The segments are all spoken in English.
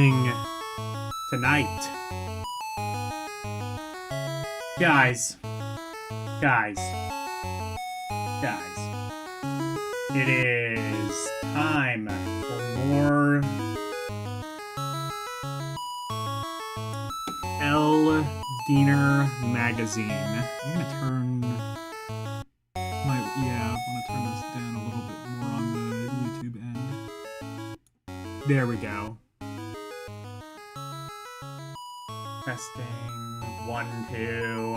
doing tonight? Guys. Guys. It is time for more LDM magazine. I'm gonna turn my, I want to turn this down a little bit more on the YouTube end. There we go. Testing 1, 2.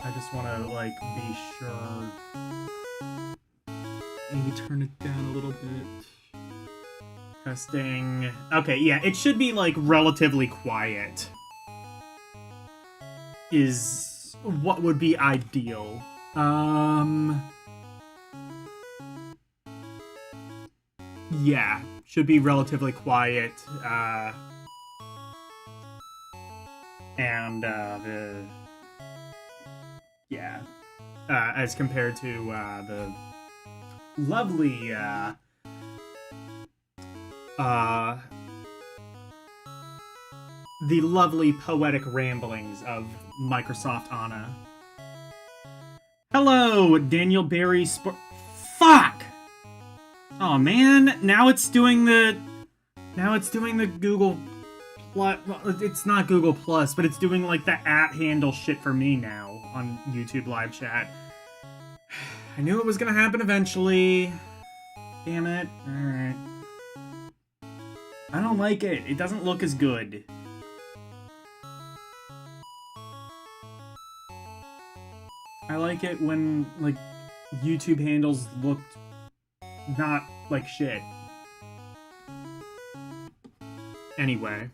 I just want to like be sure. Maybe turn it down a little bit. Testing. Okay, yeah, it should be like relatively quiet. Is what would be ideal. Yeah, should be relatively quiet. As compared to the lovely poetic ramblings of Microsoft Anna. Hello, Daniel Barry Fuck! Oh man, now it's doing the Google Plus. It's not Google Plus, but it's doing like the @handle shit for me now on YouTube live chat. I knew it was gonna happen eventually. Damn it. Alright. I don't like it. It doesn't look as good. I like it when, like, YouTube handles looked not like shit. Anyway.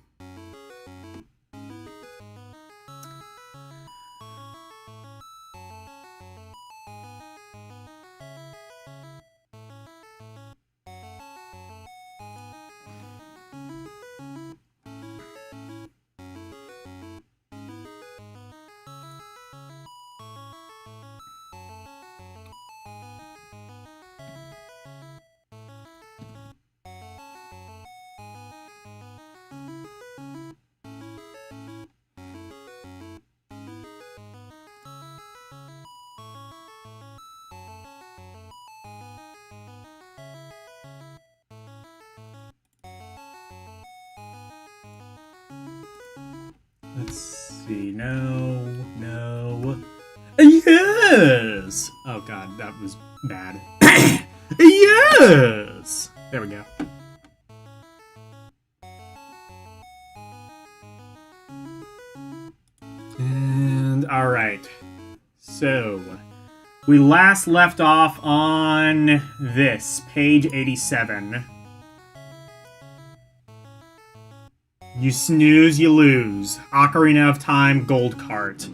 Let's see. No. Yes! Oh god, that was bad. Yes! There we go. And, alright. So, we last left off on this, page 87. You snooze, you lose. Ocarina of Time Gold Cart.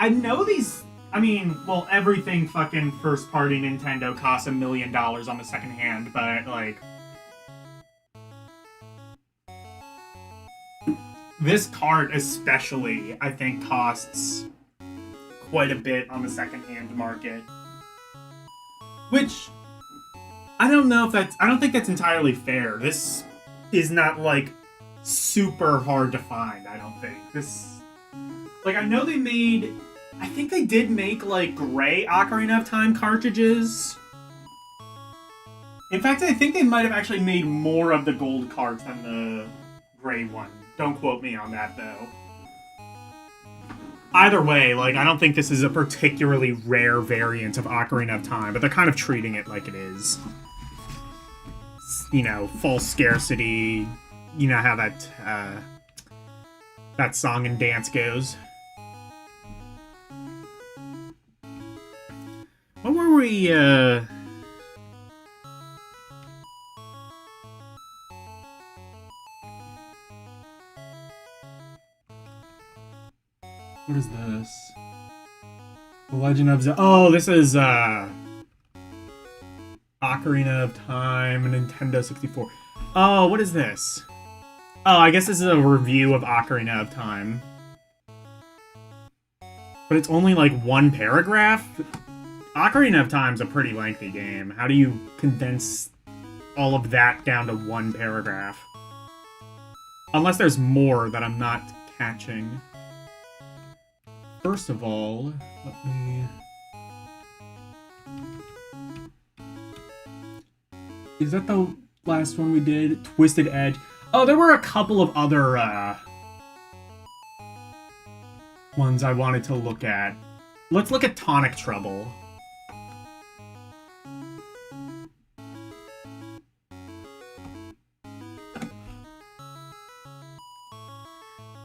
I know these... I mean, well, everything fucking first-party Nintendo costs $1 million on the second hand, but, like... This cart especially, I think, costs quite a bit on the second-hand market. Which... I don't know if that's... I don't think that's entirely fair. This is not, like, super hard to find, I don't think. This... Like, I know they made... I think they did make, like, gray Ocarina of Time cartridges. In fact, I think they might have actually made more of the gold carts than the gray one. Don't quote me on that, though. Either way, like, I don't think this is a particularly rare variant of Ocarina of Time, but they're kind of treating it like it is. You know, false scarcity. You know how that song and dance goes. What were we, What is this? The Legend of Zelda. Oh, this is, Ocarina of Time, Nintendo 64. Oh, what is this? Oh, I guess this is a review of Ocarina of Time. But it's only, like, one paragraph? Ocarina of Time's a pretty lengthy game. How do you condense all of that down to one paragraph? Unless there's more that I'm not catching. First of all, let me... Is that the last one we did? Twisted Edge. Oh, there were a couple of other, ones I wanted to look at. Let's look at Tonic Trouble.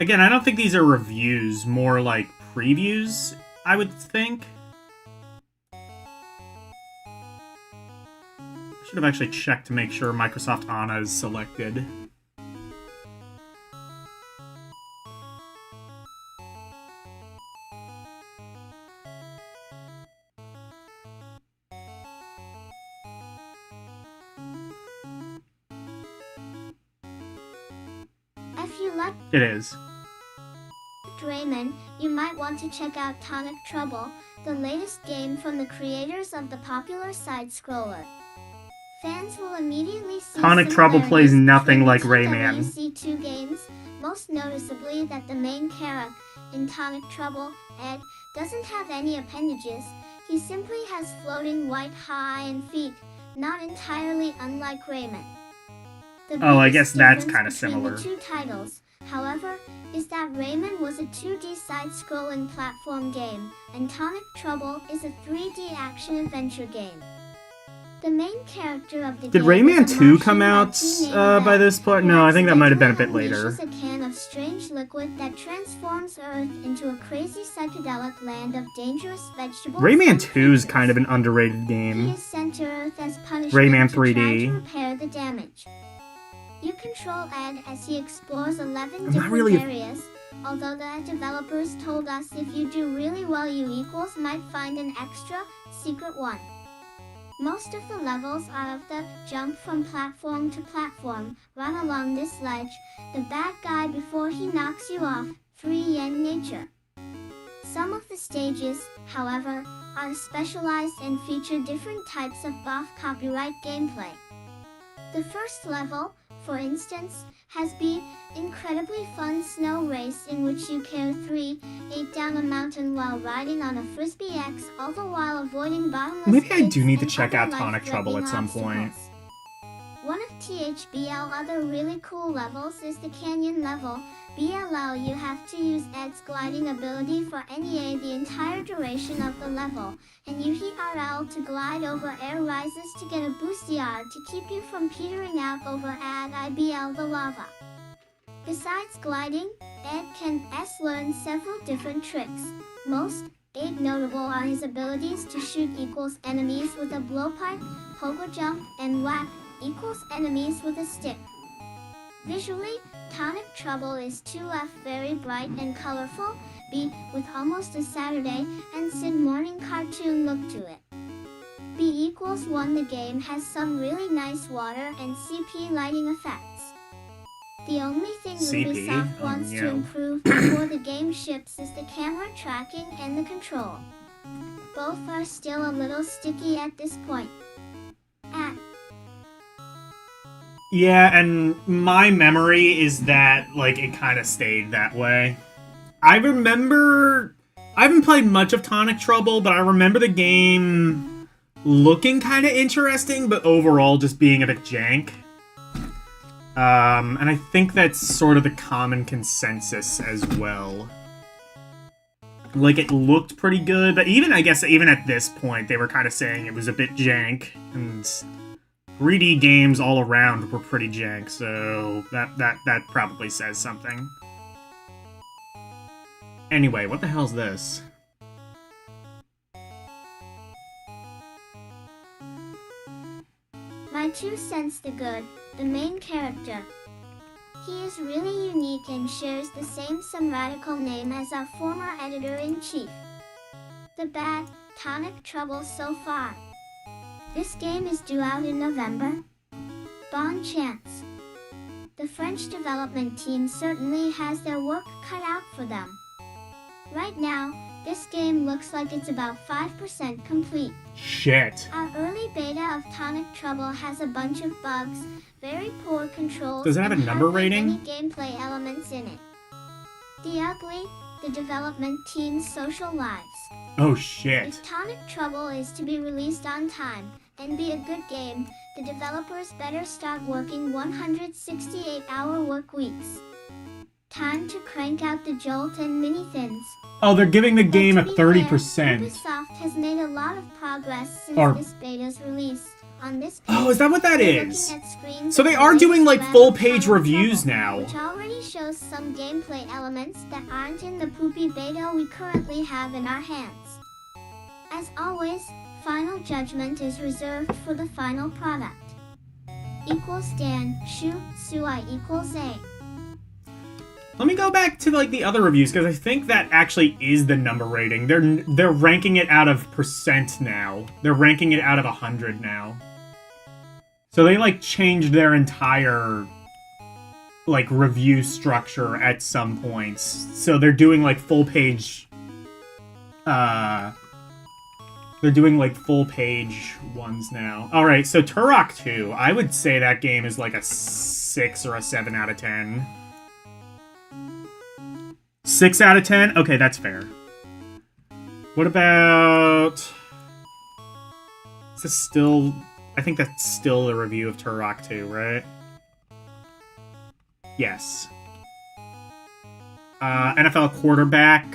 Again, I don't think these are reviews, more like previews, I would think. I should have actually checked to make sure Microsoft Anna is selected. If you like It is. Rayman, you might want to check out Tonic Trouble, the latest game from the creators of the popular side-scroller. Fans will immediately see Tonic Trouble plays nothing like Rayman. WC2 games, most noticeably that the main character in Tonic Trouble, Ed, doesn't have any appendages. He simply has floating white hind feet, not entirely unlike Rayman. Oh, I guess that's kind of similar. The two titles, however, is that Rayman was a 2D side-scrolling platform game, and Tonic Trouble is a 3D action-adventure game. The main character of the Did game Rayman is a 2 come Martian out by this point? No, I think that might have been a bit later. A can of strange liquid that transforms Earth into a crazy psychedelic land of dangerous vegetables. Rayman 2 is kind of an underrated game. He is sent to Earth as punishment Rayman to try 3D. to repair the damage. You control Ed as he explores 11 not different really areas, although the developers told us if you do really well you equals might find an extra, secret one. Most of the levels are of the jump from platform to platform, run along this ledge, the bad guy before he knocks you off, free yen nature. Some of the stages, however, are specialized and feature different types of off-copyright gameplay. The first level, for instance, has been incredibly fun snow race in which you carry 8 down a mountain while riding on a Frisbee X, all the while avoiding bottomless Maybe I do pits need to and check other out Tonic Trouble at some point. obstacles. One of THBL other really cool levels is the canyon level. BLL you have to use Ed's gliding ability for NEA the entire duration of the level, and you hit RL to glide over air rises to get a boostr to keep you from petering out over Ad IBL the lava. Besides gliding, Ed can learn several different tricks. Most notable are his abilities to shoot equals enemies with a blowpipe, pogo jump, and whack equals enemies with a stick. Visually, Tonic Trouble is 2F very bright and colorful, B with almost a Saturday and Sid morning cartoon look to it. B equals 1 the game has some really nice water and CP lighting effects. The only thing CP? Ubisoft wants to improve before the game ships is the camera tracking and the control. Both are still a little sticky at this point. Yeah, and my memory is that, like, it kind of stayed that way. I haven't played much of Tonic Trouble, but I remember the game looking kind of interesting, but overall just being a bit jank. And I think that's sort of the common consensus as well. Like, it looked pretty good, but I guess even at this point, they were kind of saying it was a bit jank, and 3D games all around were pretty jank, so that probably says something. Anyway, what the hell's this? My 2 cents the good, the main character. He is really unique and shares the same some radical name as our former editor-in-chief. The bad, Tonic Trouble so far. This game is due out in November. Bon chance. The French development team certainly has their work cut out for them. Right now, This game looks like it's about 5% complete. Shit. Our early beta of Tonic Trouble has a bunch of bugs, very poor controls, Does it have a and number hardly rating? any gameplay elements in it. The ugly, the development team's social lives. Oh shit. If Tonic Trouble is to be released on time and be a good game, the developers better start working 168-hour work weeks. Time to crank out the Jolt and Mini-Thins. Oh, they're giving the But game to a be 30%. fair, Ubisoft has made a lot of progress since Or- this beta's release. On this Oh, page, is that what that we're is? looking at screens So of they the are doing latest like web full-page Tonic reviews Trouble, now. which already shows some gameplay elements that aren't in the poopy beta we currently have in our hands. As always, final judgment is reserved for the final product. Equals Dan, Shu, Sui equals A. Let me go back to like the other reviews because I think that actually is the number rating. They're ranking it out of percent now. They're ranking it out of 100 now. So they like changed their entire like review structure at some points. So they're doing like full page they're doing like full page ones now. All right, so Turok 2, I would say that game is like a 6 or a 7 out of 10. 6 out of 10? Okay, that's fair. What about... Is this still... I think that's still a review of Turok 2, right? Yes. NFL quarterback.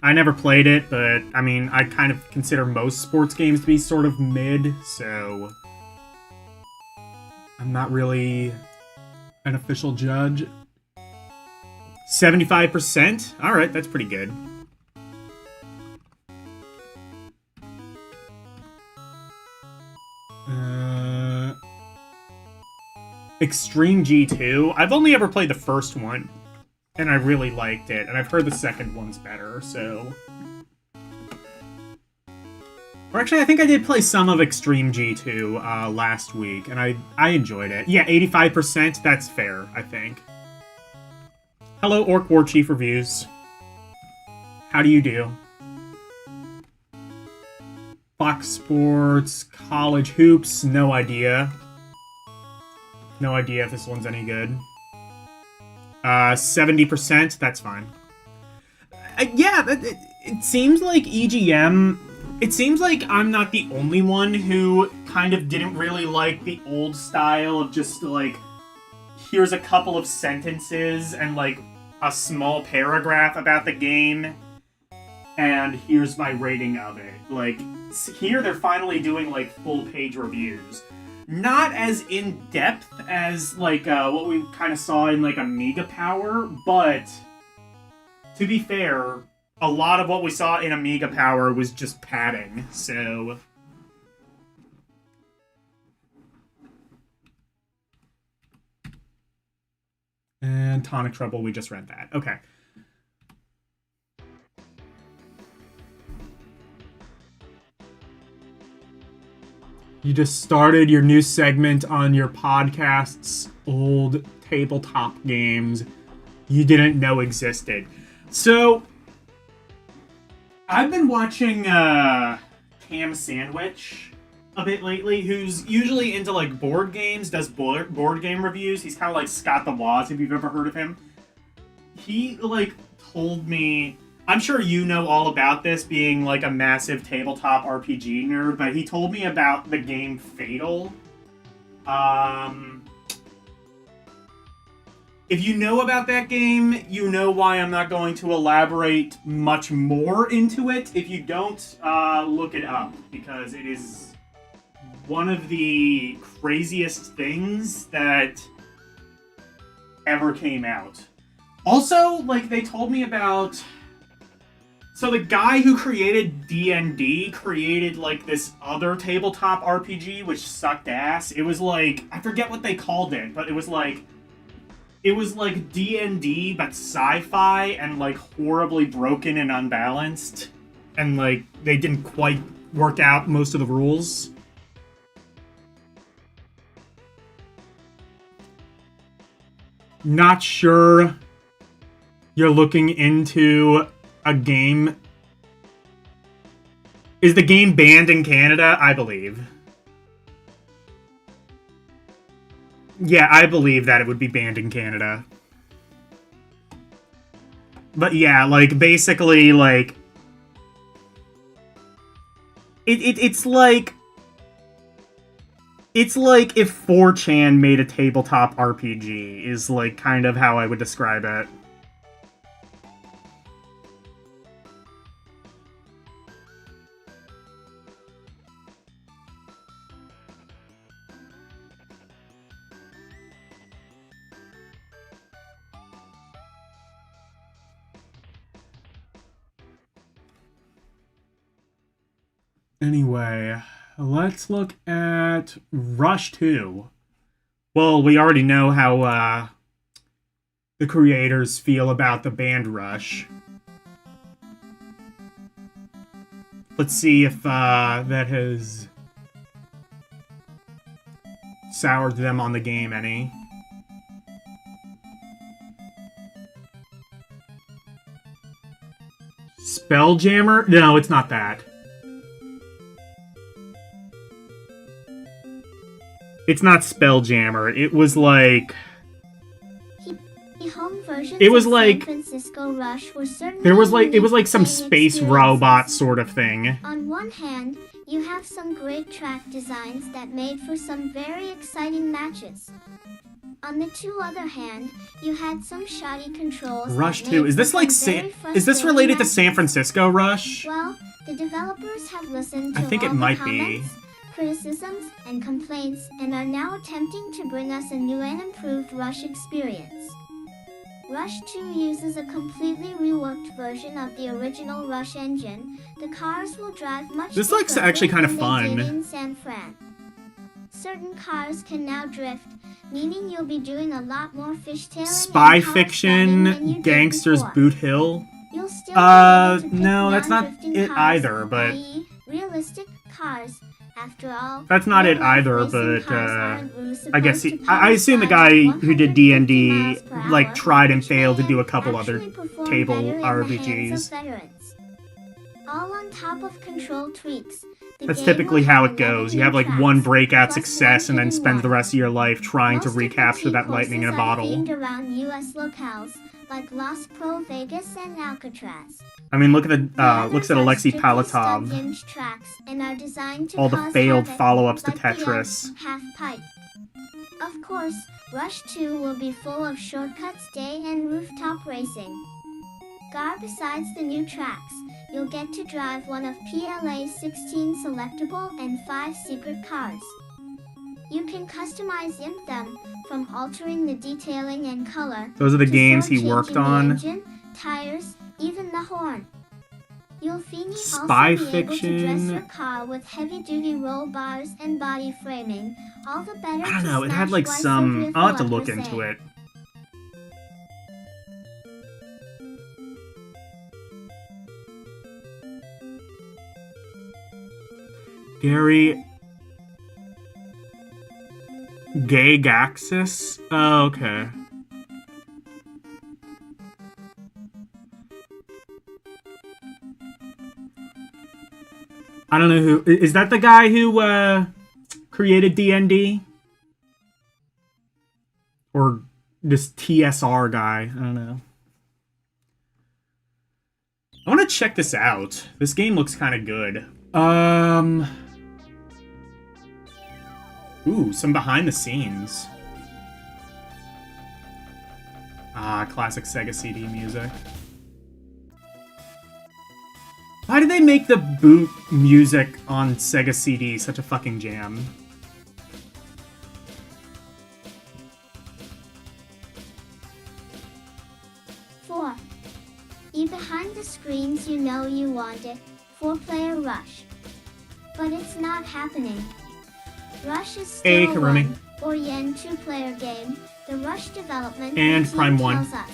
I never played it, but, I mean, I kind of consider most sports games to be sort of mid, so... I'm not really an official judge. 75%? Alright, that's pretty good. Extreme G2. I've only ever played the first one, and I really liked it, and I've heard the second one's better, so... Or actually, I think I did play some of Extreme G2 last week, and I enjoyed it. Yeah, 85%, that's fair, I think. Hello, Orc War Chief Reviews. How do you do? Fox Sports, College Hoops, no idea. No idea if this one's any good. 70%, that's fine. Yeah, it seems like EGM... It seems like I'm not the only one who kind of didn't really like the old style of just, like, here's a couple of sentences and, like, a small paragraph about the game, and here's my rating of it. Like, here they're finally doing, like, full-page reviews. Not as in-depth as, like, what we kind of saw in, like, Amiga Power, but, to be fair, a lot of what we saw in Amiga Power was just padding, so... And Tonic Trouble, we just read that. Okay. You just started your new segment on your podcast's old tabletop games you didn't know existed. So, I've been watching Cam Sandwich a bit lately, who's usually into like board games, does board game reviews. He's kind of like Scott the Woz, if you've ever heard of him. He like told me, I'm sure you know all about this, being like a massive tabletop RPG nerd, but he told me about the game Fatal. If you know about that game, you know why I'm not going to elaborate much more into it. If you don't, look it up, because it is one of the craziest things that ever came out. Also, like, they told me about... So the guy who created D&D created, like, this other tabletop RPG, which sucked ass. It was, like... I forget what they called it, but it was, like... It was, like, D&D, but sci-fi, and, like, horribly broken and unbalanced. And, like, they didn't quite work out most of the rules. Not sure you're looking into a game Is the game banned in Canada? I believe. Yeah, I believe that it would be banned in Canada. But yeah, like, basically, like... It's like... It's like if 4chan made a tabletop RPG, is, like, kind of how I would describe it. Anyway, let's look at Rush 2. Well, we already know how the creators feel about the band Rush. Let's see if that has soured them on the game any. Spelljammer? No, it's not that. It's not Spelljammer. It was like... It was like... There was like... It was like some space robot sort of thing. On one hand, you have some great track designs that made for some very exciting matches. On the other hand, you had some shoddy controls. Rush 2. Is this like is this related to San Francisco Rush? Well, the developers have listened to I think all it might the be. comments, criticisms, and complaints, and are now attempting to bring us a new and improved Rush experience. Rush 2 uses a completely reworked version of the original Rush engine. The cars will drive much This looks differently actually kind of than fun. they did in San Fran. Certain cars can now drift, meaning you'll be doing a lot more fishtailing Spy and car Fiction, spotting than you did Gangsters before. Boot Hill. You'll still be able to pick no, that's not non-drifting it cars, either, but... i.e. realistic cars. After all, That's not it real-life either, racing but, cars aren't really I guess supposed he... to I assume the power guy slide who did 150 D&D, miles per like, hour, tried and which failed to may do a couple other actually perform table better in the hands RPGs. of veterans. All on top of control tweaks. The That's game typically will how have it goes. 11 You have, like, new one tracks, breakout plus success and then one spend the hidden rest of your life trying to Most of the recapture key that lightning in a courses are bottle. themed around U.S. locales, like Las Pro Vegas and Alcatraz. I mean, look at the, looks at others are Alexei strictly Palatov. stunt-hinged tracks and are designed to All the cause failed havoc, follow-ups to like the, Tetris. half pipe. Of course, Rush 2 will be full of shortcuts day and rooftop racing. Besides the new tracks, you'll get to drive one of PLA's 16 selectable and 5 secret cars. You can customize them, from altering the detailing and color. Those are the to games he changing worked the on. engine, tires, even the horn. You'll Spy also be able to dress Fiction. your car with heavy-duty roll bars and body framing. All the better I don't to know, it had smash like why some... Soviet I'll have to Ford look per into se. it. Gary... Gagaxis? Oh, okay. I don't know who... Is that the guy who, created D&D? Or this TSR guy? I don't know. I want to check this out. This game looks kind of good. Ooh, some behind the scenes. Ah, classic Sega CD music. Why did they make the boot music on Sega CD such a fucking jam? Behind the screens you know you want it, 4-player Rush. But it's not happening. Rush is still a 1 or yen 2-player game, the Rush development and team Prime 1 tells us.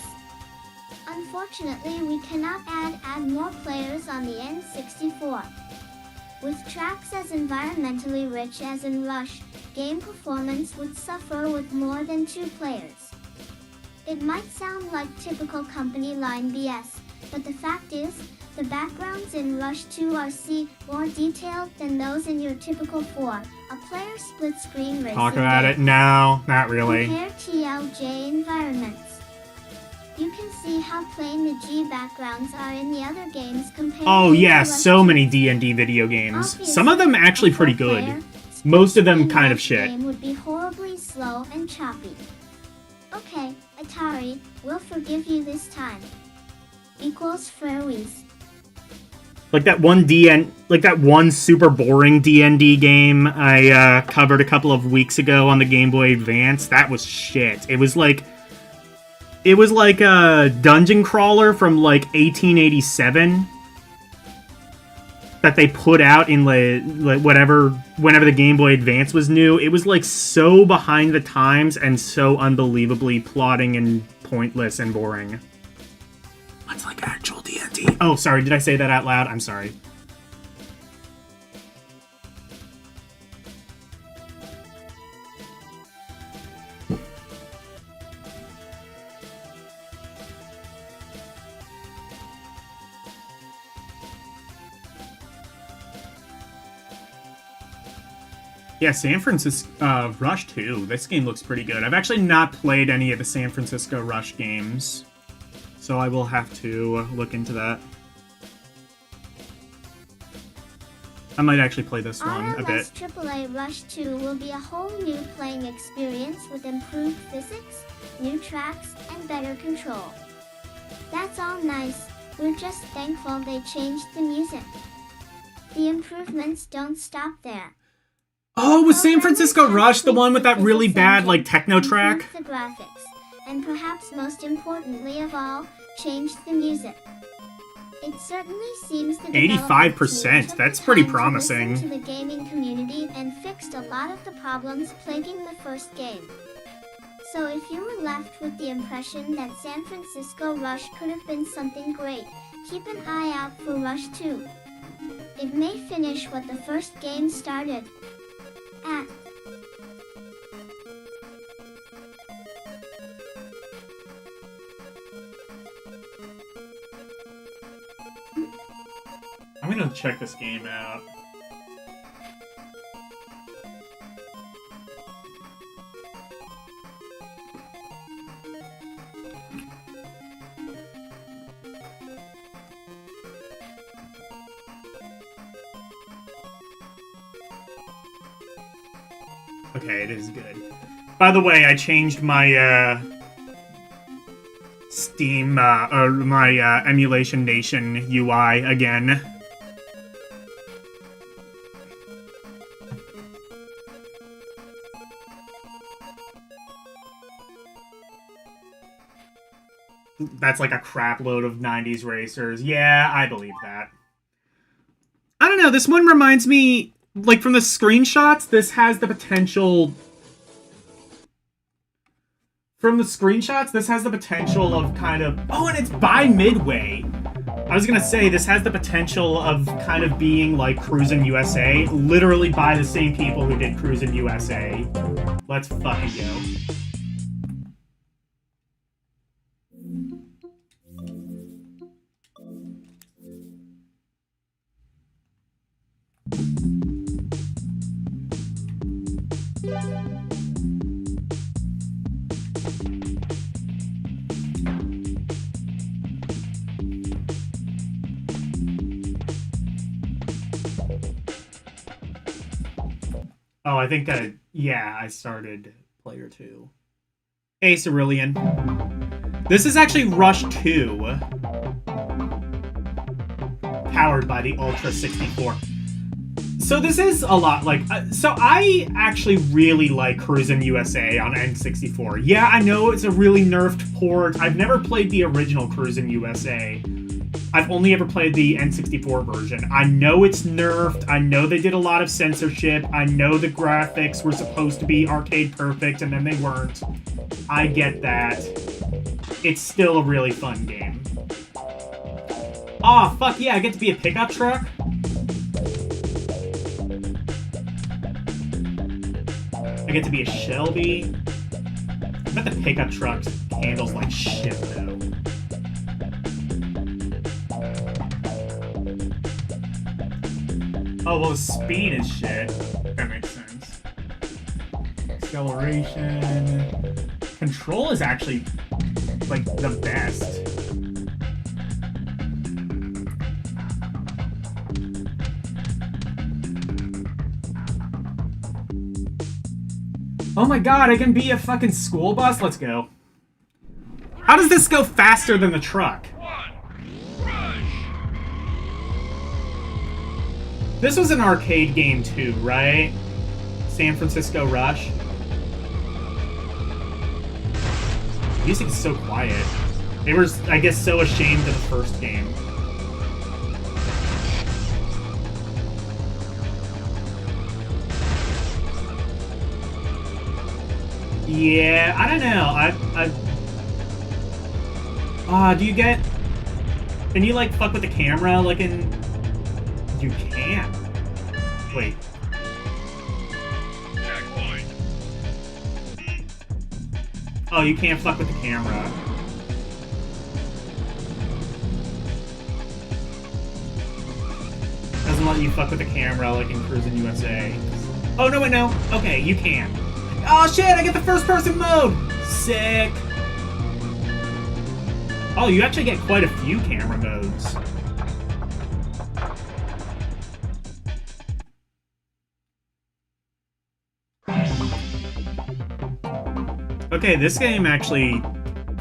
Unfortunately, we cannot add more players on the N64. With tracks as environmentally rich as in Rush, game performance would suffer with more than 2 players. It might sound like typical company line BS, but the fact is, The backgrounds in Rush 2 are more detailed than those in your typical 4. A player split screen racing Talk about game. it? No, not really. Compare TLJ environments. You can see how plain the G backgrounds are in the other games compared Oh to yeah, Rush so 2. many D&D video games. Obviously, Some of them actually a pretty four-player good. Most of them split-screen kind of Rush shit. game would be horribly slow and choppy. Okay, Atari, we'll forgive you this time. Equals Furries. Like that one super boring D&D game I covered a couple of weeks ago on the Game Boy Advance. That was shit. It was like a dungeon crawler from like 1887 that they put out in like whenever the Game Boy Advance was new. It was like so behind the times and so unbelievably plotting and pointless and boring. What's like actual D&D? Oh, sorry, did I say that out loud? I'm sorry. Yeah, San Francisco Rush 2. This game looks pretty good. I've actually not played any of the San Francisco Rush games, so I will have to look into that. I might actually play this one a bit. RMS AAA Rush 2 will be a whole new playing experience with improved physics, new tracks, and better control. That's all nice, we're just thankful they changed the music. The improvements don't stop there. Oh, was San Francisco Rush the one with that really bad, like, techno track? The graphics, and perhaps most importantly of all, changed the music. It certainly seems the 85%, that's pretty promising. To the gaming community and fixed a lot of the problems plaguing the first game. So if you were left with the impression that San Francisco Rush could have been something great, keep an eye out for Rush 2. It may finish what the first game started at. I'm gonna check this game out. Okay, it is good. By the way, I changed my Steam or my Emulation Nation UI again. That's like a crap load of 90s racers. Yeah, I believe that. I don't know, this one reminds me, like, from the screenshots, this has the potential... From the screenshots, this has the potential of kind of... Oh, and it's by Midway! I was gonna say, this has the potential of kind of being like Cruisin' USA, literally by the same people who did Cruisin' USA. Let's fucking go. Oh, I think that, yeah, I started player 2. Hey, Cerulean. This is actually Rush 2. Powered by the Ultra 64. So this is a lot like... so I actually really like Cruisin' USA on N64. Yeah, I know it's a really nerfed port. I've never played the original Cruisin' USA. I've only ever played the N64 version. I know it's nerfed. I know they did a lot of censorship. I know the graphics were supposed to be arcade perfect, and then they weren't. I get that. It's still a really fun game. Aw, fuck yeah, I get to be a pickup truck? I get to be a Shelby. I bet the pickup truck handles like shit, though. Oh, well, the speed is shit. That makes sense. Acceleration. Control is actually, like, the best. Oh my god, I can be a fucking school bus? Let's go. How does this go faster than the truck? This was an arcade game too, right? San Francisco Rush. Music is so quiet. They were, I guess, so ashamed of the first game. Yeah, I don't know. Do you get... Can you, like, fuck with the camera, like in... You can. Wait. Oh, you can't fuck with the camera. Doesn't let you fuck with the camera like in Cruisin' USA. Oh, no, wait, no. Okay, you can. Oh, shit, I get the first-person mode! Sick. Oh, you actually get quite a few camera modes. Okay, this game actually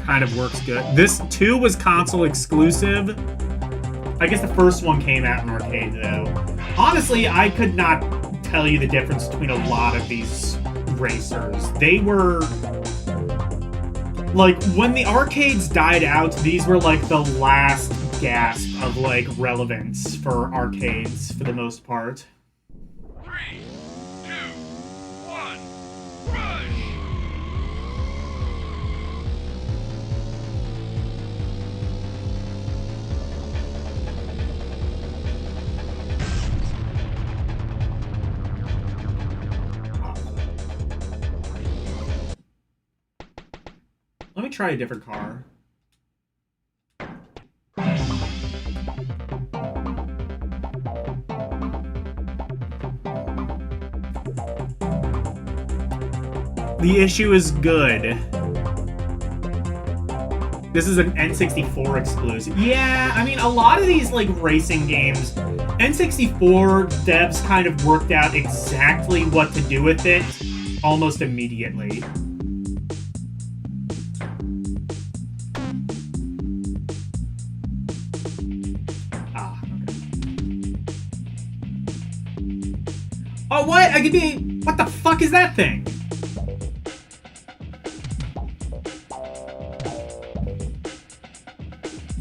kind of works good. This 2 was console exclusive. I guess the first one came out in arcade, though. Honestly, I could not tell you the difference between a lot of these racers. They were... Like, when the arcades died out, these were, like, the last gasp of, like, relevance for arcades, for the most part. 3, 2, 1, rush! Let me try a different car. The issue is good. This is an N64 exclusive. Yeah, I mean, a lot of these, like, racing games, N64 devs kind of worked out exactly what to do with it almost immediately. Oh, what? I could be... What the fuck is that thing?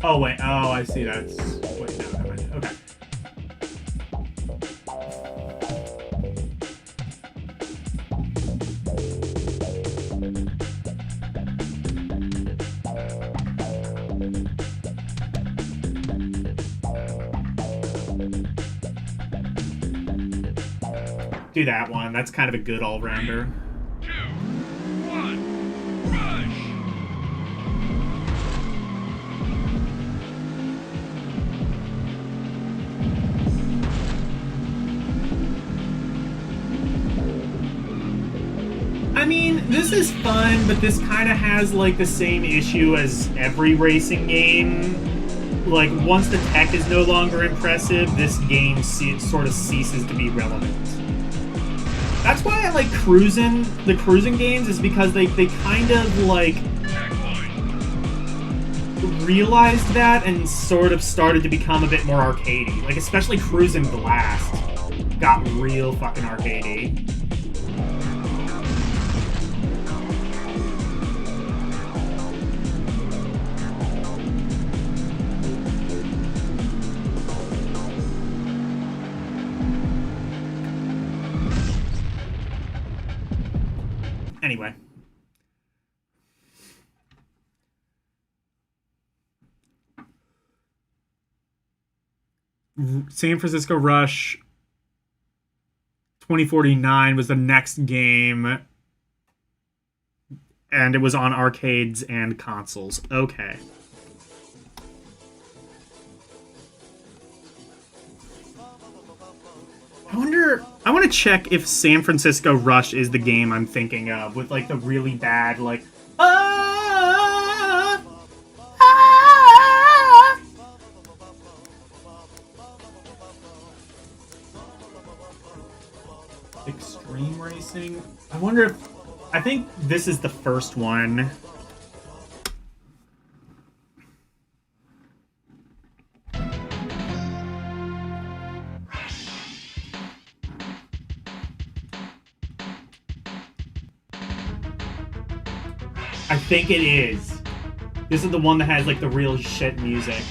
Oh, wait. Oh, I see. That's... Wait, no, never mind. Okay. Do that one. That's kind of a good all-rounder. 2, 1, rush! I mean, this is fun, but this kind of has, like, the same issue as every racing game. Like, once the tech is no longer impressive, this game sort of ceases to be relevant. That's why I like the cruising games, is because they kind of, like, realized that and sort of started to become a bit more arcadey. Like, especially Cruisin' Blast got real fucking arcadey. Anyway. San Francisco Rush 2049 was the next game. And it was on arcades and consoles. Okay. I want to check if San Francisco Rush is the game I'm thinking of with like the really bad like ah, ah. Extreme Racing. I wonder if I think this is the first one. I think it is. This is the one that has like the real shit music.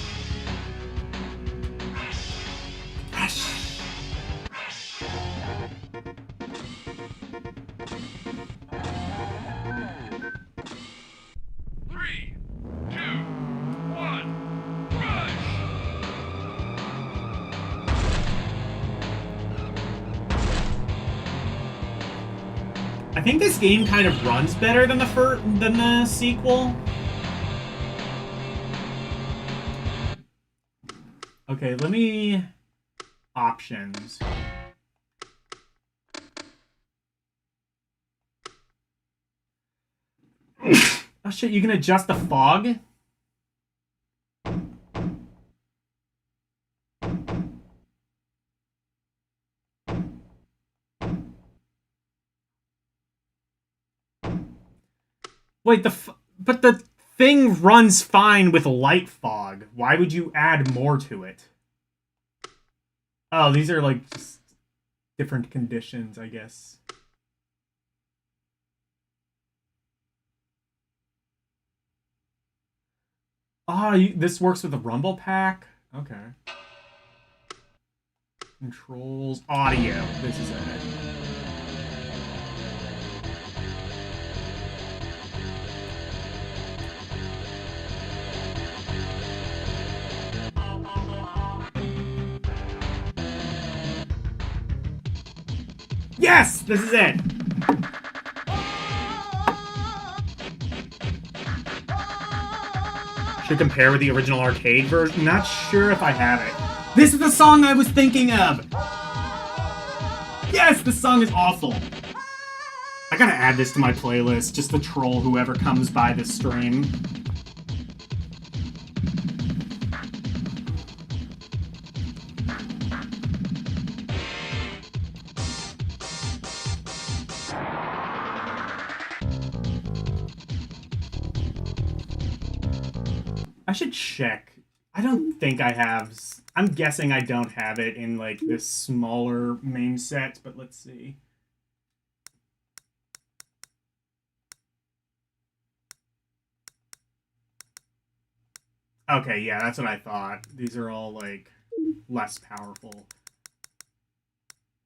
Three, two, one, rush! I think this game kind of runs better than the sequel. Okay, let me options. Oh shit, you can adjust the fog? Wait, but the thing runs fine with light fog. Why would you add more to it? Oh, these are like just different conditions, I guess. Ah, this works with the Rumble Pack? Okay. Controls, audio. This is it. Yes! This is it! Should compare with the original arcade version. Not sure if I have it. This is the song I was thinking of! Yes! This song is awful. I gotta add this to my playlist just to troll whoever comes by this stream. I should check. I don't think I have. I'm guessing I don't have it in like this smaller main set, but let's see. Okay, yeah, that's what I thought. These are all like less powerful.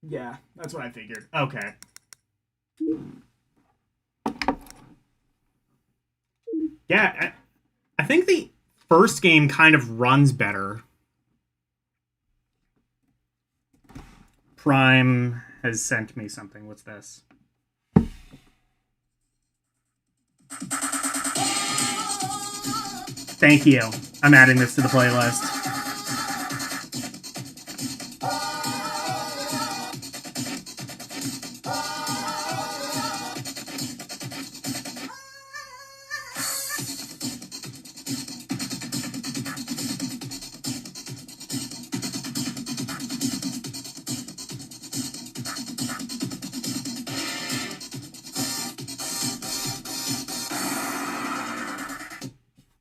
Yeah, that's what I figured. Okay. Yeah, I think the first game kind of runs better. Prime has sent me something. What's this? Thank you. I'm adding this to the playlist.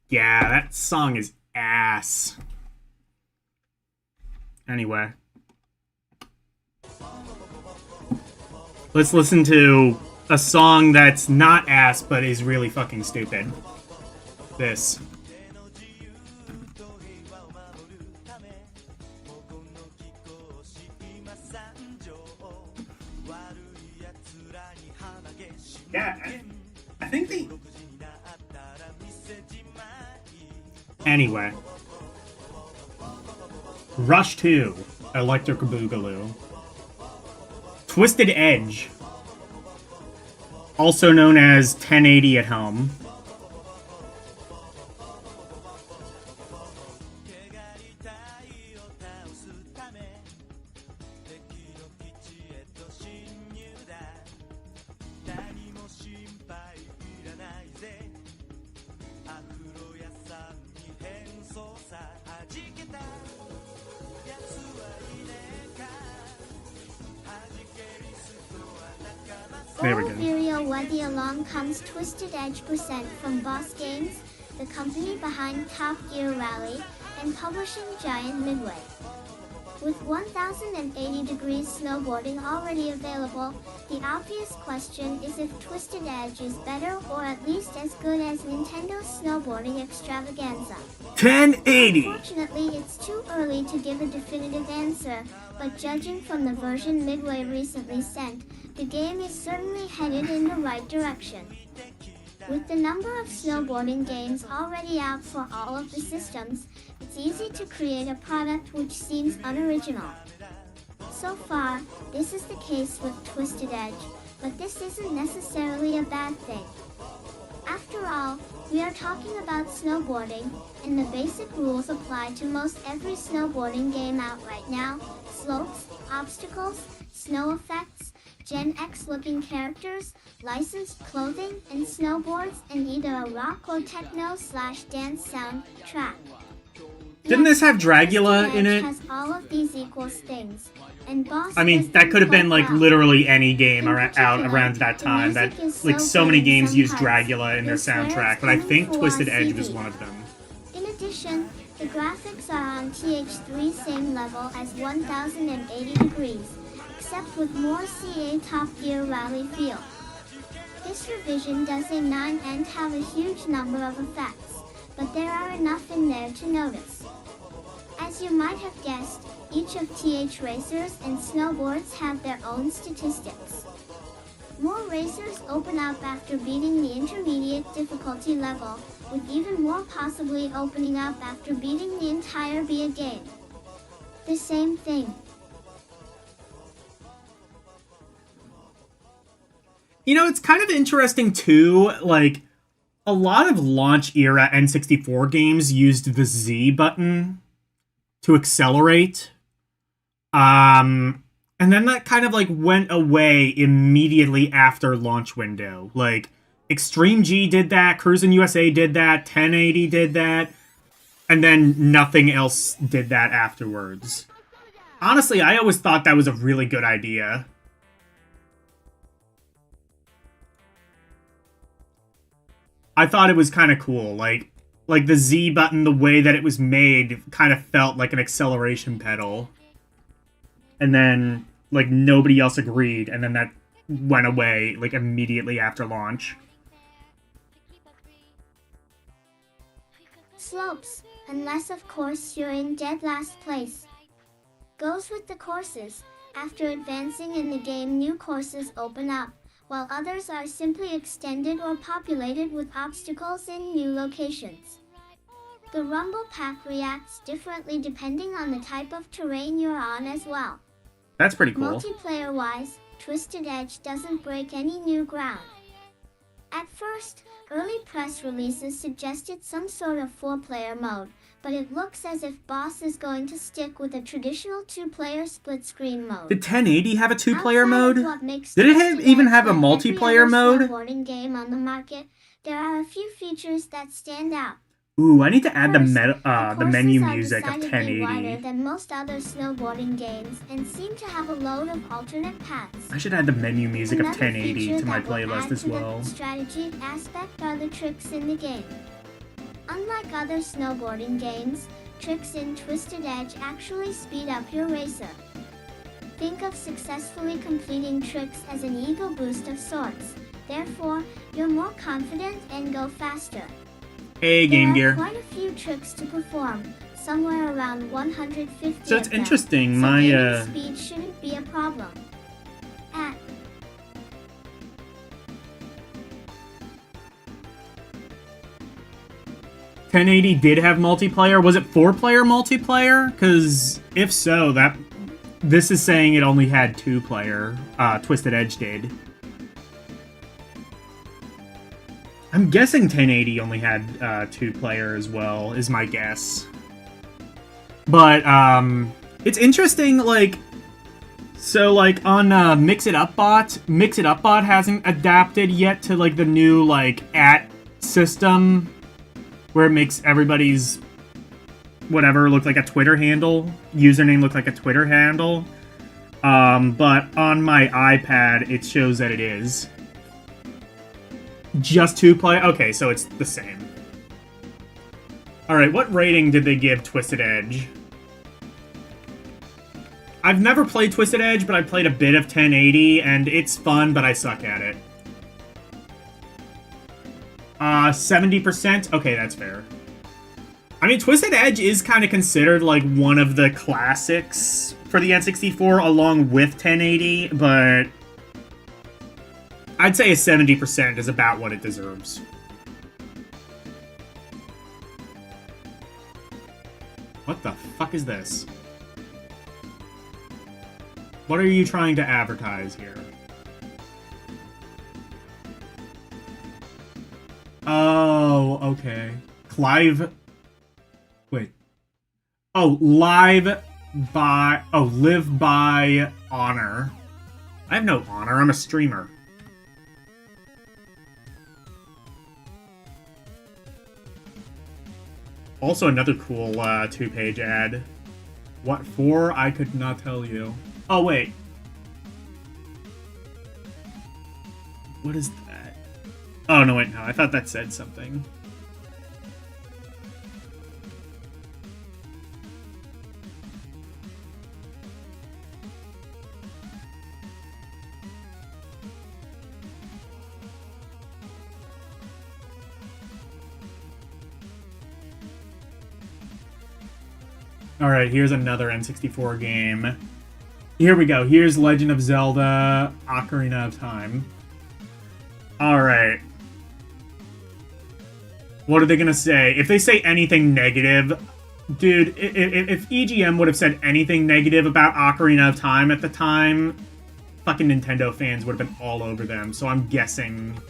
Yeah, that song is ass. Anyway. Let's listen to a song that's not ass, but is really fucking stupid. This. Yeah, I think the... Anyway. Rush 2, Electric Boogaloo. Twisted Edge, also known as 1080 at Home. There we go. Video Weddy along comes Twisted Edge % from Boss Games, the company behind Top Gear Rally, and publishing giant Midway. With 1080 degrees snowboarding already available, the obvious question is if Twisted Edge is better or at least as good as Nintendo's snowboarding extravaganza. 1080! Unfortunately, it's too early to give a definitive answer, but judging from the version Midway recently sent, the game is certainly headed in the right direction. With the number of snowboarding games already out for all of the systems, it's easy to create a product which seems unoriginal. So far, this is the case with Twisted Edge, but this isn't necessarily a bad thing. After all, we are talking about snowboarding, and the basic rules apply to most every snowboarding game out right now: slopes, obstacles, snow effects, Gen X looking characters, licensed clothing, and snowboards, and either a rock or techno/dance soundtrack. Didn't this have Dragula in it? Has all of these equals things, and Boss I mean, that could have been like literally any game out around that time. That like so many games use Dragula in their soundtrack, but I think Twisted Edge was one of them. In addition, the graphics are on TH3 same level as 1080 degrees, except with more CA Top Gear Rally feel. This revision does a 9 and have a huge number of effects, but there are enough in there to notice. As you might have guessed, each of TH racers and snowboards have their own statistics. More racers open up after beating the intermediate difficulty level, with even more possibly opening up after beating the entire BA game. The same thing. You know, it's kind of interesting too, like, a lot of launch era N64 games used the Z button to accelerate. And then that kind of like went away immediately after launch window. Like, Extreme G did that, Cruisin' USA did that, 1080 did that, and then nothing else did that afterwards. Honestly, I always thought that was a really good idea. I thought it was kind of cool. Like the Z button, the way that it was made, kind of felt like an acceleration pedal. And then, like, nobody else agreed, and then that went away, like, immediately after launch. Slopes, unless of course you're in dead last place. Goes with the courses. After advancing in the game, new courses open up, while others are simply extended or populated with obstacles in new locations. The Rumble Pack reacts differently depending on the type of terrain you're on as well. That's pretty cool. Multiplayer-wise, Twisted Edge doesn't break any new ground. At first, early press releases suggested some sort of 4-player mode, but it looks as if Boss is going to stick with a traditional 2-player split-screen mode. Did 1080 have a 2-player mode? Did it even have a multiplayer mode? Snowboarding game on the market, there are a few features that stand out. Ooh, I need to add First, the menu music of decidedly 1080. wider than most other snowboarding games and seem to have a load of alternate paths. I should add the menu music of Another 1080 feature to my that will playlist add as to the well. strategy aspect are the tricks in the game. Unlike other snowboarding games, tricks in Twisted Edge actually speed up your racer. Think of successfully completing tricks as an ego boost of sorts. Therefore, you're more confident and go faster. Hey, Game Gear. There are quite a few tricks to perform, somewhere around 150 So it's of them, interesting, so my, gaining speed shouldn't be a problem. At 1080 did have multiplayer. Was it 4-player multiplayer? Because if so, this is saying it only had 2-player. Twisted Edge did. I'm guessing 1080 only had 2-player as well, is my guess. But it's interesting, like, So, like, on Mix It Up Bot hasn't adapted yet to, like, the new, like, @ system where it makes everybody's whatever look like a Twitter handle, username look like a Twitter handle. But on my iPad, it shows that it is. Just 2 play? Okay, so it's the same. Alright, what rating did they give Twisted Edge? I've never played Twisted Edge, but I played a bit of 1080, and it's fun, but I suck at it. 70%? Okay, that's fair. I mean, Twisted Edge is kind of considered, like, one of the classics for the N64, along with 1080, but I'd say a 70% is about what it deserves. What the fuck is this? What are you trying to advertise here? Oh, okay. Clive... Wait. Oh, live by... Oh, live by honor. I have no honor, I'm a streamer. Also another cool 2-page ad. What for? I could not tell you. Oh, wait. What is that? Oh, no, wait, no. I thought that said something. Alright, here's another N64 game. Here we go. Here's Legend of Zelda Ocarina of Time. Alright. What are they gonna say? If they say anything negative... Dude, if EGM would have said anything negative about Ocarina of Time at the time, fucking Nintendo fans would have been all over them. So I'm guessing...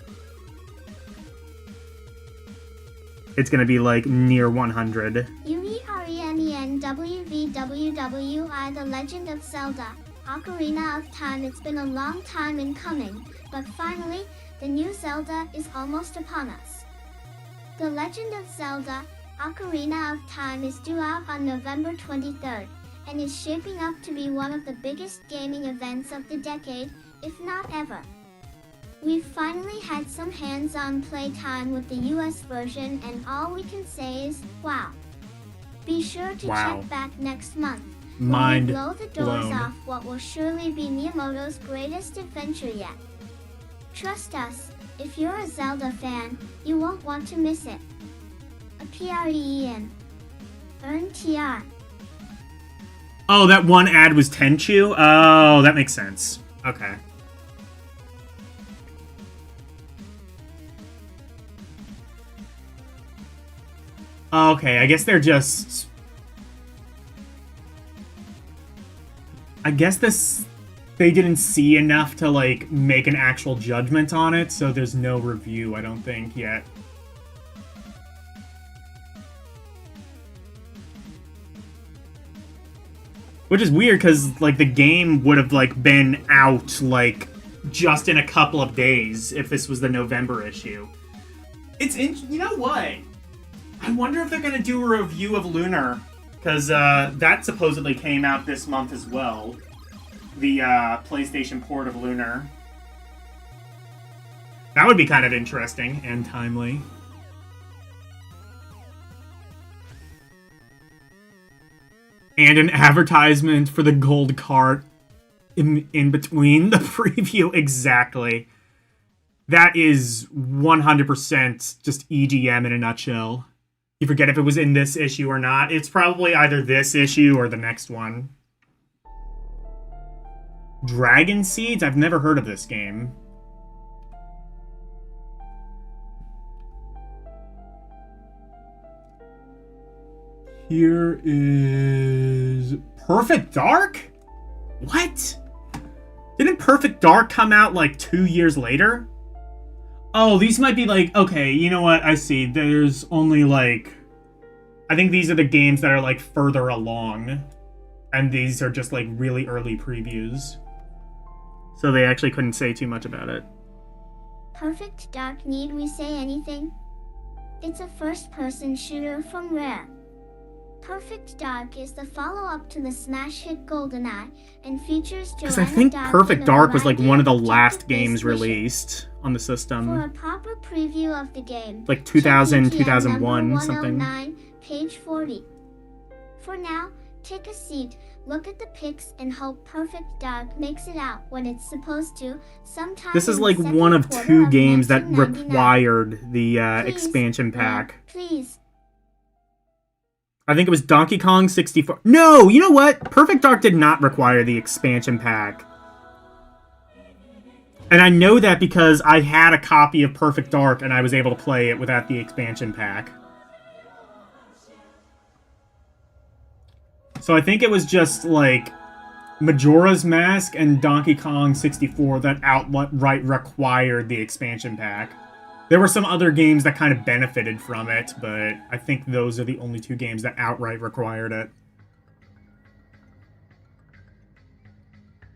it's gonna be, like, near 100. UERENENWVWWI The Legend of Zelda Ocarina of Time. It's been a long time in coming, but finally, the new Zelda is almost upon us. The Legend of Zelda Ocarina of Time is due out on November 23rd, and is shaping up to be one of the biggest gaming events of the decade, if not ever. We've finally had some hands-on playtime with the US version, and all we can say is, wow. Be sure to check back next month, when we blow the doors off what will surely be Miyamoto's greatest adventure yet. Trust us, if you're a Zelda fan, you won't want to miss it. A PREN. Earn TR. Oh, that one ad was Tenchu? Oh, that makes sense. Okay. Okay, I guess they're just... I guess they didn't see enough to, like, make an actual judgment on it, so there's no review, I don't think, yet. Which is weird, because, like, the game would have, like, been out, like, just in a couple of days if this was the November issue. You know what? I wonder if they're going to do a review of Lunar, because that supposedly came out this month as well. The PlayStation port of Lunar. That would be kind of interesting and timely. And an advertisement for the gold cart in between the preview. Exactly. That is 100% just EGM in a nutshell. You forget if it was in this issue or not. It's probably either this issue or the next one. Dragon Seeds? I've never heard of this game. Here is... Perfect Dark? What? Didn't Perfect Dark come out like 2 years later? Oh, these might be like... Okay, you know what? I see. There's only like... I think these are the games that are like further along. And these are just like really early previews. So they actually couldn't say too much about it. Perfect Dark, need we say anything? It's a first-person shooter from Rare. Perfect Dark is the follow-up to the smash hit GoldenEye and features Because I think Perfect Dark was like one of the last games released on the For a system. proper preview of the game, Like 2000, check ETN 2001, number something. 109, page 40. For now, take a seat, look at the pics, and hope Perfect Dark makes it out when it's supposed to, sometime This is in like the one of second two quarter games that 1999. required the Please, expansion pack. Please. I think it was Donkey Kong 64. No, you know what? Perfect Dark did not require the expansion pack. And I know that because I had a copy of Perfect Dark and I was able to play it without the expansion pack. So I think it was just like Majora's Mask and Donkey Kong 64 that outright required the expansion pack. There were some other games that kind of benefited from it, but I think those are the only two games that outright required it.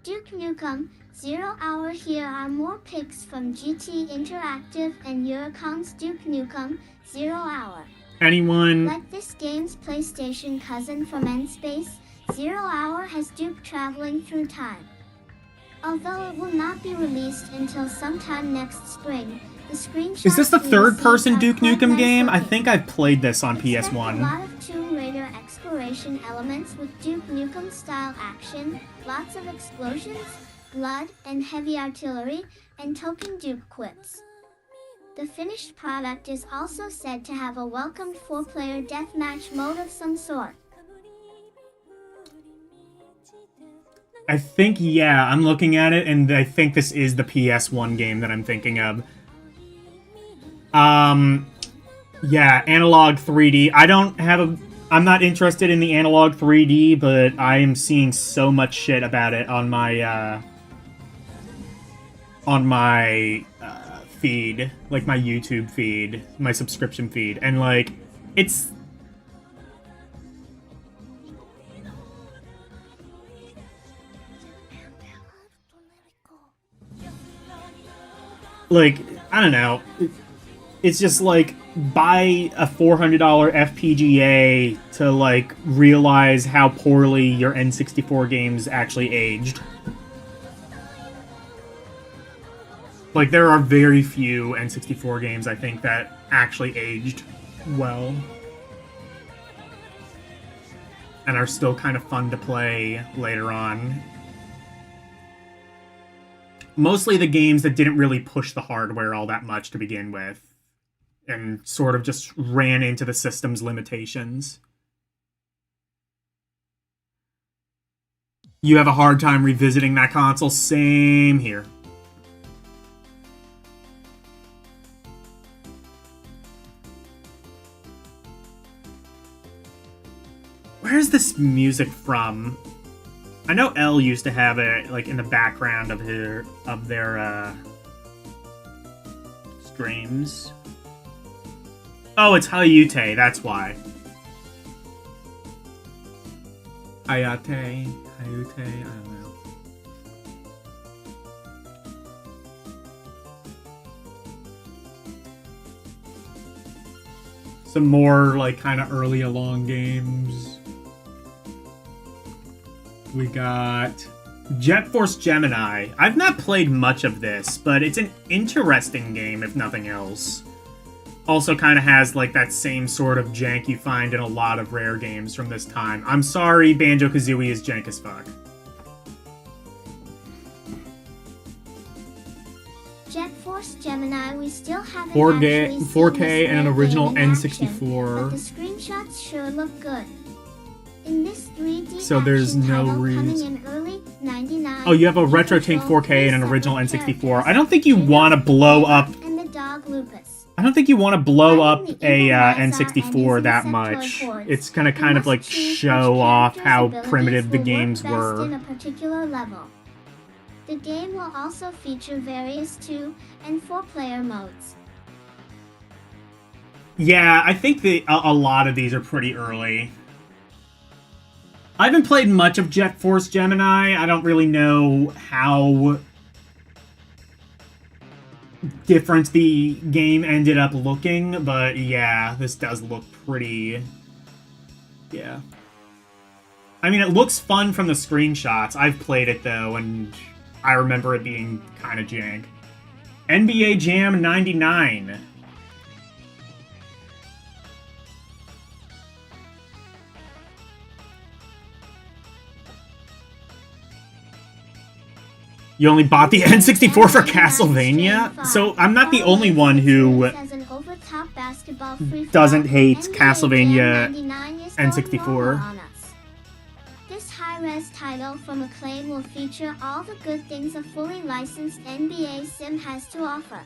Duke Nukem, 0 Hour. Here are more pics from GT Interactive and Eurocom's Duke Nukem, 0 Hour. Anyone... Like this game's PlayStation cousin from N-Space, 0 Hour has Duke traveling through time. Although it will not be released until sometime next spring, the screenshots Is this the we third-person received Duke are quite Nukem nice game? I looking. think I've played this on Expect a PS1. lot of Tomb Raider exploration elements with Duke Nukem-style action, lots of explosions, blood, and heavy artillery, and token Duke quips. The finished product is also said to have a welcomed 4-player deathmatch mode of some sort. I think, yeah, I'm looking at it, and I think this is the PS1 game that I'm thinking of. Yeah, analog 3D. I'm not interested in the analog 3D, but I am seeing so much shit about it on my, feed. Like, my YouTube feed. My subscription feed. And, like, it's... Like, I don't know. It's just like, buy a $400 FPGA to, like, realize how poorly your N64 games actually aged. Like, there are very few N64 games, I think, that actually aged well. And are still kind of fun to play later on. Mostly the games that didn't really push the hardware all that much to begin with. And sort of just ran into the system's limitations. You have a hard time revisiting that console? Same here. Where's this music from? I know L used to have it like in the background of their streams. Oh, it's Hayate, that's why. Hayate, I don't know. Some more like kind of early along games. We got Jet Force Gemini. I've not played much of this, but it's an interesting game, if nothing else. Also kind of has, like, that same sort of jank you find in a lot of Rare games from this time. I'm sorry, Banjo-Kazooie is jank as fuck. Jet Force Gemini, we still haven't 4K actually seen 4K this and an rare original game in N64. action, but the screenshots sure look good. In this 3D So there's action no title coming reason. in early 99, Oh, you have a you Retro Tank control 4K and an three original separate N64. I don't think you characters, want to blow up... and the dog Lupus. I don't think you want to blow up Finding the a evil Lazar and N64 his that insectoid much. hordes. It's gonna You kind of must like choose which show off character's how abilities primitive the will work games best were. in a particular level. The game will also feature various 2- and 4-player modes. Yeah, I think a lot of these are pretty early. I haven't played much of Jet Force Gemini. I don't really know how different the game ended up looking, but yeah, this does look pretty... Yeah. I mean, it looks fun from the screenshots. I've played it, though, and I remember it being kind of jank. NBA Jam 99. You only bought the N64 for Castlevania? So I'm not the only one who doesn't hate Castlevania N64. This high-res title from Acclaim will feature all the good things a fully licensed NBA sim has to offer.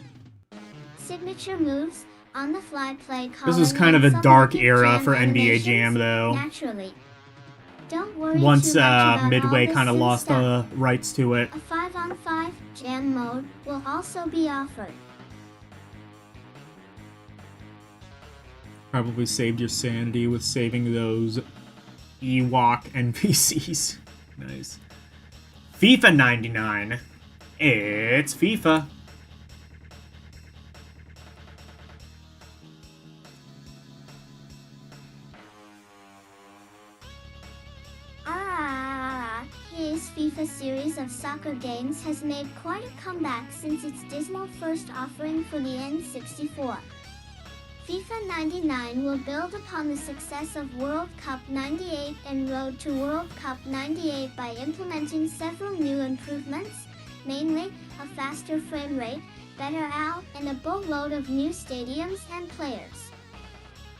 Signature moves, on-the-fly play calling. This was kind of a dark era for NBA Jam, though. Naturally. Don't worry Once too much about Midway all kind of this lost stuff. the rights to it. A 5-on-5 jam mode will also be offered. Probably saved your sanity with saving those Ewok NPCs. Nice. FIFA 99. It's FIFA. His FIFA series of soccer games has made quite a comeback since its dismal first offering for the N64. FIFA 99 will build upon the success of World Cup 98 and Road to World Cup 98 by implementing several new improvements, mainly a faster frame rate, better out, and a boatload of new stadiums and players.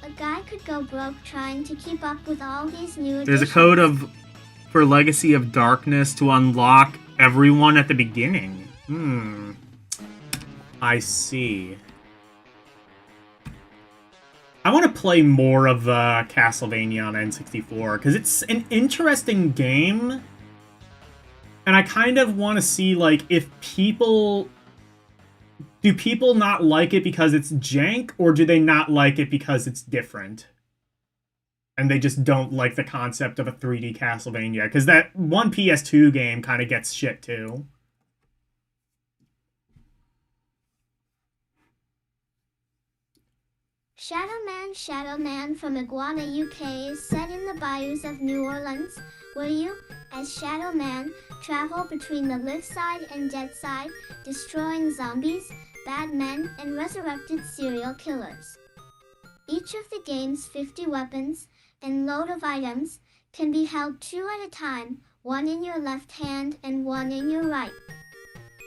A guy could go broke trying to keep up with all these new additions. There's a code for Legacy of Darkness to unlock everyone at the beginning. I see. I want to play more of Castlevania on N64, because it's an interesting game. And I kind of want to see, like, if people... Do people not like it because it's jank, or do they not like it because it's different? And they just don't like the concept of a 3D Castlevania. Because that one PS2 game kind of gets shit, too. Shadow Man from Iguana UK is set in the bayous of New Orleans, where you, as Shadow Man, travel between the live side and dead side, destroying zombies, bad men, and resurrected serial killers. Each of the game's 50 weapons and load of items can be held 2 at a time, one in your left hand and one in your right.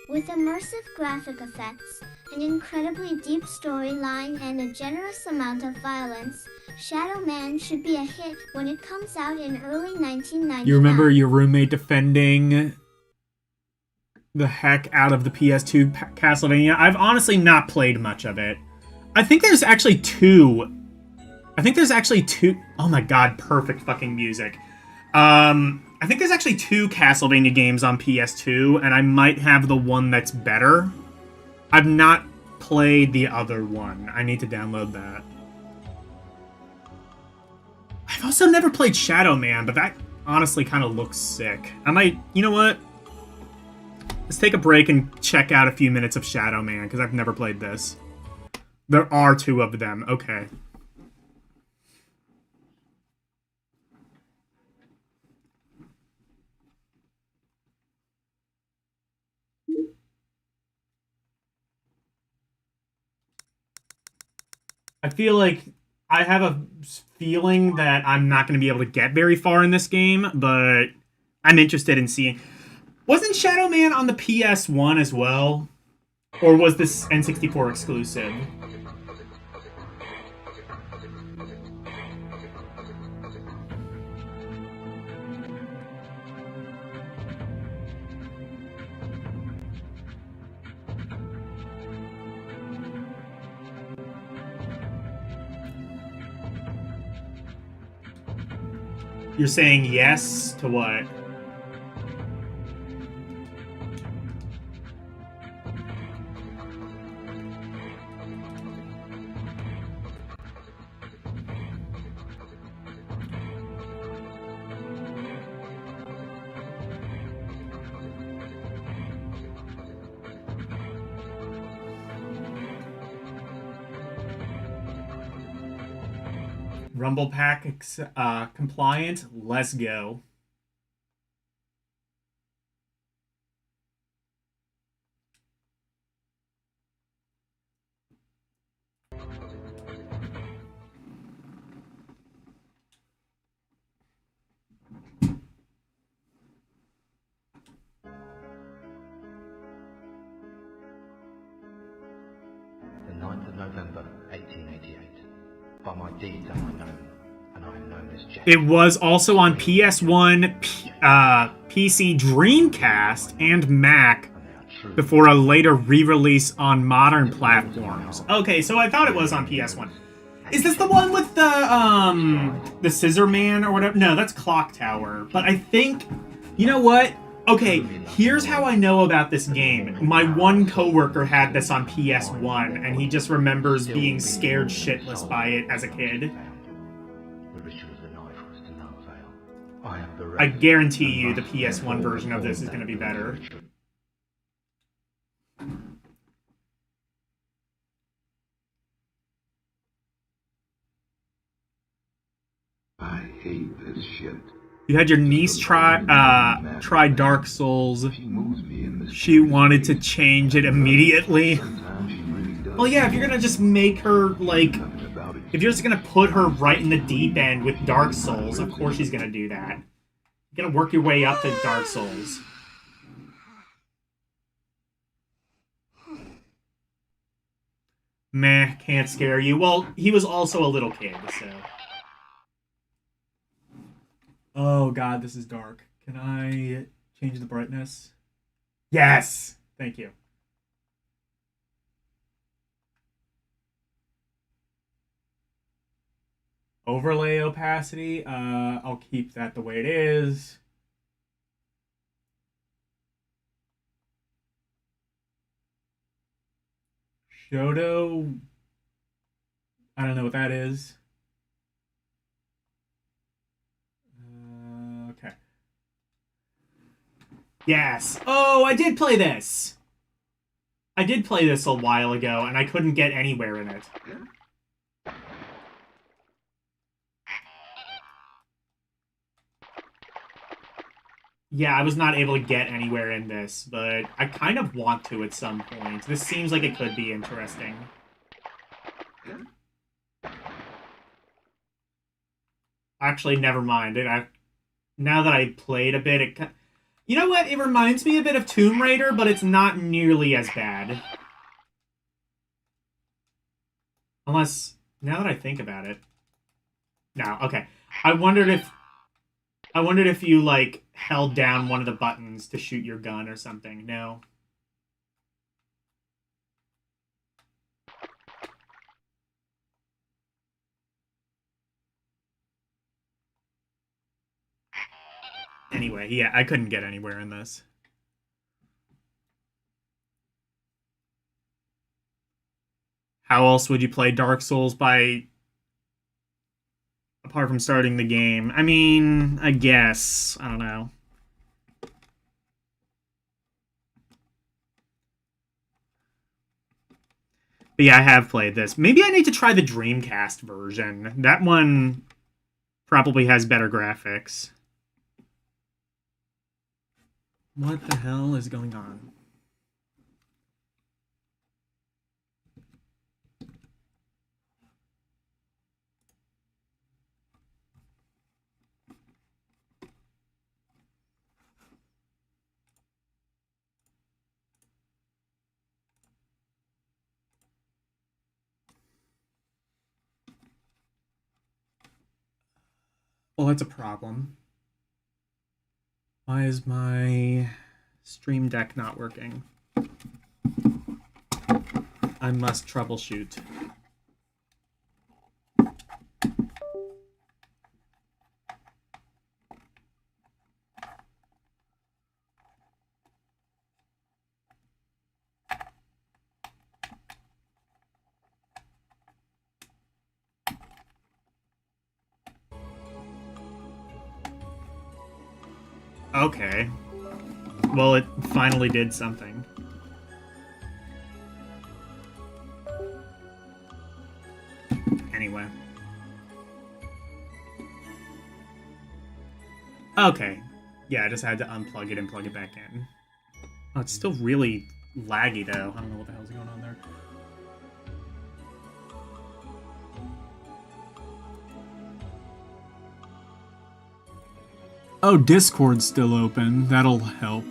With immersive graphic effects, an incredibly deep storyline, and a generous amount of violence, Shadow Man should be a hit when it comes out in early 1999. You remember your roommate defending the heck out of the PS2 Castlevania? I've honestly not played much of it. I think there's actually two. Oh my god, perfect fucking music. I think there's actually 2 Castlevania games on PS2, and I might have the one that's better. I've not played the other one. I need to download that. I've also never played Shadow Man, but that honestly kind of looks sick. I might... You know what? Let's take a break and check out a few minutes of Shadow Man, because I've never played this. There are 2 of them. Okay. I feel like I have a feeling that I'm not going to be able to get very far in this game, but I'm interested in seeing. Wasn't Shadow Man on the PS1 as well? Or was this N64 exclusive? You're saying yes to what? Rumble Pack compliant. Let's go. The 9th of November, 1888. By my deeds am I known, and I am known as Jack. It was also on PS1, PC Dreamcast, and Mac before a later re-release on modern platforms. Okay, so I thought it was on PS1. Is this the one with the Scissor Man or whatever? No, that's Clock Tower. But I think, you know what? Okay, here's how I know about this game. My one coworker had this on PS1, and he just remembers being scared shitless by it as a kid. I guarantee you the PS1 version of this is going to be better. I hate this shit. You had your niece try Dark Souls. She wanted to change it immediately. Well, yeah, if you're gonna just make her, like, if you're just gonna put her right in the deep end with Dark Souls, of course she's gonna do that. You're gonna work your way up to Dark Souls. Meh, can't scare you. Well, he was also a little kid, so... Oh god, this is dark. Can I change the brightness? Yes! Thank you. Overlay opacity, I'll keep that the way it is. Shoto, I don't know what that is. Okay. Yes. Oh, I did play this. I did play this a while ago, and I couldn't get anywhere in it. Yeah, I was not able to get anywhere in this, but I kind of want to at some point. This seems like it could be interesting. Actually, never mind. Now that I played a bit, you know what? It reminds me a bit of Tomb Raider, but it's not nearly as bad. Unless, now that I think about it. No, okay. I wondered if you, like, held down one of the buttons to shoot your gun or something. No. Anyway, yeah, I couldn't get anywhere in this. How else would you play Dark Souls apart from starting the game? I mean, I guess. I don't know. But yeah, I have played this. Maybe I need to try the Dreamcast version. That one probably has better graphics. What the hell is going on? Well, that's a problem. Why is my Stream Deck not working? I must troubleshoot. Okay. Well, it finally did something. Anyway. Okay. Yeah, I just had to unplug it and plug it back in. Oh, it's still really laggy, though. I don't know what the hell's going on there. Oh, Discord's still open. That'll help.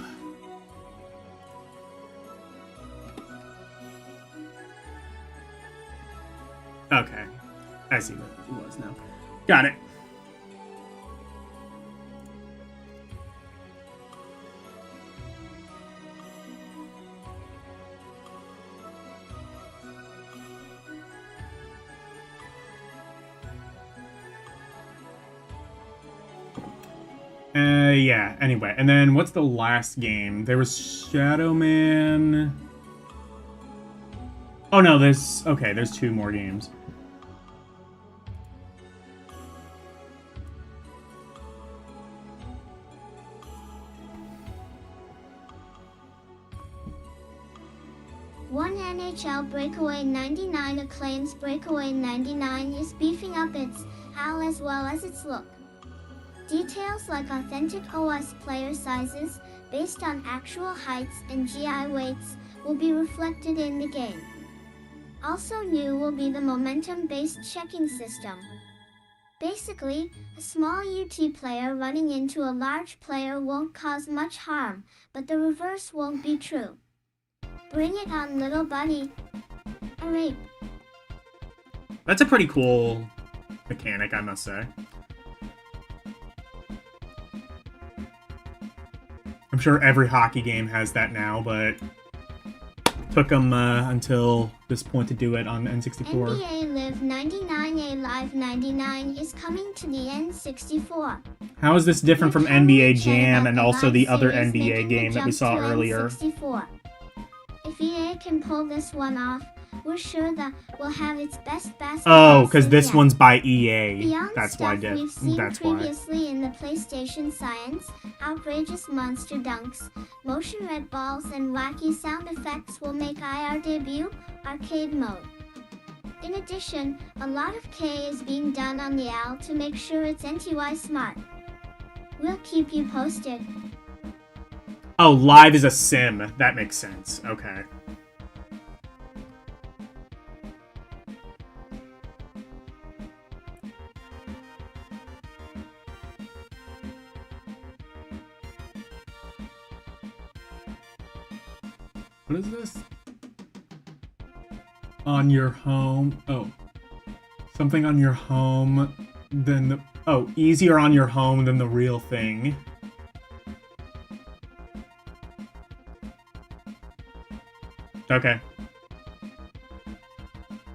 Okay. I see what it was now. Got it. Yeah, anyway. And then what's the last game? There was Shadow Man. Oh no, there's two more games. One NHL Breakaway 99 acclaims Breakaway 99 is beefing up its HAL as well as its look. Details like authentic OS player sizes, based on actual heights and GI weights, will be reflected in the game. Also new will be the momentum-based checking system. Basically, a small UT player running into a large player won't cause much harm, but the reverse won't be true. Bring it on, little buddy. Alright. That's a pretty cool mechanic, I must say. I'm sure every hockey game has that now, but took them until this point to do it on N64. NBA Live 99A Live 99 is coming to the N64. How is this different from We're telling NBA Chet Jam about and the also live the other series NBA making game the that we jump saw to earlier? N64. If EA can pull this one off, we're sure that we'll have its best basketball. Oh, because this yet. one's by EA. Beyond That's why. stuff we've seen That's why. previously in the PlayStation Science, outrageous monster dunks, motion red balls, and wacky sound effects will make IR debut, arcade mode. In addition, a lot of K is being done on the AL to make sure it's NTY smart. We'll keep you posted. Oh, live is a sim. That makes sense. Okay. What is this? On your home. Oh. Something on your home than the... Oh, easier on your home than the real thing. Okay.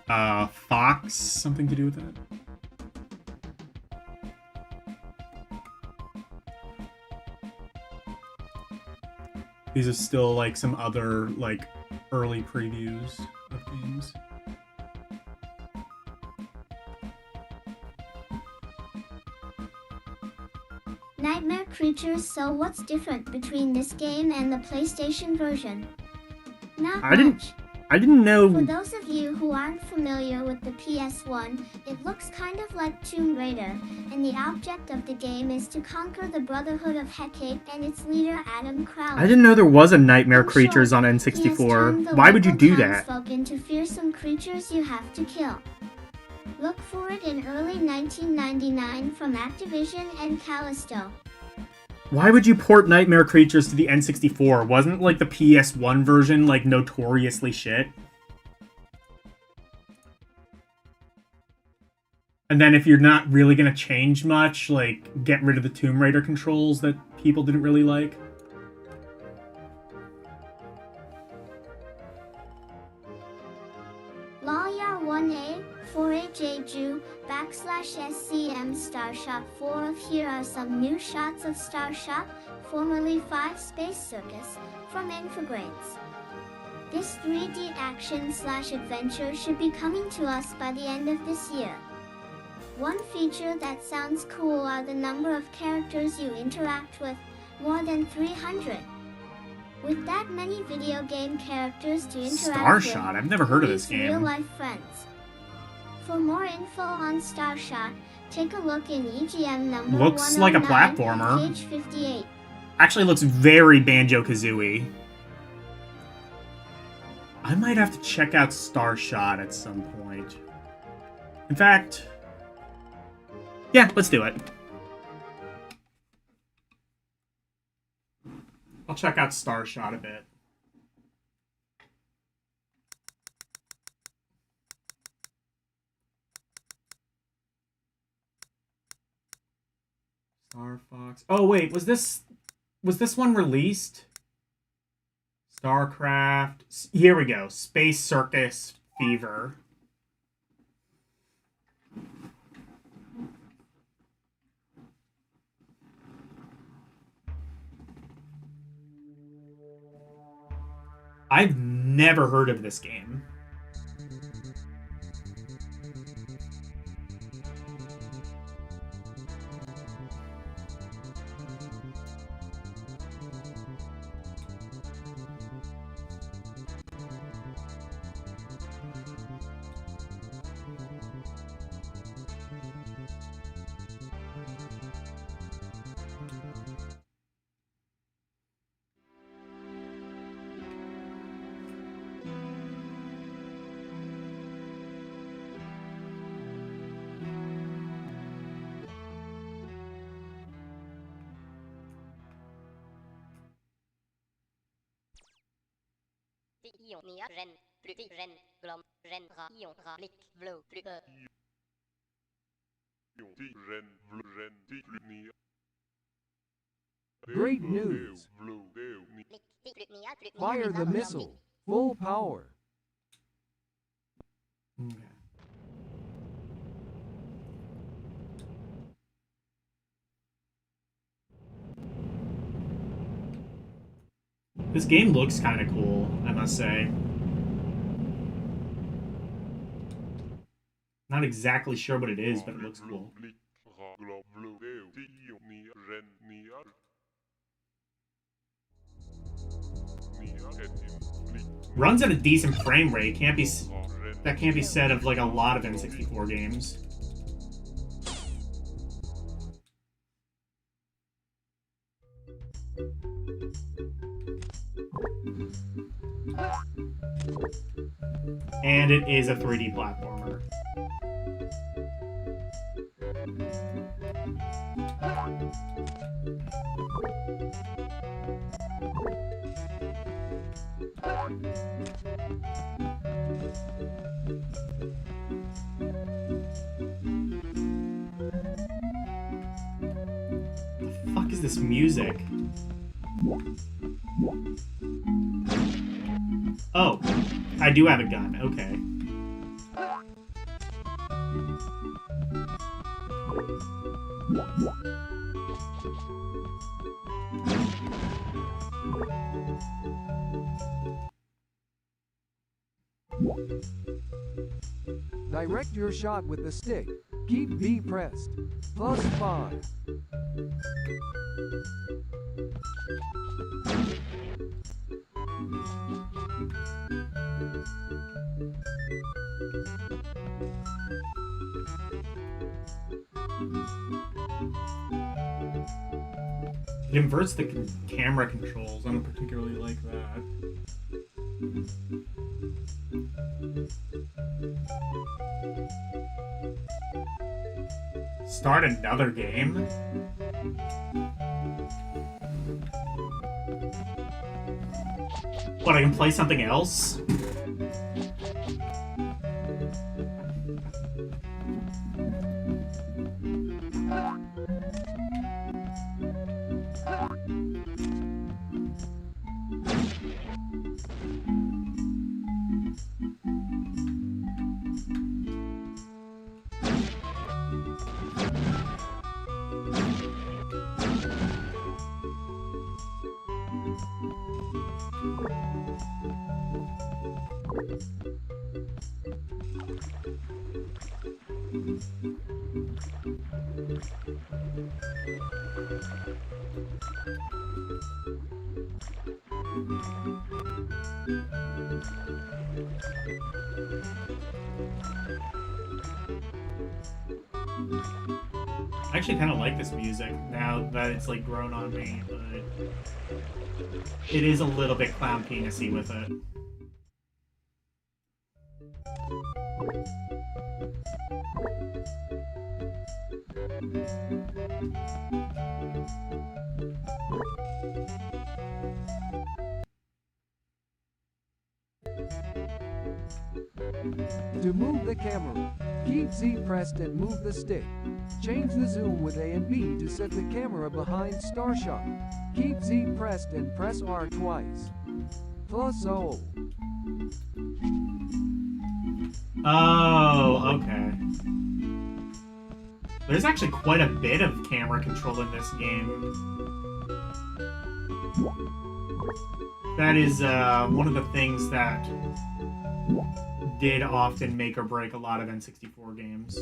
Fox? Something to do with that? These are still, like, some other, like, early previews of games. Nightmare Creatures. So what's different between this game and the PlayStation version? Not much. I didn't know... For those of you who aren't familiar with the PS1, it looks kind of like Tomb Raider, and the object of the game is to conquer the Brotherhood of Hecate and its leader Adam Crowley. I didn't know there was a Nightmare In Creatures short, on he has turned N64. the Why would you local do that? townsfolk into fearsome creatures you have to kill. Look for it in early 1999 from Activision and Callisto. Why would you port Nightmare Creatures to the N64? Wasn't, like, the PS1 version, like, notoriously shit? And then if you're not really gonna change much, like, get rid of the Tomb Raider controls that people didn't really like? Lawyar 1A, 4AJju, /SCM Starshot 4 of here are some new shots of Starshot, formerly 5 Space Circus, from Infogrames. This 3D action/adventure should be coming to us by the end of this year. One feature that sounds cool are the number of characters you interact with, more than 300. With that many video game characters to interact with, Starshot? I've never heard of this these game. real-life friends. For more info on Starshot, take a look in EGM number Looks like a 109, platformer. page 58. Actually looks very Banjo-Kazooie. I might have to check out Starshot at some point. In fact... yeah, let's do it. I'll check out Starshot a bit. Star Fox. Oh wait, was this one released? StarCraft. Here we go. Space Circus Fever. I've never heard of this game. Great news! Fire the missile! Full power! Okay. This game looks kind of cool, I must say. Not exactly sure what it is, but it looks cool. Runs at a decent frame rate. That can't be said of like a lot of N64 games. And it is a 3D platformer. The fuck is this music? Oh, I do have a gun. Okay. Direct your shot with the stick. Keep B pressed. +5. It inverts the camera controls. I don't particularly like that. Start another game? What, I can play something else? I actually kind of like this music now that it's like grown on me, but it is a little bit clown penisy with it. To move the camera, keep Z pressed and move the stick. Change the zoom with A and B to set the camera behind Starshot. Keep Z pressed and press R twice. Plus O. Oh, okay. There's actually quite a bit of camera control in this game. That is one of the things that did often make or break a lot of N64 games.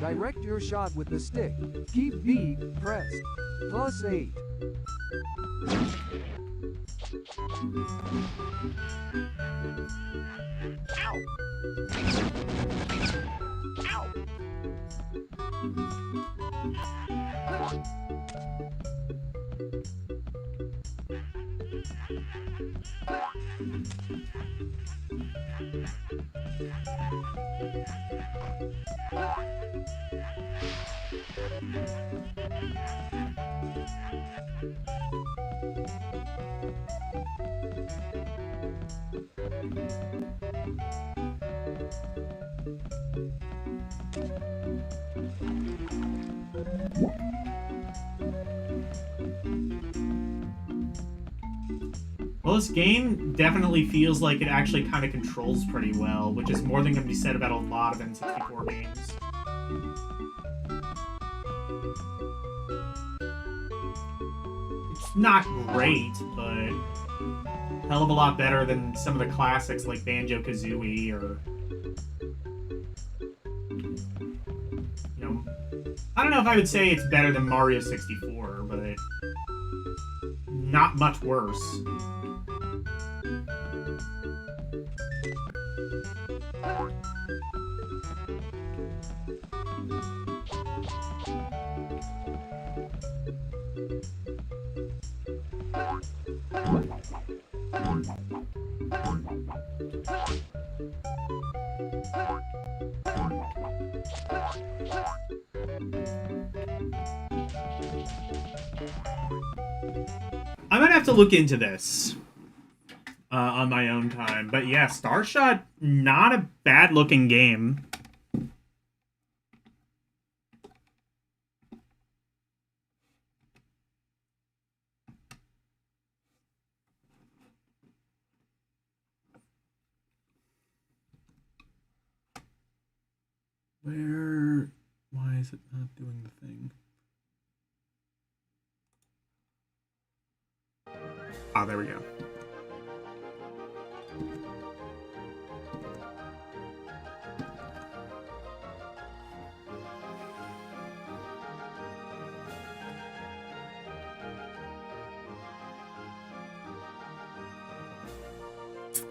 Direct your shot with the stick. Keep B pressed. Plus 8. Well, this game definitely feels like it actually kind of controls pretty well, which is more than can be said about a lot of N64 games. It's not great, but hell of a lot better than some of the classics like Banjo-Kazooie or... You know, I don't know if I would say it's better than Mario 64, but not much worse. I might have to look into this on my own time. But yeah, Starshot, not a bad looking game. Why is it not doing the thing? Ah, there we go.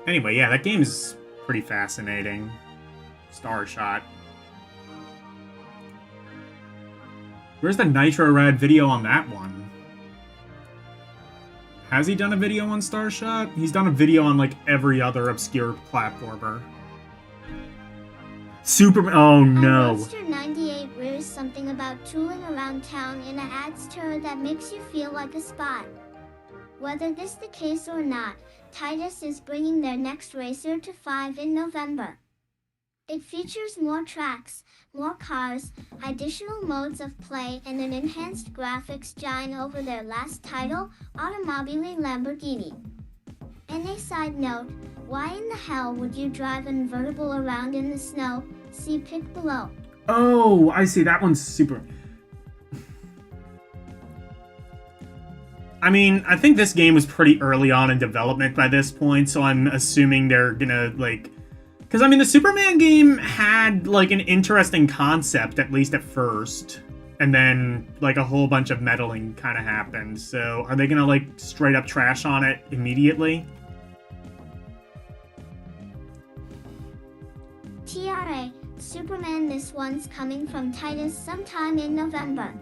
Anyway, yeah, that game's pretty fascinating. Starshot. Where's the Nitro Rad video on that one? Has he done a video on Starshot? He's done a video on, like, every other obscure platformer. Oh, no. Roadster 98 rears something about tooling around town in an ads tour that makes you feel like a spot. Whether this the case or not, Titus is bringing their next racer to 5 in November. It features more tracks, more cars, additional modes of play, and an enhanced graphics giant over their last title, Automobile Lamborghini. And a side note, why in the hell would you drive an invertible around in the snow? See pic below. Oh, I see. That one's super... I mean, I think this game was pretty early on in development by this point, so I'm assuming they're gonna, like... Because, I mean, the Superman game had, like, an interesting concept, at least at first. And then, like, a whole bunch of meddling kind of happened. So, are they gonna, like, straight up trash on it immediately? TRA, Superman. This one's coming from Titus sometime in November.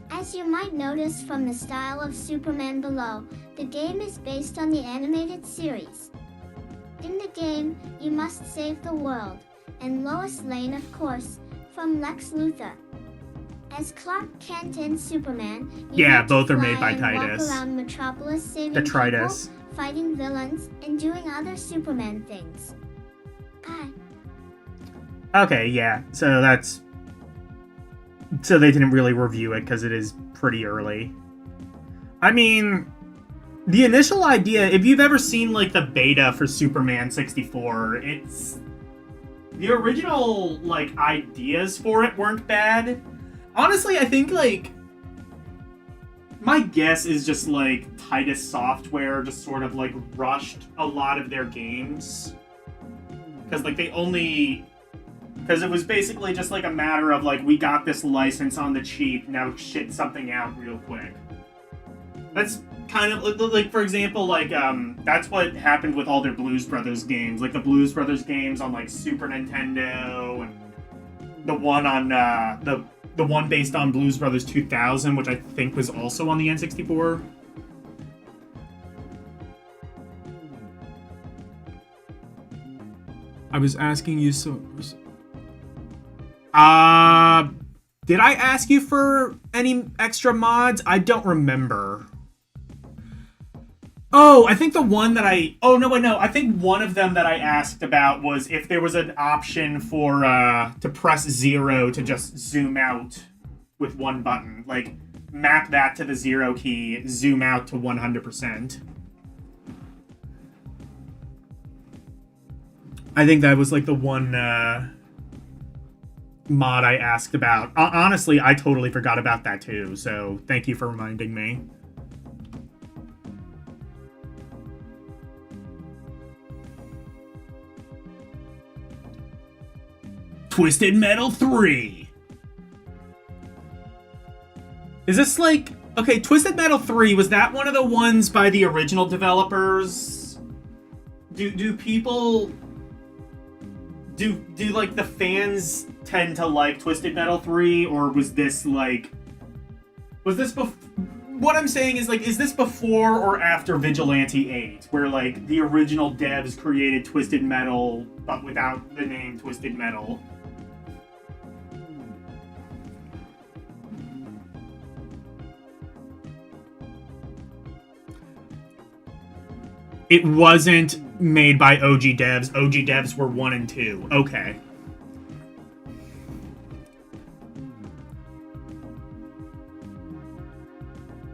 As you might notice from the style of Superman below, the game is based on the animated series. In the game, you must save the world, and Lois Lane of course, from Lex Luthor. As Clark Kent and Superman, you Yeah, get to both are made fly by and Titus. walk around Metropolis saving Detritus. people, fighting villains, and doing other Superman things. Bye. Okay, yeah. So that's... So they didn't really review it because it is pretty early. I mean, the initial idea, if you've ever seen, like, the beta for Superman 64, it's... The original, like, ideas for it weren't bad. Honestly, I think, like... My guess is just, like, Titus Software just sort of, like, rushed a lot of their games. Because, like, they only... Because it was basically just, like, a matter of, like, we got this license on the cheap, now shit something out real quick. That's kind of, like, for example, like, that's what happened with all their Blues Brothers games. Like, the Blues Brothers games on, like, Super Nintendo, and the one on, the one based on Blues Brothers 2000, which I think was also on the N64. I was asking you so... Did I ask you for any extra mods? I don't remember. Oh, I think the one that I... Oh, no, wait, no. I think one of them that I asked about was if there was an option for, to press 0 to just zoom out with one button. Like, map that to the 0 key, zoom out to 100%. I think that was, like, the one, mod I asked about. Honestly, I totally forgot about that too, so thank you for reminding me. Twisted Metal 3! Is this like... Okay, Twisted Metal 3, was that one of the ones by the original developers? Do people... Do like the fans tend to like Twisted Metal 3, or was this like... Was this what I'm saying is, like, is this before or after Vigilante 8, where, like, the original devs created Twisted Metal, but without the name Twisted Metal? It wasn't made by OG devs. OG devs were 1 and 2. Okay.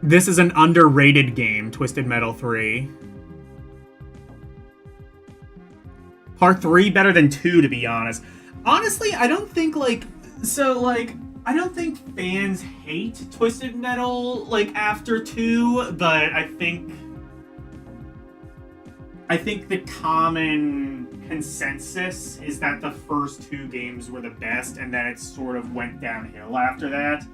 This is an underrated game, Twisted Metal 3. Part 3 better than 2, to be honest. Honestly, I don't think, like... So, like... I don't think fans hate Twisted Metal, like, after 2, but I think the common consensus is that the first 2 games were the best, and then it sort of went downhill after that.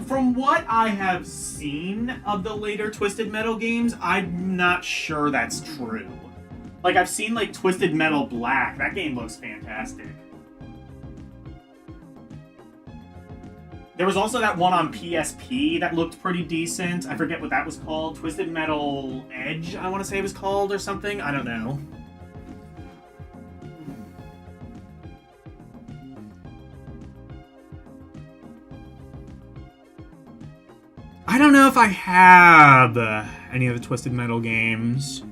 From what I have seen of the later Twisted Metal games, I'm not sure that's true. Like, I've seen, like, Twisted Metal Black. That game looks fantastic. There was also that one on PSP that looked pretty decent. I forget what that was called. Twisted Metal Edge, I want to say it was called, or something. I don't know. I don't know if I have any of the Twisted Metal games.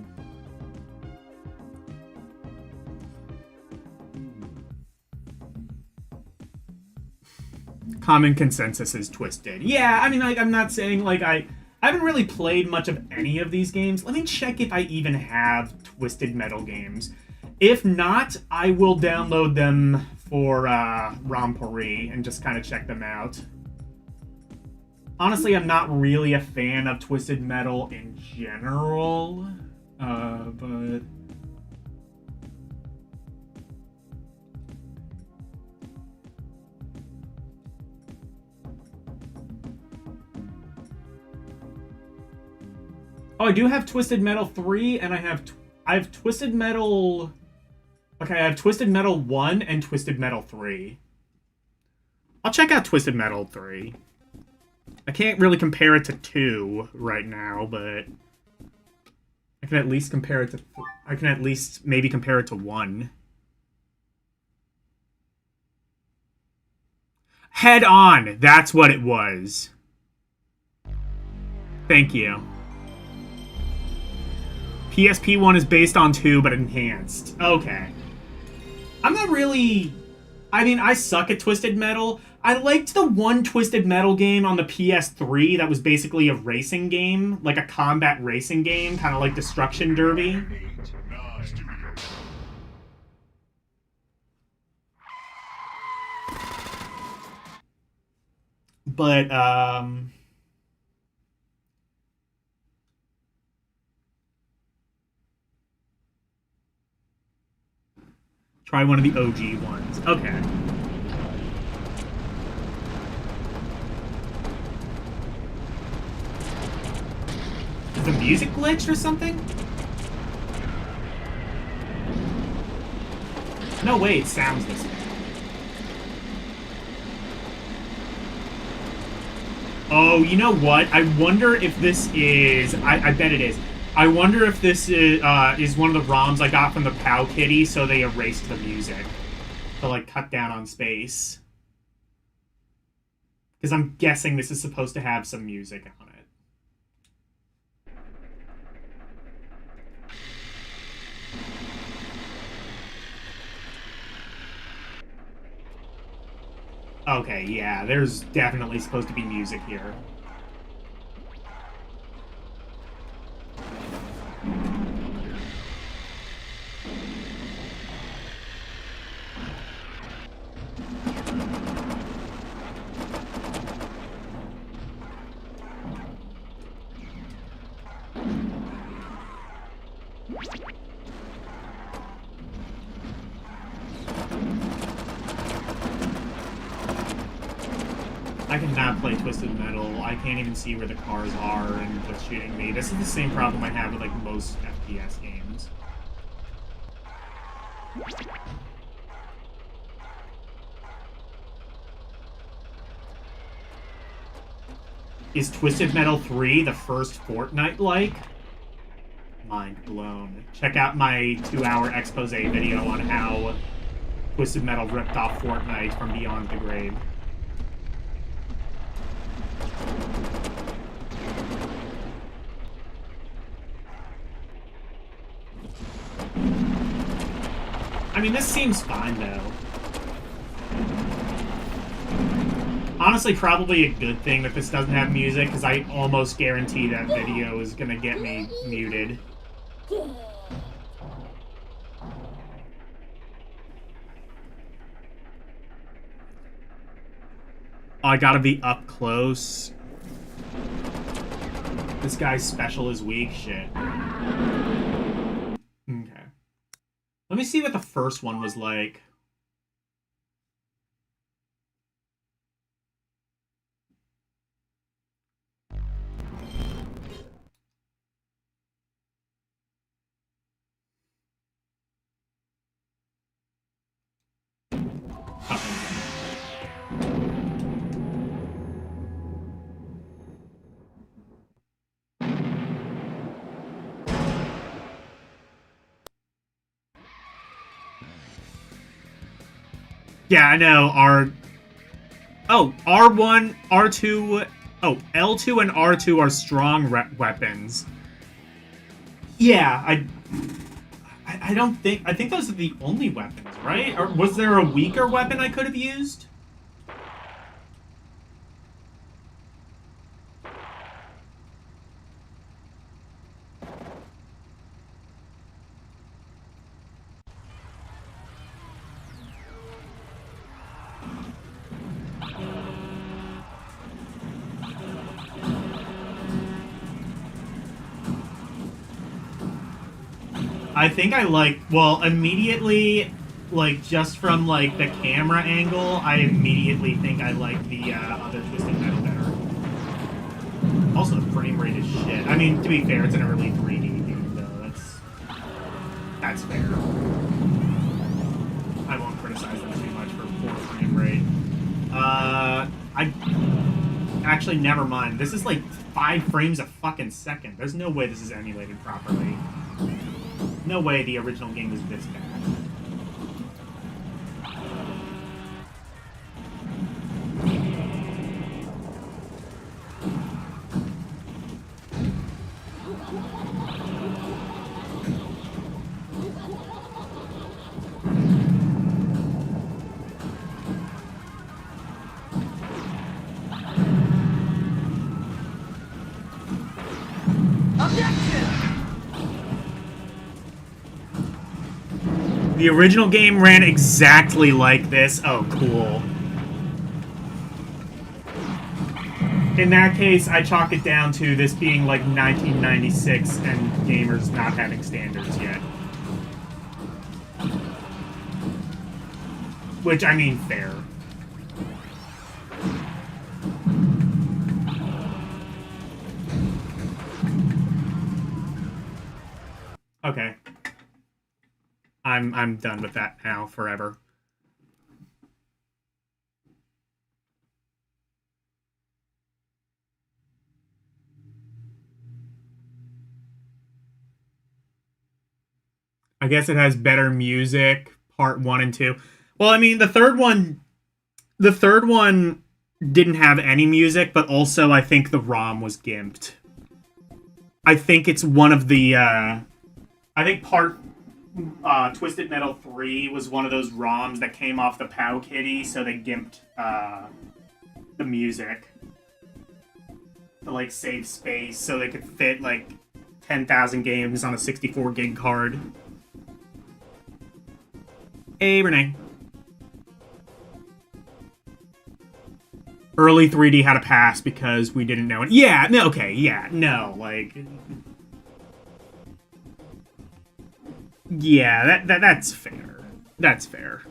Common consensus is Twisted. Yeah, I mean, like, I'm not saying, like, I haven't really played much of any of these games. Let me check if I even have Twisted Metal games. If not, I will download them for Rompory and just kind of check them out. Honestly, I'm not really a fan of Twisted Metal in general, but... Oh, I do have Twisted Metal 3, and I have Twisted Metal Okay, I have Twisted Metal 1 and Twisted Metal 3. I'll check out Twisted Metal 3. I can't really compare it to 2 right now, but I can at least compare it to... I can at least maybe compare it to 1. Head On! That's what it was. Thank you. PSP 1 is based on 2, but enhanced. Okay. I'm not really... I mean, I suck at Twisted Metal. I liked the one Twisted Metal game on the PS3 that was basically a racing game, like a combat racing game, kind of like Destruction Derby. But, try one of the OG ones. Okay. Is the music glitched or something? No way it sounds this way. Oh, you know what? I wonder if this is... I bet it is. I wonder if this is one of the ROMs I got from the Pow Kitty, so they erased the music to, like, cut down on space. Because I'm guessing this is supposed to have some music on it. Okay, yeah, there's definitely supposed to be music here. I cannot play Twisted Metal. I can't even see where the cars are and what's shooting me. This is the same problem I have with, like, most FPS games. Is Twisted Metal 3 the first Fortnite-like? Mind blown. Check out my 2-hour expose video on how Twisted Metal ripped off Fortnite from Beyond the Grave. I mean, this seems fine, though. Honestly, probably a good thing that this doesn't have music, because I almost guarantee that video is gonna get me muted. Oh, I gotta be up close. This guy's special is weak. Shit. Okay. Let me see what the first one was like. Yeah, I know. R1, R2... Oh, L2 and R2 are strong weapons. Yeah, I don't think... I think those are the only weapons, right? Or was there a weaker weapon I could have used? I think I like, well, immediately, like, just from, like, the camera angle, I immediately think I like the other Twisted Metal better. Also, the frame rate is shit. I mean, to be fair, it's an early 3D game, though. That's fair. criticize them too much for poor frame rate. I actually never mind. This is like 5 frames a fucking second. There's no way this is emulated properly. No way the original game is this bad. The original game ran exactly like this. Oh, cool. In that case, I chalk it down to this being like 1996 and gamers not having standards yet. Which, I mean, fair. Okay. I'm done with that now forever. I guess it has better music, part 1 and 2. Well, I mean, the third one didn't have any music, but also I think the ROM was gimped. I think it's one of the I think part Twisted Metal 3 was one of those ROMs that came off the POW Kitty, so they gimped the music to like save space so they could fit like 10,000 games on a 64 gig card. Hey, Renee. Early 3D had a pass because we didn't know it. Yeah, no, okay, yeah, no, like... Yeah, that's fair. That's fair.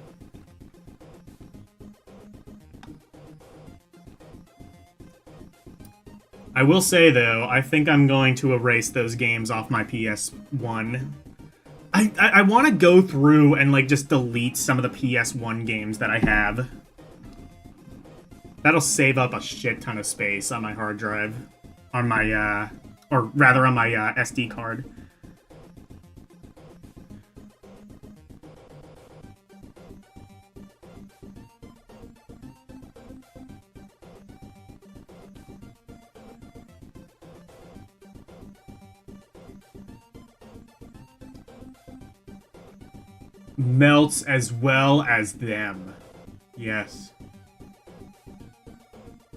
I will say, though, I think I'm going to erase those games off my PS1. I want to go through and, like, just delete some of the PS1 games that I have. That'll save up a shit ton of space on my hard drive. On my, or rather on my SD card. Melts as well as them. Yes.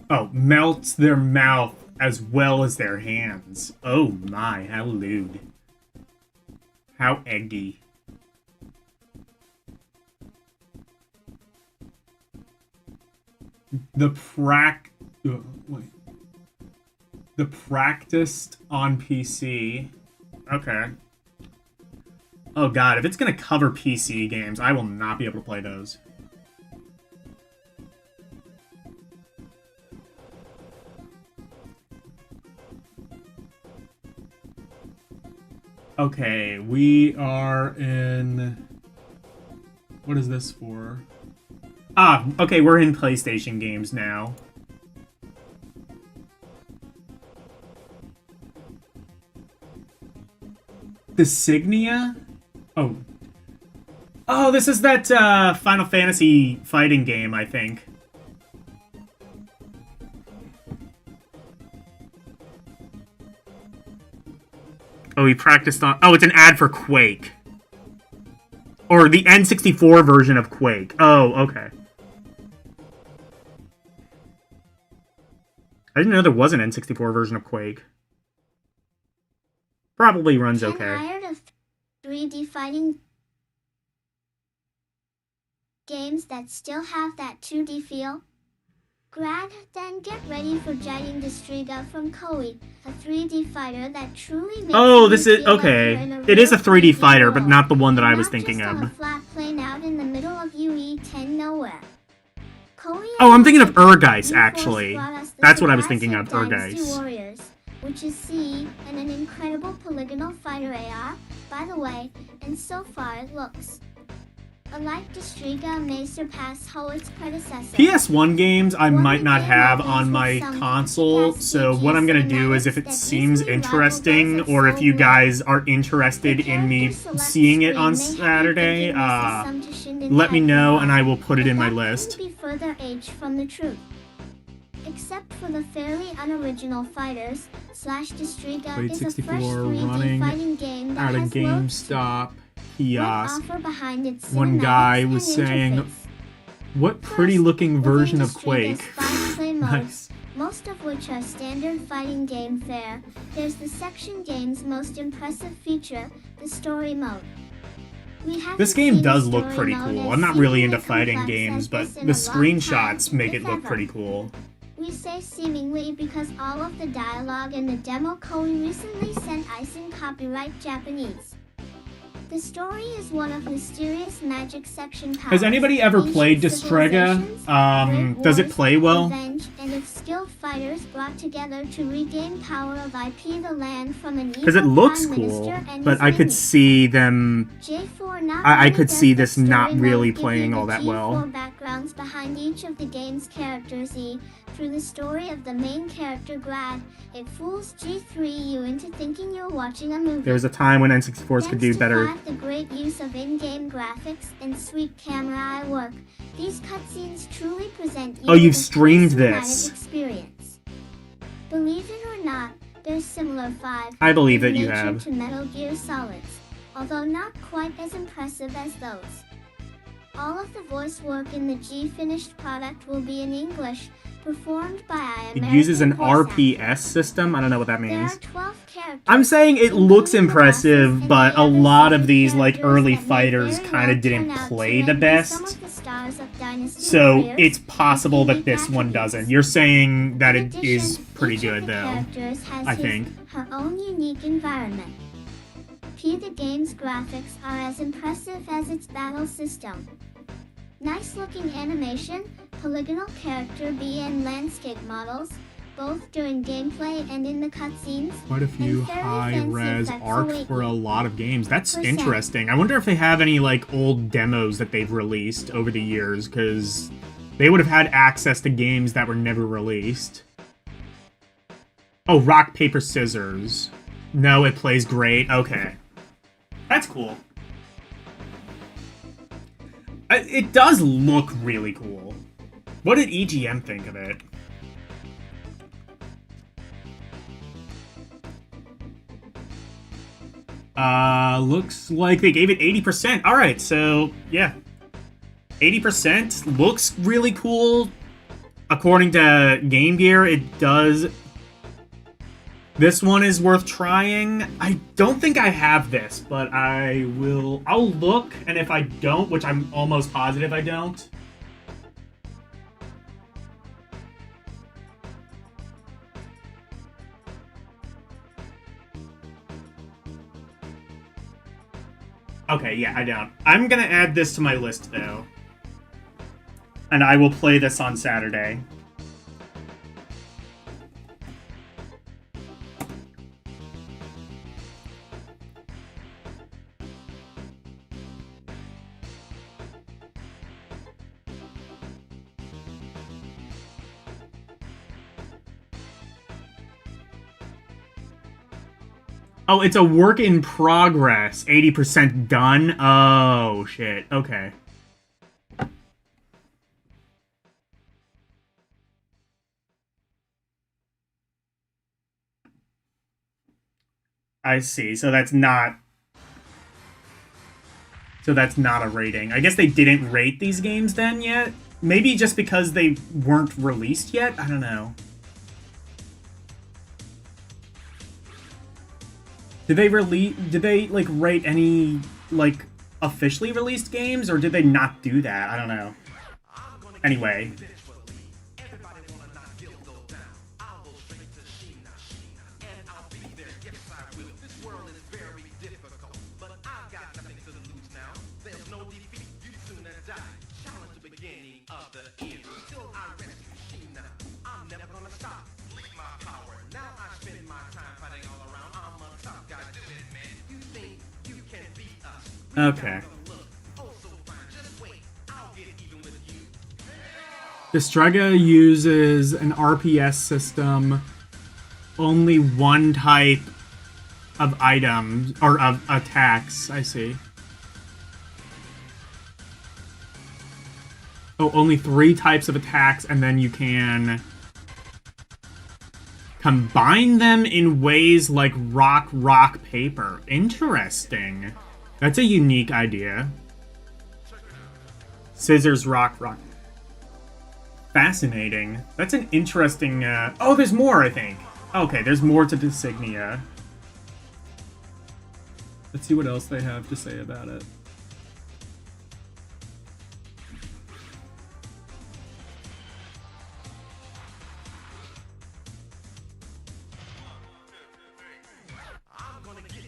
Oh, melts their mouth as well as their hands. Oh my, how lewd. How eggy. The practiced on PC. Okay. Oh god, if it's gonna cover PC games, I will not be able to play those. Okay, we are in... What is this for? Ah, okay, we're in PlayStation games now. Designia? Oh. Oh, this is that Final Fantasy fighting game, I think. Oh, he practiced on... Oh, it's an ad for Quake. Or the N64 version of Quake. Oh, okay. I didn't know there was an N64 version of Quake. Probably runs okay. Tired of 3D fighting games that still have that 2D feel? Grad, then get ready for Jiding Distriga from Koei, a 3D fighter that truly makes Oh, this is... feel like Okay. you're in a It is a real 3D 3D fighter, but world, not the one that I was not thinking just of. on a flat plane out in the middle of UE10 nowhere. Koei Oh, I'm thinking of announced that Urgeist, Enforce actually. brought us the That's what I was thinking of, Surprise Dynasty Urgeist. Warriors, which is C, and an incredible polygonal fighter AR, by the way, and so far it looks Alike, Distriga may surpass how its predecessor. PS1 games I One might not game have opens on with my some console, kick-ass so what I'm gonna CG do is if it cinematics that seems easily rival interesting, those of or if you Soul guys are interested The in me character select seeing it on screen may have you Saturday, thinking this is some Shinden let me type know robot, and I will put it but in my that list. couldn't be further aged from the truth. Except for the fairly unoriginal Fighters, Distriga Played is a 64 fresh 3D running fighting game that At a has GameStop kiosk. offer behind its One guy cinematics was and saying, interface. what pretty looking Within version of Distriga's Quake. 5 play modes, Nice. most of which are standard fighting game fare, there's the section game's most impressive feature, the story mode. This game does look pretty cool. I'm not really into fighting games, but the screenshots make it look pretty cool. We say seemingly because all of the dialogue in the demo Koei recently sent Icing copyright Japanese. The story is one of mysterious magic section powers. Has anybody ever ancient played Distriga? civilizations, Does it great play well? revenge, and its skilled fighters brought together to regain power of IP the land from an Because it evil looks prime cool, minister and but his I could minions. see them... J4 not I only could does see the this not story really mode give playing you all the that G4 well. backgrounds behind each of the game's characters through the story of the main character Grad, it fools G3 you into thinking you're watching a movie. There was a time when N64s could do Thanks to better. 5, the great use of in-game graphics and sweet camera eye work, these cutscenes truly present you Oh, you've with a streamed full this. cinematic experience. Believe it or not, there's similar 5 I believe that in you nature have. to Metal Gear Solids, although not quite as impressive as those. All of the voice work in the G-finished product will be in English, performed by It uses an American voice RPS actors. system? I don't know what that There means. are 12 characters. I'm saying it looks including the bosses impressive, and but the a other lot of side these like characters early that may fighters very kind of well didn't turn out to play the make best. some of the stars of Dynasty So Warriors it's possible with that this unique one attributes. doesn't. You're saying that In it is addition, pretty each of good the though. characters has I his, think. her own unique environment. The game's graphics are as impressive as its battle system. Nice looking animation, polygonal character and landscape models, both during gameplay and in the cutscenes. Quite a few and fairly fancy high-res effects art await for a you. lot of games. That's Percent. interesting. I wonder if they have any like old demos that they've released over the years, because they would have had access to games that were never released. Oh, rock, paper, scissors. No, it plays great. Okay. That's cool. It does look really cool. What did EGM think of it? Looks like they gave it 80%. Alright, so, yeah. 80% looks really cool. According to Game Gear, it does. This one is worth trying. I don't think I have this, but I'll look, and if I don't, which I'm almost positive I don't. Okay, yeah, I don't. I'm gonna add this to my list, though. And I will play this on Saturday. Oh, it's a work in progress. 80% done? Oh, shit. Okay. I see. So that's not... So that's not a rating. I guess they didn't rate these games then yet? Maybe just because they weren't released yet? I don't know. Did they like rate any like officially released games, or did they not do that? I don't know. Anyway. Okay. Destrega uses an RPS system, only one type of items, or of attacks, I see. Oh, only 3 types of attacks, and then you can combine them in ways like rock, rock, paper. Interesting. That's a unique idea. Scissors, rock, rock. Fascinating. That's an interesting, Oh, there's more, I think. Okay, there's more to Designia. Let's see what else they have to say about it.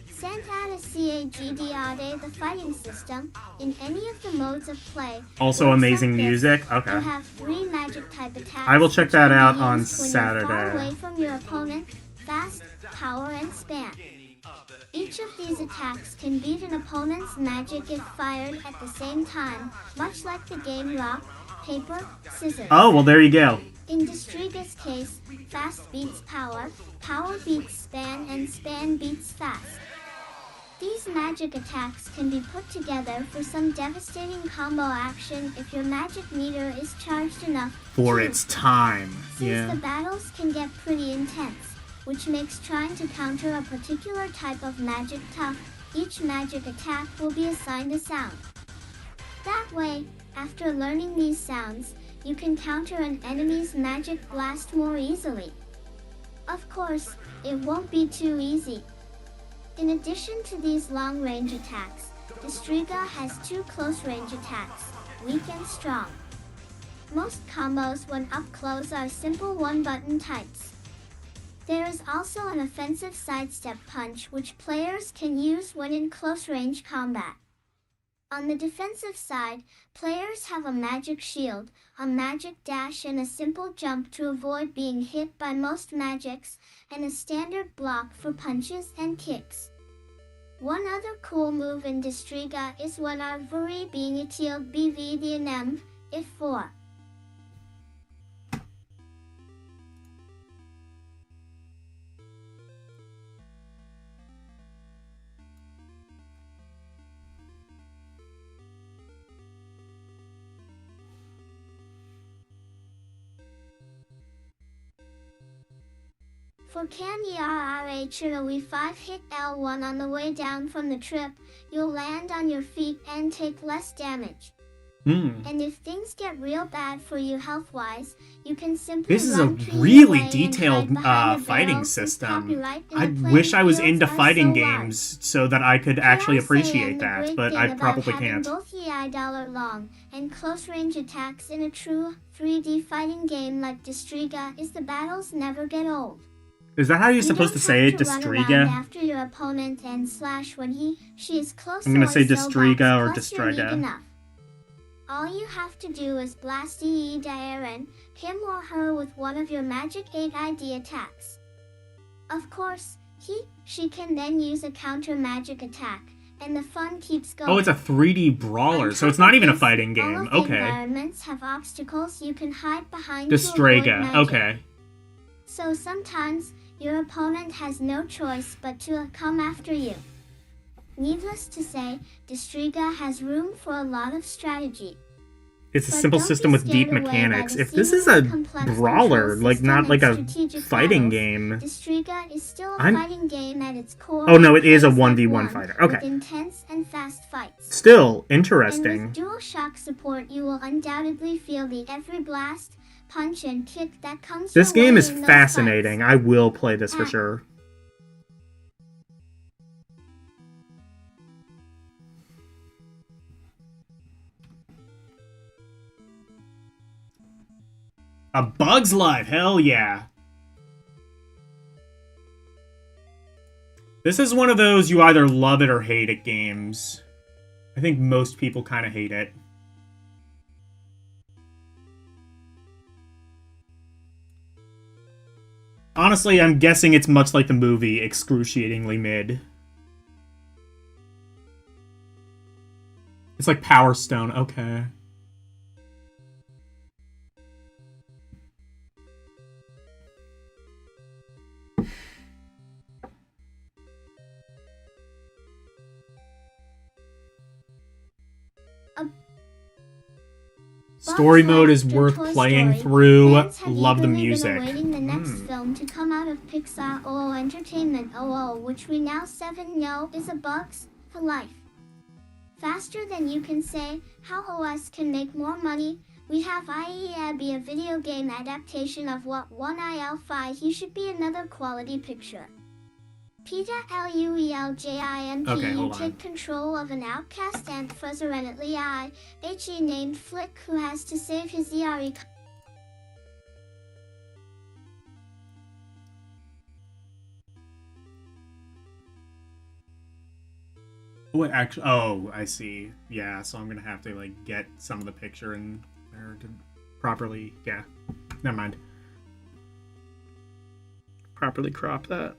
Sent out a CAGDRD, the fighting system, in any of the modes of play. Also Works amazing like this. music? Okay. You have 3 magic type attacks. I will check which that can be out on used when you're far Saturday. away from your opponent, fast, power, and span. Each of these attacks can beat an opponent's magic if fired at the same time, much like the game rock, paper, scissors. Oh, well, there you go. In Destriga's case, fast beats power, power beats span, and span beats fast. These magic attacks can be put together for some devastating combo action if your magic meter is charged enough. For too. its time. Since Yeah. the battles can get pretty intense, which makes trying to counter a particular type of magic tough, each magic attack will be assigned a sound. That way, after learning these sounds, you can counter an enemy's magic blast more easily. Of course, it won't be too easy. In addition to these long-range attacks, Destriga has 2 close-range attacks, weak and strong. Most combos when up close are simple one-button types. There is also an offensive sidestep punch which players can use when in close-range combat. On the defensive side, players have a magic shield, a magic dash and a simple jump to avoid being hit by most magics, and a standard block for punches and kicks. One other cool move in Destriga is when Arvuri being itield BV DNM, if 4. For Candy RRH or a Wii5 hit L1 on the way down from the trip, you'll land on your feet and take less damage. And if things get real bad for you health-wise, you can simply This is a run treating really away and detailed hide behind a fighting barrel since system. copyright in I the wish playing I was fields into are fighting so large. games so that I could actually Can I say, appreciate and the that, great but thing I about probably having can't. both EI long and close-range attacks in a true 3D fighting game like Destriga is the battles never get old. Is that how you're You supposed to don't say have it, to run around Destriga? after your opponent and slash when she is close. I'm gonna or say so Destriga or box, plus you're weak Destriga. enough. All you have to do is blast Daeran, him or her with one of your magic 8 ID attacks. Of course, she can then use a counter magic attack, and the fun keeps going. Oh, it's a 3D brawler, On so it's top not of even a this, fighting all game. of the Okay. environments have obstacles you can hide behind to avoid Destriga. magic. Okay. So sometimes, your opponent has no choice but to come after you. Needless to say, Destriga has room for a lot of strategy. It's a But simple don't system be with deep scared away by mechanics. the If this is a seemingly complex brawler, control like system not like and a strategic fighting battles, game. Destriga is still a I'm- fighting game at its core. Oh, no, and it is a plays like 1v1 one, fighter. With Okay. intense and fast fights. Still And interesting. with DualShock support, you will undoubtedly feel the every blast, punch, and kick that comes This your game way is in those fascinating. fights. I will play this for Ah. sure. A Bug's Life, hell yeah. This is one of those you either love it or hate it games. I think most people kind of hate it. Honestly, I'm guessing it's much like the movie, excruciatingly mid. It's like Power Stone, okay. Story Bugs mode Life is to worth Toy playing Story. through. Fans have Love the eagerly music. been awaiting the next film to come out of Pixar OO Entertainment OO, which we now 7 know is a Bugs for Life. Faster than you can say how OS can make more money. We have IE Abby, a video game adaptation of what one IL5 you should be another quality picture. Peta Lueljimp, Okay, you hold on. take control of an outcast and fuzzerenately he named Flick, who has to save his ERE. What actually? Oh, I see. Yeah, so I'm gonna have to like get some of the picture in there to properly. Yeah, never mind. Properly crop that.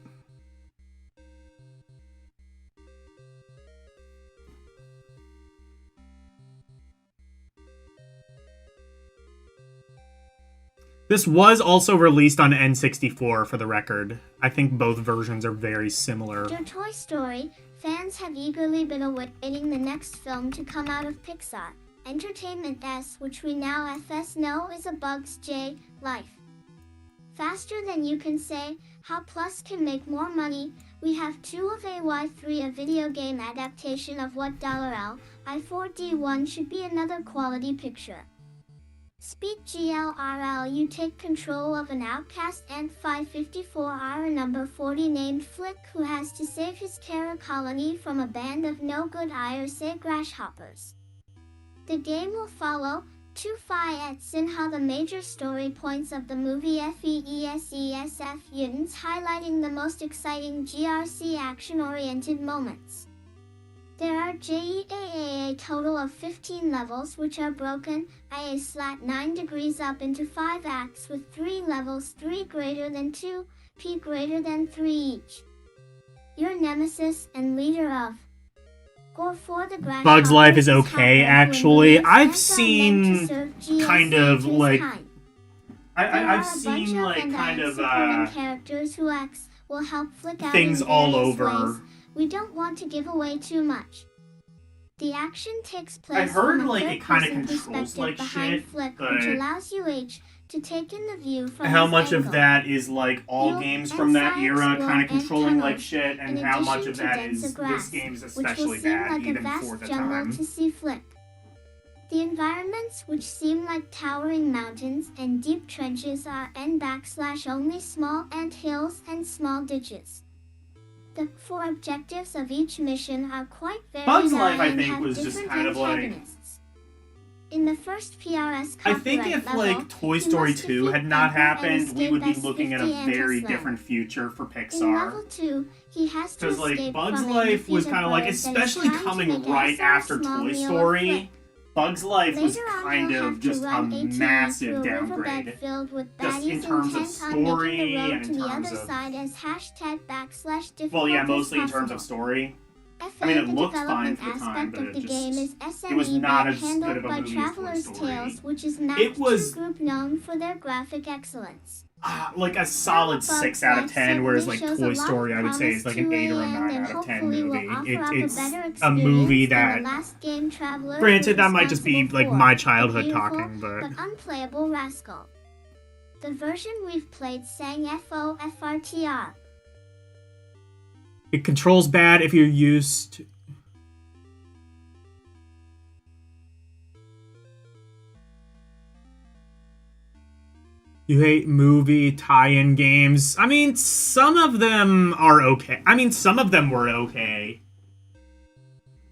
This was also released on N64 for the record. I think both versions are very similar. After Toy Story, fans have eagerly been awaiting the next film to come out of Pixar Entertainment S, which we now FS know is a Bugs J Life. Faster than you can say how Plus can make more money. We have 2 of AY3, a video game adaptation of what $L I4D1 should be another quality picture. Speed GLRL, you take control of an outcast and 554R number 40 named Flick, who has to save his terror colony from a band of no-good IRC grasshoppers. The game will follow 2-Fi at Sinha, the major story points of the movie FEESESF Mutants, highlighting the most exciting GRC action-oriented moments. There are a total of 15 levels, which are broken IA/9 degrees up into 5 acts with 3 levels, 3 greater than 2, P greater than 3 each. Your nemesis and leader of Gore for the Bugs Life is Grasshoppers okay, Hopper, actually. who I've believes and are meant to seen serve GRC kind of, his like, kind. I've There are a bunch seen of like and kind of supporting characters who will help Flick out things in all various over. ways. We don't want to give away too much. The action takes place I heard, from a like, it kinda third-person controls, perspective like, behind shit, Flick, but which allows you to take in the view from How his much angle. of that is like all You'll games from that and era side kind of explore controlling and like tunnels, shit, and in how much addition of to that denser is grass, this game's which will especially seem bad like a even vast for the jungle time? to see Flick. The environments, which seem like towering mountains and deep trenches, are n/only small ant hills and small ditches. The 4 objectives of each mission are quite varied Bugs Life, I and think, have was just different kind of like. antagonists. In the first PRS I think copyright if level, like Toy you Story must 2 defeat had not Emperor and happened, we escape would be looking at a S50 very Angel's different Land. future for In Pixar. level 2, he has to Because like escape Bugs from Life was defeated kind of like, bird that is especially trying to coming make a right SR after small Toy meal of Story, Flick. Bugs Life was Later on, kind you'll of have to just a run ATV massive through a riverbed downgrade. filled with Just in baddies terms of intent on making story the road and to in the terms other of. side as #difficult Well, yeah, as mostly in terms possible. of story. FA, I mean, it the looked fine development for the time, aspect but of it the just. game is It was SME not but as good handled of a by movie as Toy Traveler's Story. Tales, which is mapped It was- to a group known for their graphic excellence. Like a solid Bugs 6 out of Life 10, whereas like certainly shows a Toy lot Story of I would say is like an promise 8 or a to 9 and out of 10 hopefully will movie. offer up It's better a movie experience than that the last game Travelers granted that was might just be responsible like for. my The childhood beautiful talking, but but unplayable Rascal. The version we've played sang FOFRTR. it controls bad if you're used to. You hate movie tie-in games. I mean, some of them are okay. I mean, some of them were okay.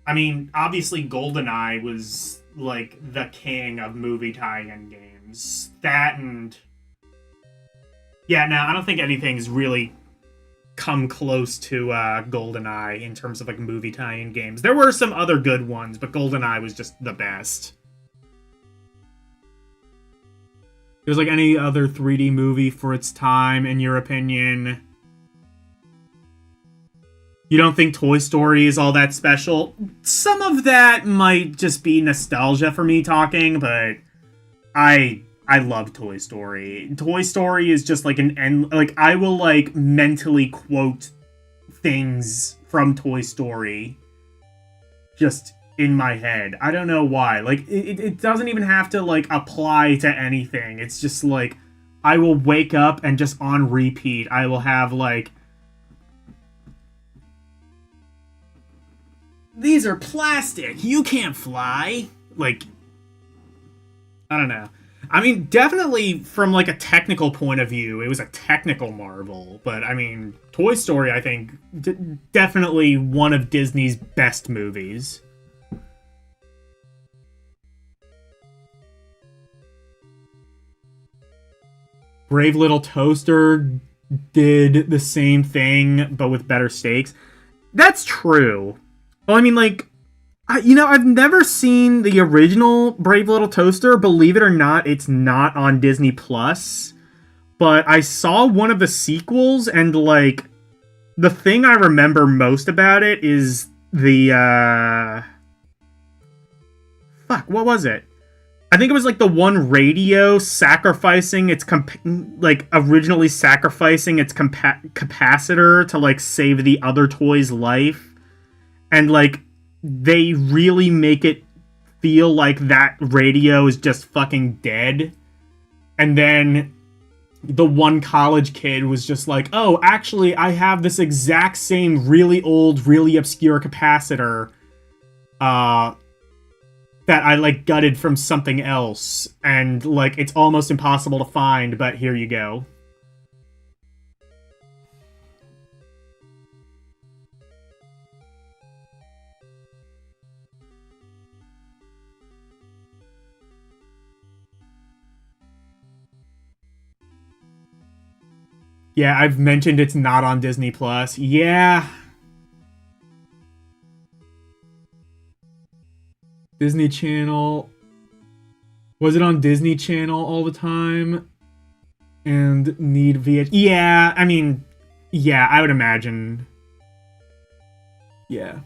I mean, obviously GoldenEye was, like, the king of movie tie-in games. That and... Yeah, no, I don't think anything's really come close to GoldenEye in terms of, like, movie tie-in games. There were some other good ones, but GoldenEye was just the best. There's like any other 3D movie for its time, in your opinion? You don't think Toy Story is all that special? Some of that might just be nostalgia for me talking, but I love Toy Story. Toy Story is just like like I will like mentally quote things from Toy Story just in my head. I don't know why. Like, it doesn't even have to, like, apply to anything. It's just, like, I will wake up and just on repeat, I will have, like, these are plastic. You can't fly. Like, I don't know. I mean, definitely from, like, a technical point of view, it was a technical marvel. But, I mean, Toy Story, I think, definitely one of Disney's best movies. Brave Little Toaster did the same thing, but with better stakes. That's true. Well, I mean, like, I've never seen the original Brave Little Toaster. Believe it or not, it's not on Disney Plus. But I saw one of the sequels, and, like, the thing I remember most about it is the, Fuck, what was it? I think it was, like, the one radio sacrificing its, originally sacrificing its capacitor to, like, save the other toy's life. And, like, they really make it feel like that radio is just fucking dead. And then the one college kid was just like, oh, actually, I have this exact same really old, really obscure capacitor, that I, like, gutted from something else, and, like, it's almost impossible to find, but here you go. Yeah, I've mentioned it's not on Disney Plus. Yeah. Disney Channel. Was it on Disney Channel all the time? And need VH... Yeah, I mean... Yeah, I would imagine. Yeah.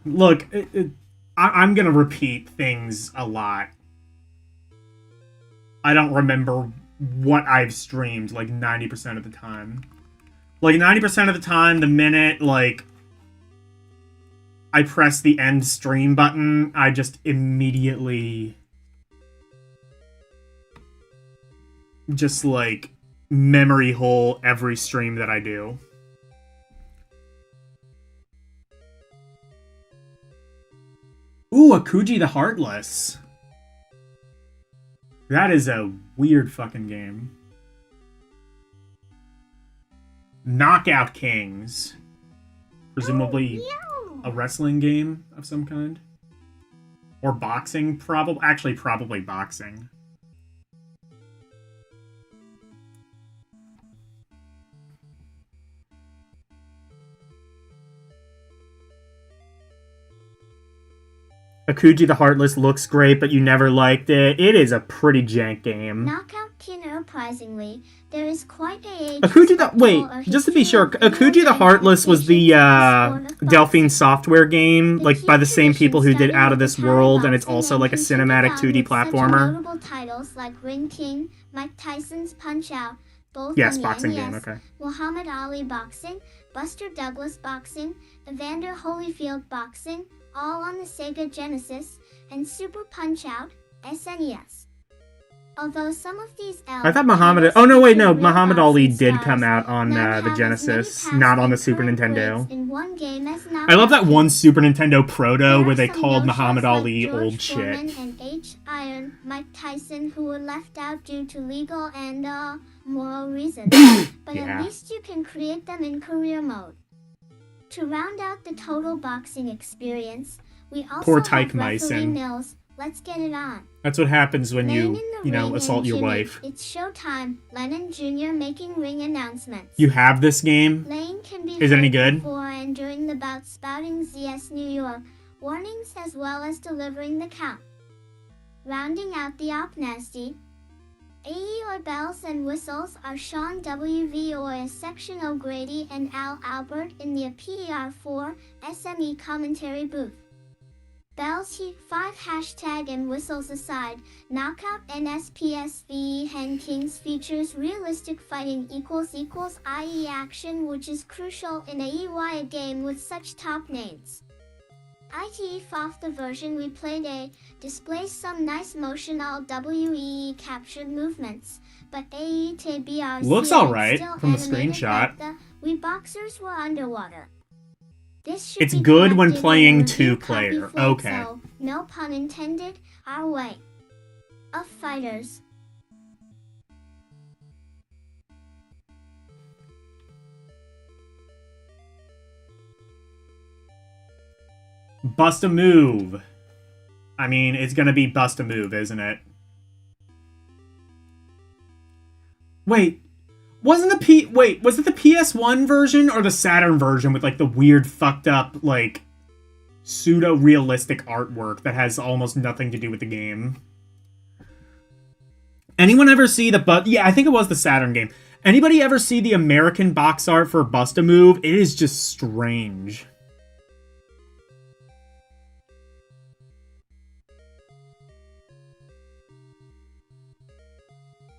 Look, I'm gonna repeat things a lot. I don't remember what I've streamed, like, 90% of the time. Like, 90% of the time, the minute, like, I press the end stream button, I just immediately just, like, memory hole every stream that I do. Ooh, Akuji the Heartless. That is a weird fucking game. Knockout Kings. Presumably a wrestling game of some kind. Or boxing, probably. Actually, probably boxing. Akuji the Heartless looks great, but you never liked it. It is a pretty jank game. Knockout King, surprisingly, there is quite a Akuji the... Wait, just to be sure, Akuji the Heartless was the Delphine Software game, like, by the same people who did Out of This World, and it's also like a cinematic 2D platformer. Notable titles like Ring King, Mike Tyson's Punch-Out, both yes, on the boxing NES, game, okay. Muhammad Ali Boxing, Buster Douglas Boxing, Evander Holyfield Boxing, all on the Sega Genesis, and Super Punch-Out, SNES. Although some of these I thought Muhammad... Oh, no, wait, no. Muhammad Ali did come out on the Genesis, not on the Super Nintendo. I love that one Super Nintendo proto where they called Muhammad Ali old shit. And H. Iron, Mike Tyson, who were left out due to legal and moral reasons. But Yeah. at least you can create them in career mode. To round out the total boxing experience, we also Poor have Tyke referee Myson. Mills. Let's get it on. That's what happens when Lane you, in the ring assault and your Jimmy, wife. It's showtime. Lennon Jr. making ring announcements. You have this game? Lane can be Is it any heard good? before and during the bout spouting ZS New York warnings as well as delivering the count. Rounding out the op nasty, AE or bells and whistles are Sean W.V. or a Section O'Grady and Al Albert in the PER4 SME commentary booth. Bells Heat 5 hashtag and whistles aside, Knockout and SPSVE Hen Kings features realistic fighting == IE action, which is crucial in a EY game with such top names. ITF, the version we played displays some nice motional WEE captured movements, but AETBRC Looks alright still from the animated screenshot. like the Wee boxers were underwater. This should It's be good when corrected playing in the review two-player. copy float, Okay. so, no pun intended, our way of fighters. Bust a move. I mean, it's gonna be bust a move, isn't it? Wait. Was it the PS1 version or the Saturn version with like the weird fucked up like pseudo-realistic artwork that has almost nothing to do with the game? Anyone ever see yeah, I think it was the Saturn game. Anybody ever see the American box art for Bust a Move? It is just strange.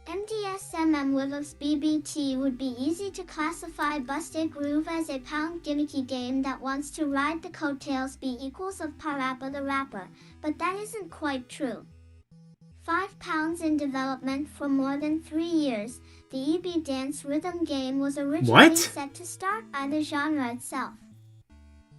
MDSMM Wivos BBT would be easy to classify Busted Groove as a pound gimmicky game that wants to ride the coattails == of Parappa the Rapper, but that isn't quite true. 5 pounds in development for more than 3 years, the EB Dance rhythm game was originally set to start by the genre itself.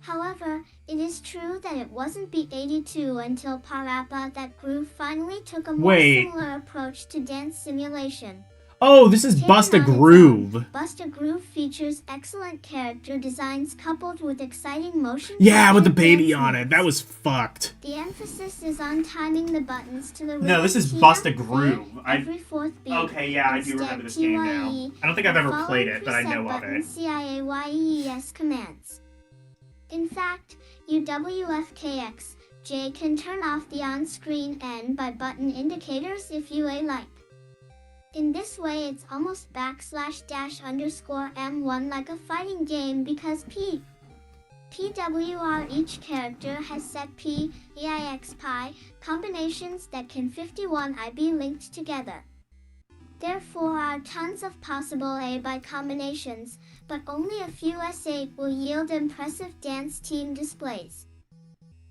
However, it is true that it wasn't B82 until Parappa that Groove finally took a more similar approach to dance simulation. Oh, this is Bust a Groove. Bust a Groove features excellent character designs coupled with exciting motion. Yeah, with the baby on it. That was fucked. The emphasis is on timing the buttons to the rhythm. No, this is Bust a Groove. Every fourth beat. Okay, yeah, I do remember this game now. I don't think I've ever played it, but I know of it. CIAYES commands. In fact, UWFKX-J can turn off the on-screen N by button indicators if you like. In this way it's almost \_M1 like a fighting game because PWR each character has set EIX combinations that can 51 be linked together. There are tons of possible A-by combinations, but only a few S8 will yield impressive dance team displays.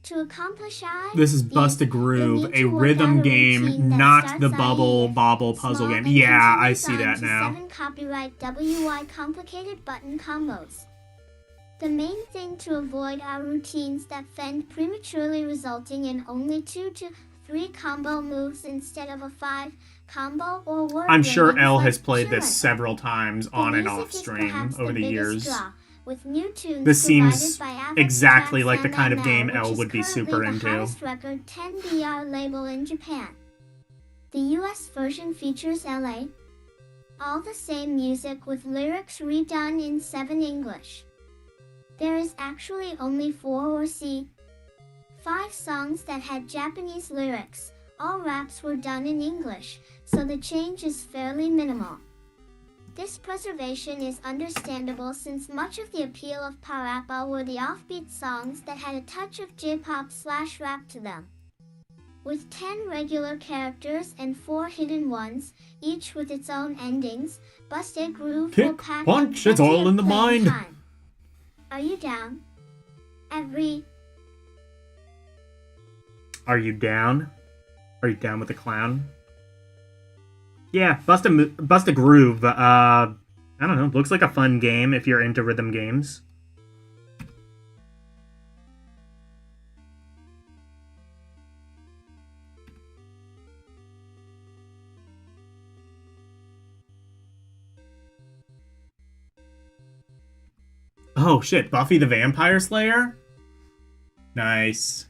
To accomplish this is Bust a Groove, a rhythm game, not the bobble puzzle game. Yeah, I see that now. 7 copyright WY complicated button combos. The main thing to avoid are routines that fend prematurely, resulting in only 2 to 3 combo moves instead of a 5 combo or word. I'm sure L has played this several times on and off stream over the years. With new tunes this seems by exactly like the kind of game L would be super into. The record 10 BR label in Japan. The US version features LA. All the same music with lyrics redone in 7 English. There is actually only 4 or 5 songs that had Japanese lyrics. All raps were done in English, so the change is fairly minimal. This preservation is understandable since much of the appeal of Parappa were the offbeat songs that had a touch of J-pop/rap to them. With 10 regular characters and 4 hidden ones, each with its own endings, Bust a Groove will pack punch, it's all in the mind. Time. Are you down? Are you down? Are you down with the clown? Yeah, Bust a Groove. I don't know. Looks like a fun game if you're into rhythm games. Oh shit, Buffy the Vampire Slayer? Nice.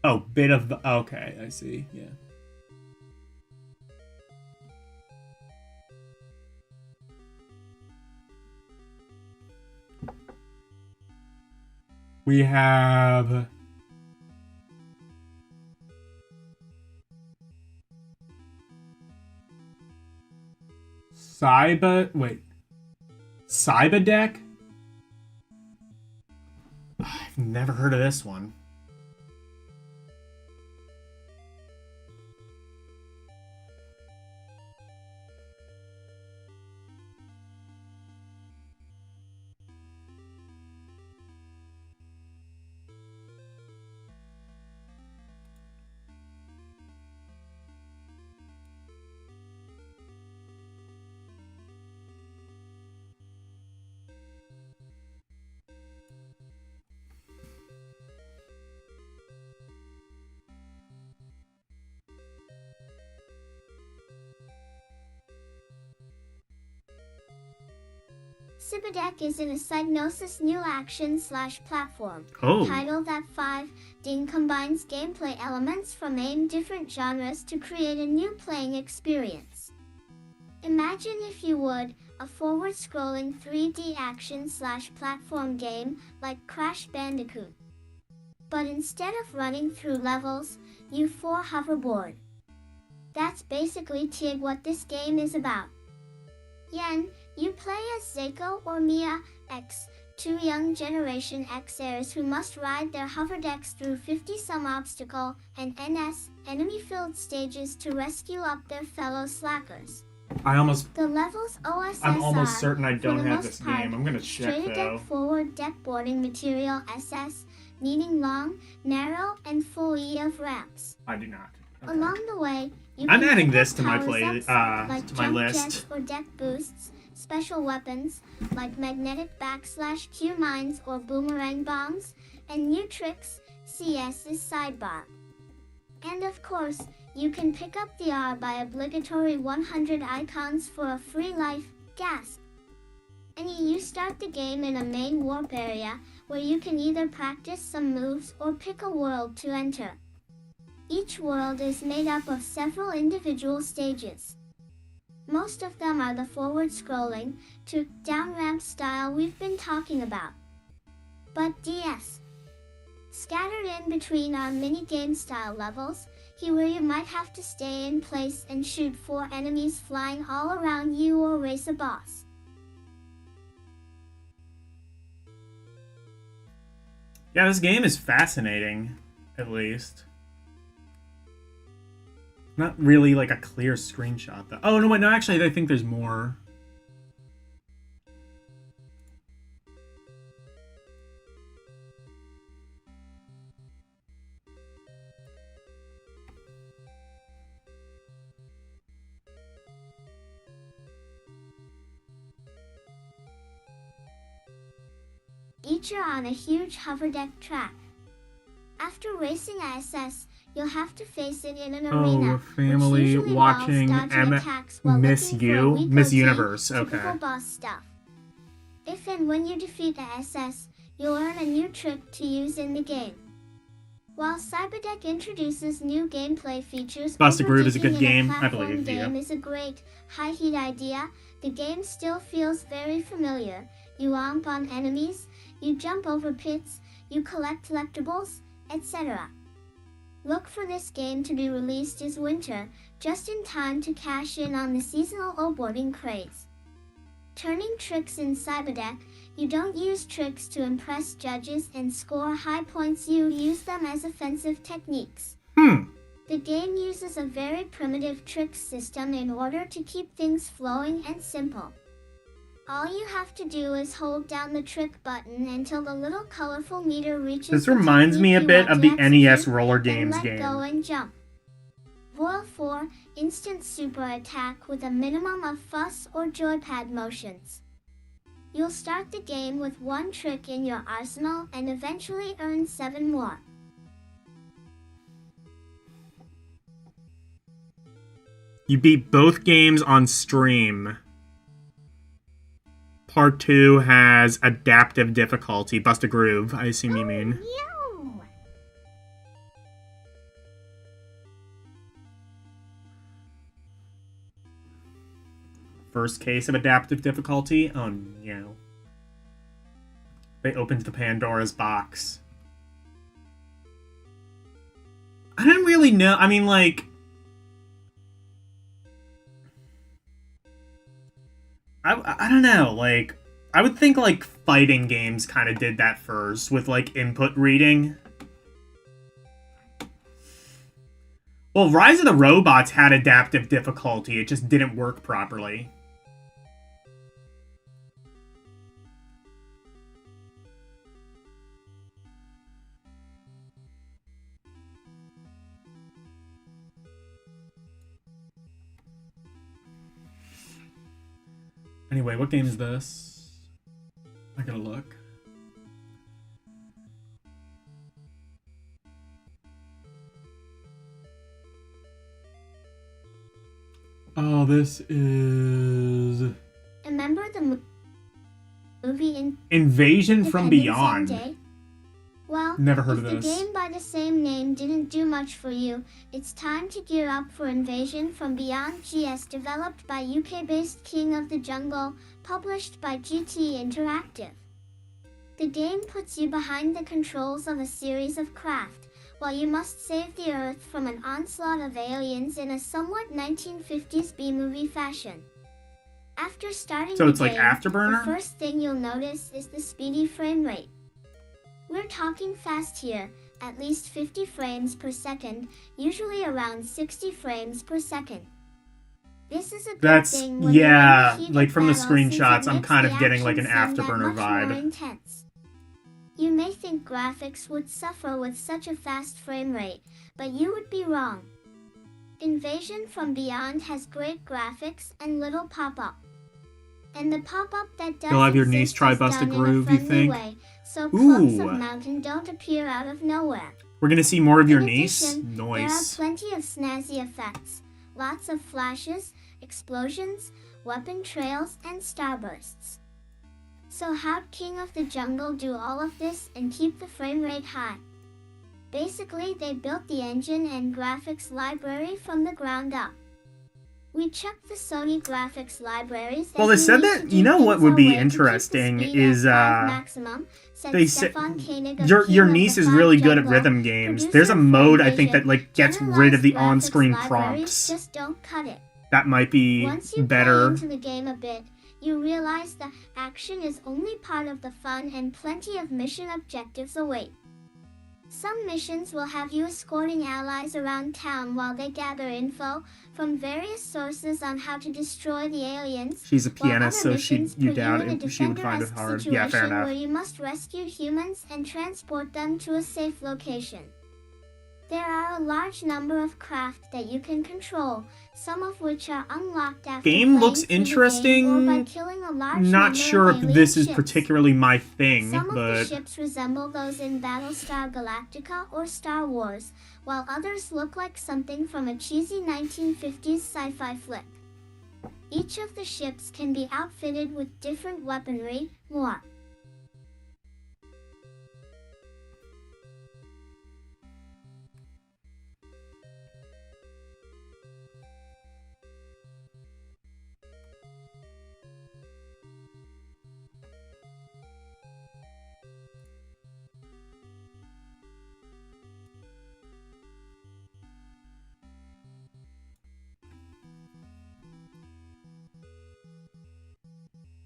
Oh, bit of... Okay, I see, yeah. We have... Cyberdeck? I've never heard of this one. Cyberdeck is in a Psygnosis new action/platform Oh. title that 5 combines gameplay elements from 8 different genres to create a new playing experience. Imagine, if you would, a forward-scrolling 3D action/platform game like Crash Bandicoot. But instead of running through levels, you 4 hoverboard. That's basically what this game is about. Yen, you play as Seiko or Mia X, 2 young Generation X heirs who must ride their hoverdecks through 50-some obstacle and enemy-filled stages to rescue up their fellow slackers. The levels I'm almost certain I for don't the have most this part, game. I'm gonna check straight though. deck forward deck boarding material SS, needing long, narrow, and full of ramps. I do not. Okay. Along the way, you I'm can adding pick this up to my powers-ups like to my jump list. jets or deck boosts, special weapons like magnetic /Q mines or boomerang bombs, and new tricks, CS's sidebar. And of course, you can pick up the R by obligatory 100 icons for a free life, gasp. And you start the game in a main warp area, where you can either practice some moves or pick a world to enter. Each world is made up of several individual stages. Most of them are the forward-scrolling, to down-ramp style we've been talking about. But scattered in between are mini-game-style levels, here where you might have to stay in place and shoot 4 enemies flying all around you or race a boss. Yeah, this game is fascinating, at least. Not really like a clear screenshot, though. Oh, no, wait, no, actually, I think there's more. Each are on a huge hoverdeck track. After racing SS, you'll have to face it in an arena, Oh, a family which usually watching involves dodging attacks while Miss looking for a You? weak Miss OT, Universe, typical okay. boss stuff. If and when you defeat the SS, you'll earn a new trick to use in the game. While Cyberdeck introduces new gameplay features, Bust a Groove is a good overtaking in game, a I platform believe you. game is a great, high-heat idea. The game still feels very familiar. You womp on enemies, you jump over pits, you collect collectibles, etc. Look for this game to be released this winter, just in time to cash in on the seasonal snowboarding craze. Turning tricks in Cyberdeck, you don't use tricks to impress judges and score high points, you use them as offensive techniques. The game uses a very primitive trick system in order to keep things flowing and simple. All you have to do is hold down the trick button until the little colorful meter reaches This the reminds me a technique bit you of want the to NES execute, Roller then Games let game. go and jump. Voil 4, instant super attack with a minimum of fuss or joypad motions. You'll start the game with 1 trick in your arsenal and eventually earn 7 more. You beat both games on stream. Part 2 has adaptive difficulty. Bust a Groove, I assume you mean. Meow. First case of adaptive difficulty? Oh no. They opened the Pandora's box. I don't really know. I mean, like... I don't know. Like, I would think like fighting games kind of did that first with like input reading. Well, Rise of the Robots had adaptive difficulty. It just didn't work properly. Anyway, what game is this? I gotta look. Oh, this is... Remember the movie Invasion from Independence Beyond. Day? Well, Never heard if of the this. game by the same name didn't do much for you, it's time to gear up for Invasion from Beyond GS, developed by UK-based King of the Jungle, published by GT Interactive. The game puts you behind the controls of a series of craft, while you must save the Earth from an onslaught of aliens in a somewhat 1950s B-movie fashion. After starting So the it's like game, Afterburner? the first thing you'll notice is the speedy frame rate. We're talking fast here, at least 50 frames per second, usually around 60 frames per second. This is a good thing when you're in yeah, a heated like from the battle, since screenshots, it I'm makes kind the of getting like an action seem that Afterburner much more vibe. intense. You may think graphics would suffer with such a fast frame rate, but you would be wrong. Invasion from Beyond has great graphics and little pop-up. And the pop-up that does You'll have your exist niece try is Bust a done in a Groove, you friendly think? way, so clumps Ooh. of mountain don't appear out of nowhere. We're gonna see more of your In niece? addition, there are Nice. plenty of snazzy effects, lots of flashes, explosions, weapon trails, and starbursts. So how'd King of the Jungle do all of this and keep the frame rate high? Basically, they built the engine and graphics library from the ground up. We checked the Sony graphics libraries. Well, they said that, you know what would be interesting is, they said your niece is really good at rhythm games. There's a mode, I think, that like gets rid of the on-screen prompts. Just don't cut it. That might be Once you better. play into the game a bit, you realize the action is only part of the fun and plenty of mission objectives await. Some missions will have you escorting allies around town while they gather info from various sources on how to destroy the aliens. She's a while pianist, other so missions you put doubt in a it. She would find it defender-esque hard. Yeah, fair situation enough. where you must rescue humans and transport them to a safe location. There are a large number of craft that you can control, some of which are unlocked after Game playing looks through the interesting. game or by killing a large Not number sure of if alien this is ships. particularly my thing, Some of the but ships resemble those in Battlestar Galactica or Star Wars, while others look like something from a cheesy 1950s sci-fi flick. Each of the ships can be outfitted with different weaponry, more.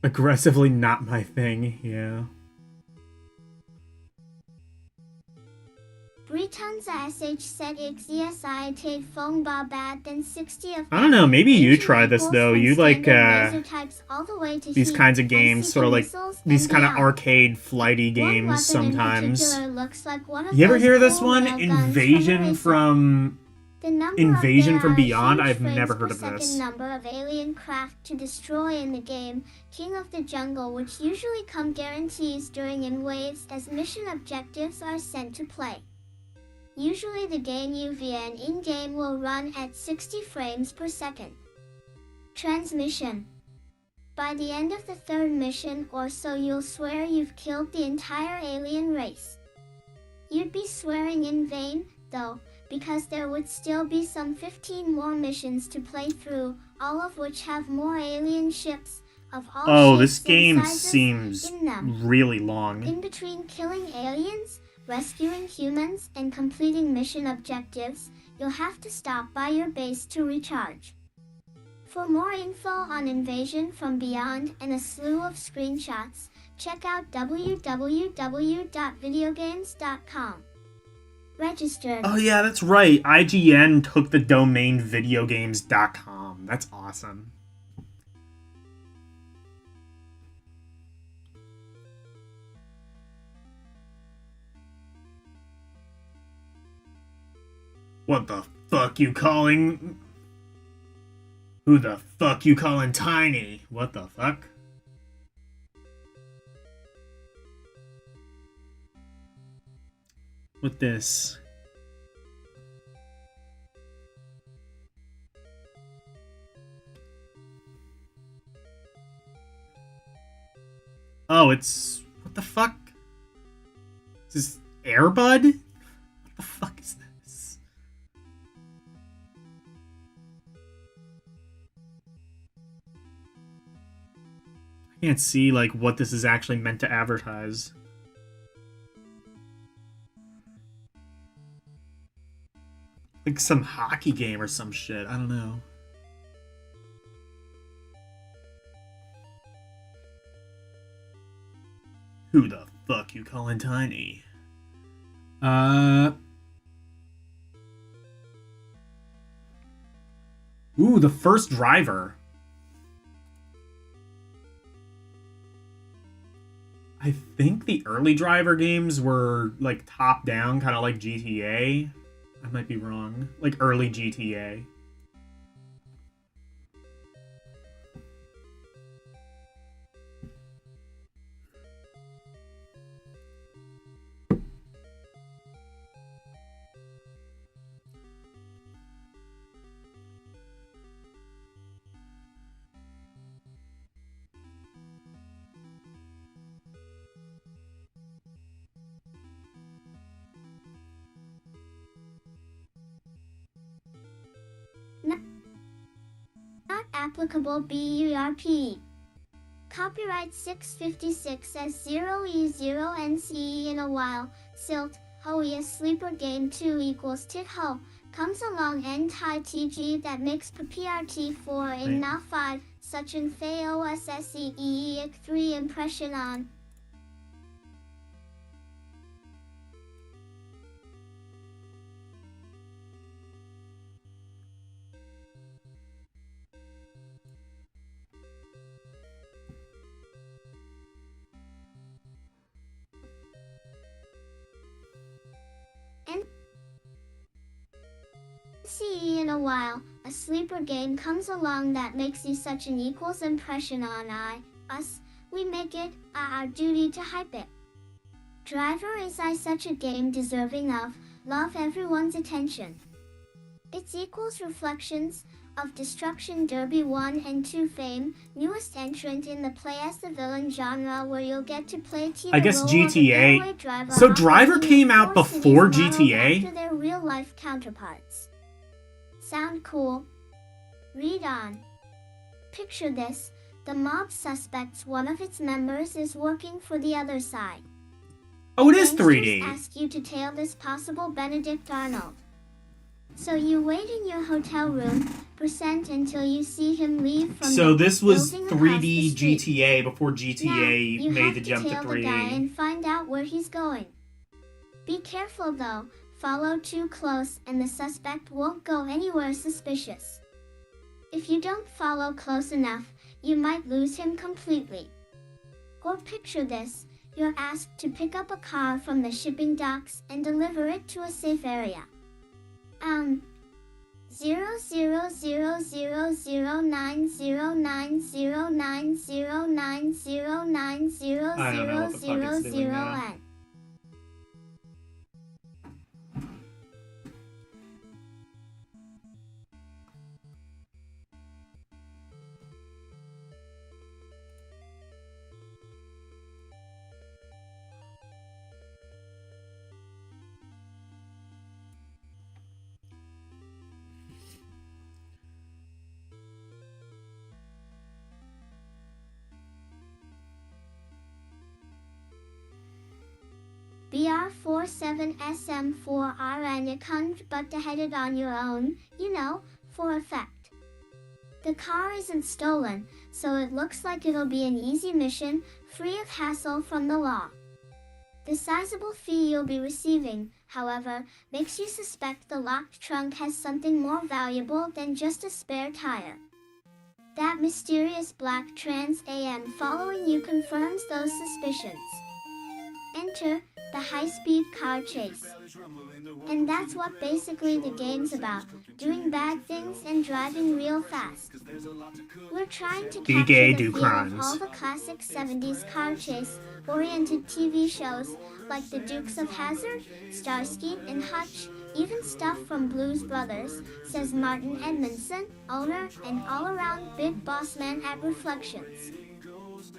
aggressively not my thing, yeah. Britanza SH said XESI phone ba bad than 60 of I don't know, maybe you Each try this equals though. from You like standard laser types all the way to these heat, kinds of games, ICP sort of like missiles, these and kind of beyond. arcade flighty One games weapon sometimes. in particular looks like one of You ever those hear this cool one? rail guns from a Invasion racer. from The number Invasion there from are Beyond? huge I've frames never per heard of second this. number of alien craft to destroy in the game, King of the Jungle, which usually come guarantees during in waves as mission objectives are sent to play. Usually the game UVN in-game will run at 60 frames per second. Transmission. By the end of the third mission or so you'll swear you've killed the entire alien race. You'd be swearing in vain, though, because there would still be some 15 more missions to play through, all of which have more alien ships of all Oh, shapes this and game sizes seems in them. really long. In between killing aliens, rescuing humans, and completing mission objectives, you'll have to stop by your base to recharge. For more info on Invasion from Beyond and a slew of screenshots, check out www.videogames.com. Registered. Oh yeah, that's right. IGN took the domain videogames.com. That's awesome. What the fuck you calling... Who the fuck you calling tiny? What the fuck? With this. Oh, it's... What the fuck? Is this Airbud? What the fuck is this? I can't see, like, what this is actually meant to advertise. Like some hockey game or some shit. I don't know. Who the fuck you calling tiny? Ooh, the first driver. I think the early driver games were like top down, kind of like GTA. I might be wrong. Like early GTA. Not applicable BURP. Copyright 656 as 0E0NCE in a while. Silt, Hoey a sleeper game 2 equals tit ho. Comes along anti TG that makes PPRT4 in now 5. Such an FAOSSEE 3 impression on. See in a while, a sleeper game comes along that makes you such an equals impression on us, we make it our duty to hype it. Driver is such a game deserving of, love everyone's attention. It's equals reflections of Destruction Derby 1 and 2 fame, newest entrant in the play as the villain genre where you'll get to play I guess GTA. So Driver came out before GTA? After their real life counterparts. Sound cool? Read on. Picture this, the mob suspects one of its members is working for the other side. Oh, it is Gangsters 3D. ask you to tail this possible Benedict Arnold. So you wait in your hotel room, percent until you see him leave from So the this was building across the 3D street. GTA before Now, GTA you made have the to jump to tail the guy 3D. and find out where he's going. Be careful though, follow too close and the suspect won't go anywhere suspicious. If you don't follow close enough, you might lose him completely. Or picture this, you're asked to pick up a car from the shipping docks and deliver it to a safe area. 000000909090909000000 BR47SM4R and you can't but to head it on your own, you know, for effect. The car isn't stolen, so it looks like it'll be an easy mission, free of hassle from the law. The sizable fee you'll be receiving, however, makes you suspect the locked trunk has something more valuable than just a spare tire. That mysterious black Trans AM following you confirms those suspicions. Enter the high-speed car chase. And that's what basically the game's about, doing bad things and driving real fast. We're trying to capture BK the do feel of crimes. all the classic 70s car chase-oriented TV shows, like The Dukes of Hazzard, Starsky and Hutch, even stuff from Blues Brothers, says Martin Edmondson, owner and all-around big boss man at Reflections.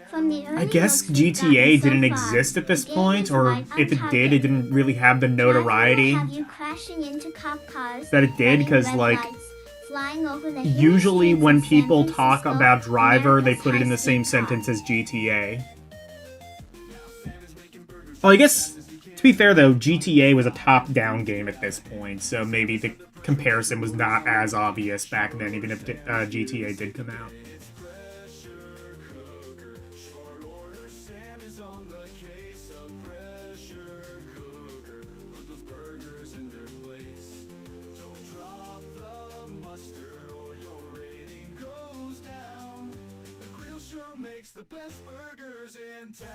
From the early I guess looks we've GTA gotten so didn't far, exist at this the game point, is or right on if it target. did, it didn't really have the notoriety Driving will have you crashing into cop cars, that it did, running because, red like, lights, flying over the hilly usually streets when of San people talk Francisco, about Driver, they America's put it in the same high-speed car. sentence as GTA. Well, I guess, to be fair though, GTA was a top-down game at this point, so maybe the comparison was not as obvious back then, even if GTA did come out. Makes the best burgers in town.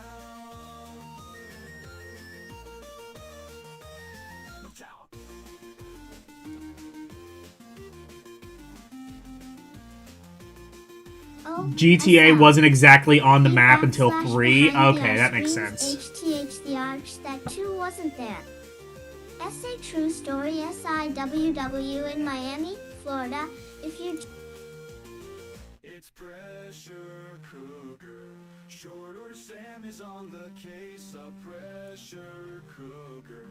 Oh, GTA SF. wasn't exactly on the The map until backslash 3? behind the Okay, that R makes screams sense. HTH the arch that too wasn't there. SA True Story SIWW in Miami, Florida. If you It's pressure cooker. Short order Sam is on the case. A pressure cooker.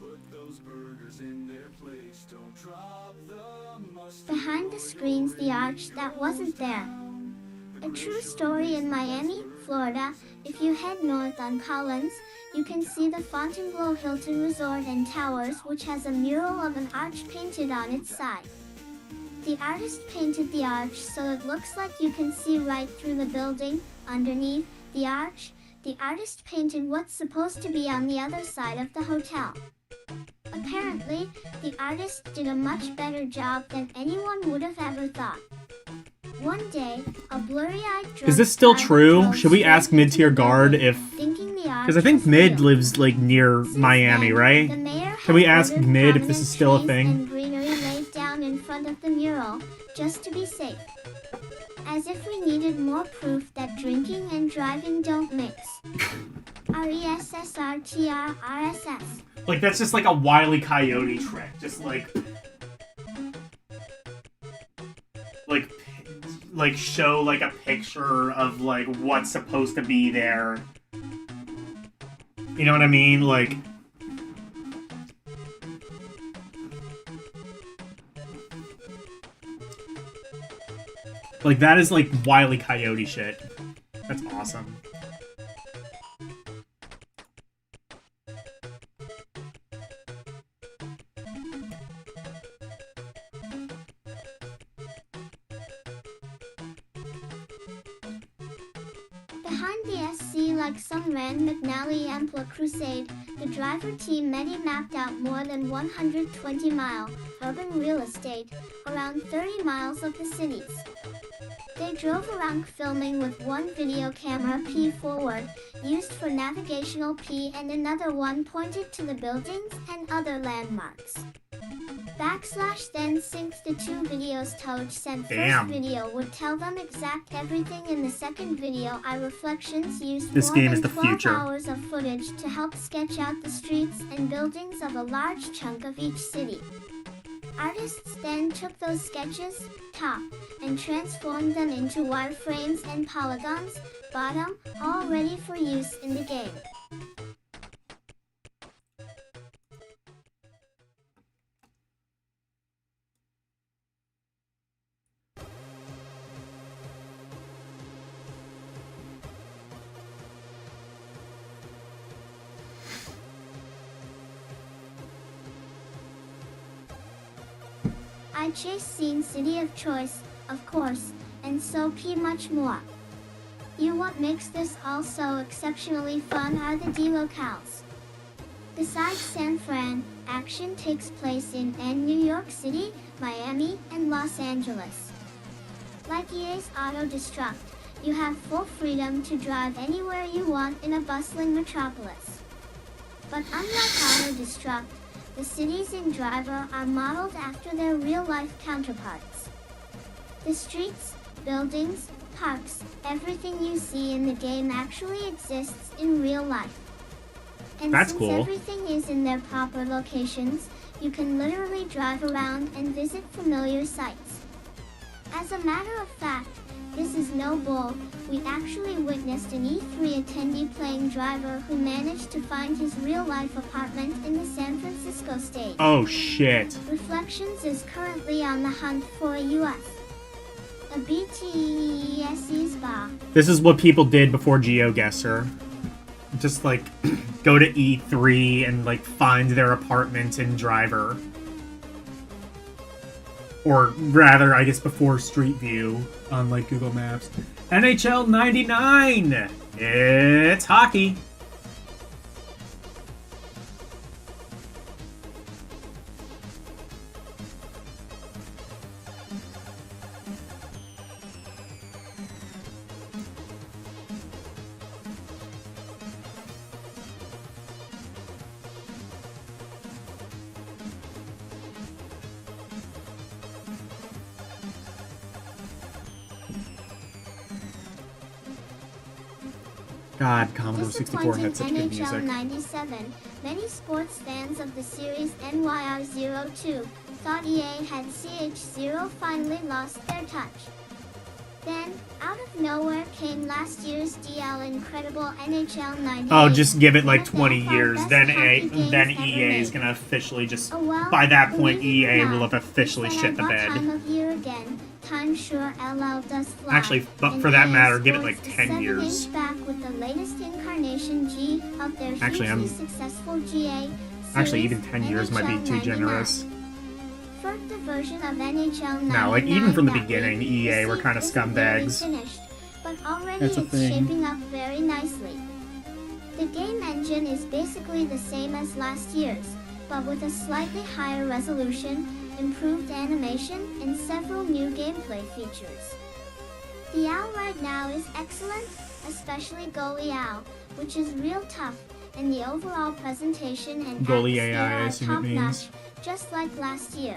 Put those burgers in their place. Don't drop the mustard. behind the screens the arch that wasn't there. A true story in Miami, Florida. If you head north on Collins, you can see the Fontainebleau Hilton Resort and Towers, which has a mural of an arch painted on its side. The artist painted the arch so it looks like you can see right through the building. Underneath the arch, the artist painted what's supposed to be on the other side of the hotel. Apparently, the artist did a much better job than anyone would have ever thought. One day, a blurry-eyed Is this still true? Should we ask Mid-Tier Guard if... Because I think Mid lives, like, near Miami, right? Can we ask Mid if this is still a thing? And greenery laid down in front of the mural, just to be safe. As if we needed more proof that drinking and driving don't mix. RESSRTRRSS. Like, that's just like a Wile E. Coyote trick. Just like show like a picture of like what's supposed to be there. You know what I mean? Like, that is like Wile E. Coyote shit. That's awesome. Behind the SC, like some Rand McNally Ampla crusade, the driver team Medi mapped out more than 120-mile urban real estate, around 30 miles of the cities. They drove around filming with one video camera P forward, used for navigational P, and another one pointed to the buildings and other landmarks. Then synced the two videos. Toad sent Damn. first video would tell them exact everything in the second video. Reflections used This more game than is the 12 future. hours of footage to help sketch out the streets and buildings of a large chunk of each city. Artists then took those sketches, top, and transformed them into wireframes and polygons, bottom, all ready for use in the game. Chase scene city of choice, of course, and so much more. What makes this all so exceptionally fun are the delocales. Besides San Fran, action takes place in New York City, Miami, and Los Angeles. Like EA's Auto Destruct, you have full freedom to drive anywhere you want in a bustling metropolis. But unlike Auto Destruct, the cities in Driver are modeled after their real-life counterparts. The streets, buildings, parks, everything you see in the game actually exists in real life. And That's since cool. everything is in their proper locations, you can literally drive around and visit familiar sites. As a matter of fact, this is no bull, we actually witnessed an E3 attendee playing Driver who managed to find his real-life apartment in the San Francisco state. Oh shit. Reflections is currently on the hunt for a BTESE spa. This is what people did before GeoGuessr. Just like go to E3 and like find their apartment in Driver. Or rather, I guess before Street View on like Google Maps. NHL 99! It's hockey. God, Commodore 64 had such good NHL music. 97, many sports fans of the series NYR02 thought EA had CH0 finally lost their touch. Then, out of nowhere came last year's DL Incredible NHL 98. Oh, just give it like one of 20 the far years, best then hockey games EA is ever gonna officially just, made. Oh, well, by that point believe it or EA not, will have officially it's shit the about bed. time of year again. Time sure LL does fly. Actually, but And for that EA matter, give it sports like a 10 7-inch years. back with the latest incarnation G of their Actually, hugely successful GA Actually, series, even 10 years might be NHL too 99. generous. First, the version of NHL 99 No, like, even from the that beginning, we EA were received kinda isn't very scumbags. finished, but already That's a it's thing. shaping up very nicely. The game engine is basically the same as last year's, but with a slightly higher resolution, improved animation, and several new gameplay features. The OW right now is excellent, especially goalie OW, which is real tough, and the overall presentation and Goalie atmosphere AI, I are assume it top-notch, means. just like last year.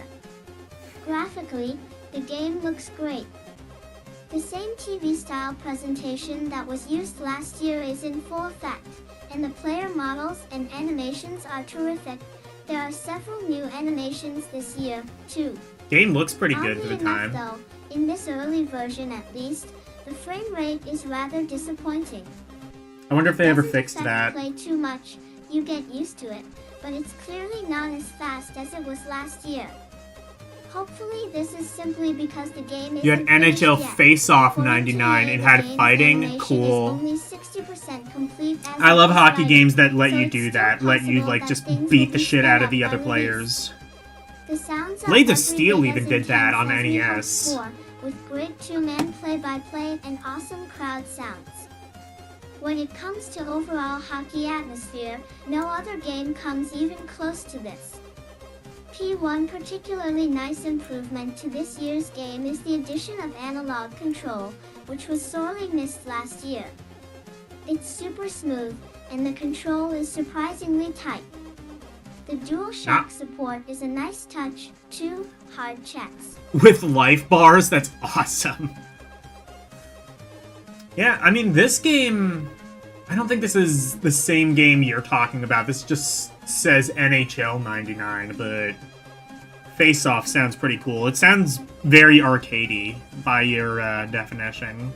Graphically, the game looks great. The same TV-style presentation that was used last year is in full effect, and the player models and animations are terrific. There are several new animations this year, too. Game looks pretty good for Oddly the enough, time. though, in this early version at least, the frame rate is rather disappointing. I wonder if they ever Doesn't fixed affect that. play too much, you get used to it, but it's clearly not as fast as it was last year. Hopefully this is simply because the game You had isn't finished NHL yet. Face-Off According to 99. EA, It the had game's fighting. animation is Cool. only 60% complete as I of love this hockey Friday, games that let so you it's do still that. Let you possible like that just things beat will the be shit sped out of up the by other release. players. The sounds are Blades of every Steel bit even as did that intense on as we hoped NES. for, with great two-man play-by-play and awesome crowd sounds. When it comes to overall hockey atmosphere, no other game comes even close to this. One particularly nice improvement to this year's game is the addition of analog control, which was sorely missed last year. It's super smooth, and the control is surprisingly tight. The DualShock support is a nice touch, too. Hard checks. With life bars? That's awesome. Yeah, I mean, this game... I don't think this is the same game you're talking about. This just says NHL 99, but... Face-Off sounds pretty cool. It sounds very arcadey by your definition.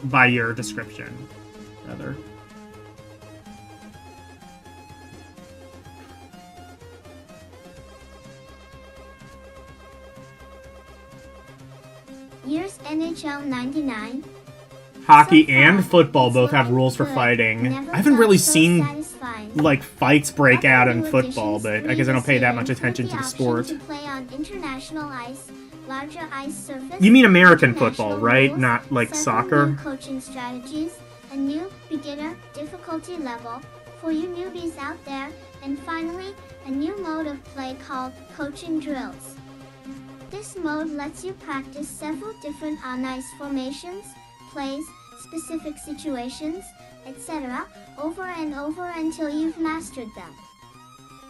By your description, rather. Year's NHL 99. Hockey So and far, football it's both have looking rules for good. fighting. Never I haven't felt really so seen, satisfying. like, fights break Other out in new football, additions but to I guess I don't pay that this much year attention include to the option sport. to play on international ice, larger ice surface. You mean American international football, right? rules, Not like several soccer? new coaching strategies, a new beginner difficulty level for you newbies out there, and finally, a new mode of play called coaching drills. This mode lets you practice several different on-ice formations, plays, specific situations, etc. over and over until you've mastered them.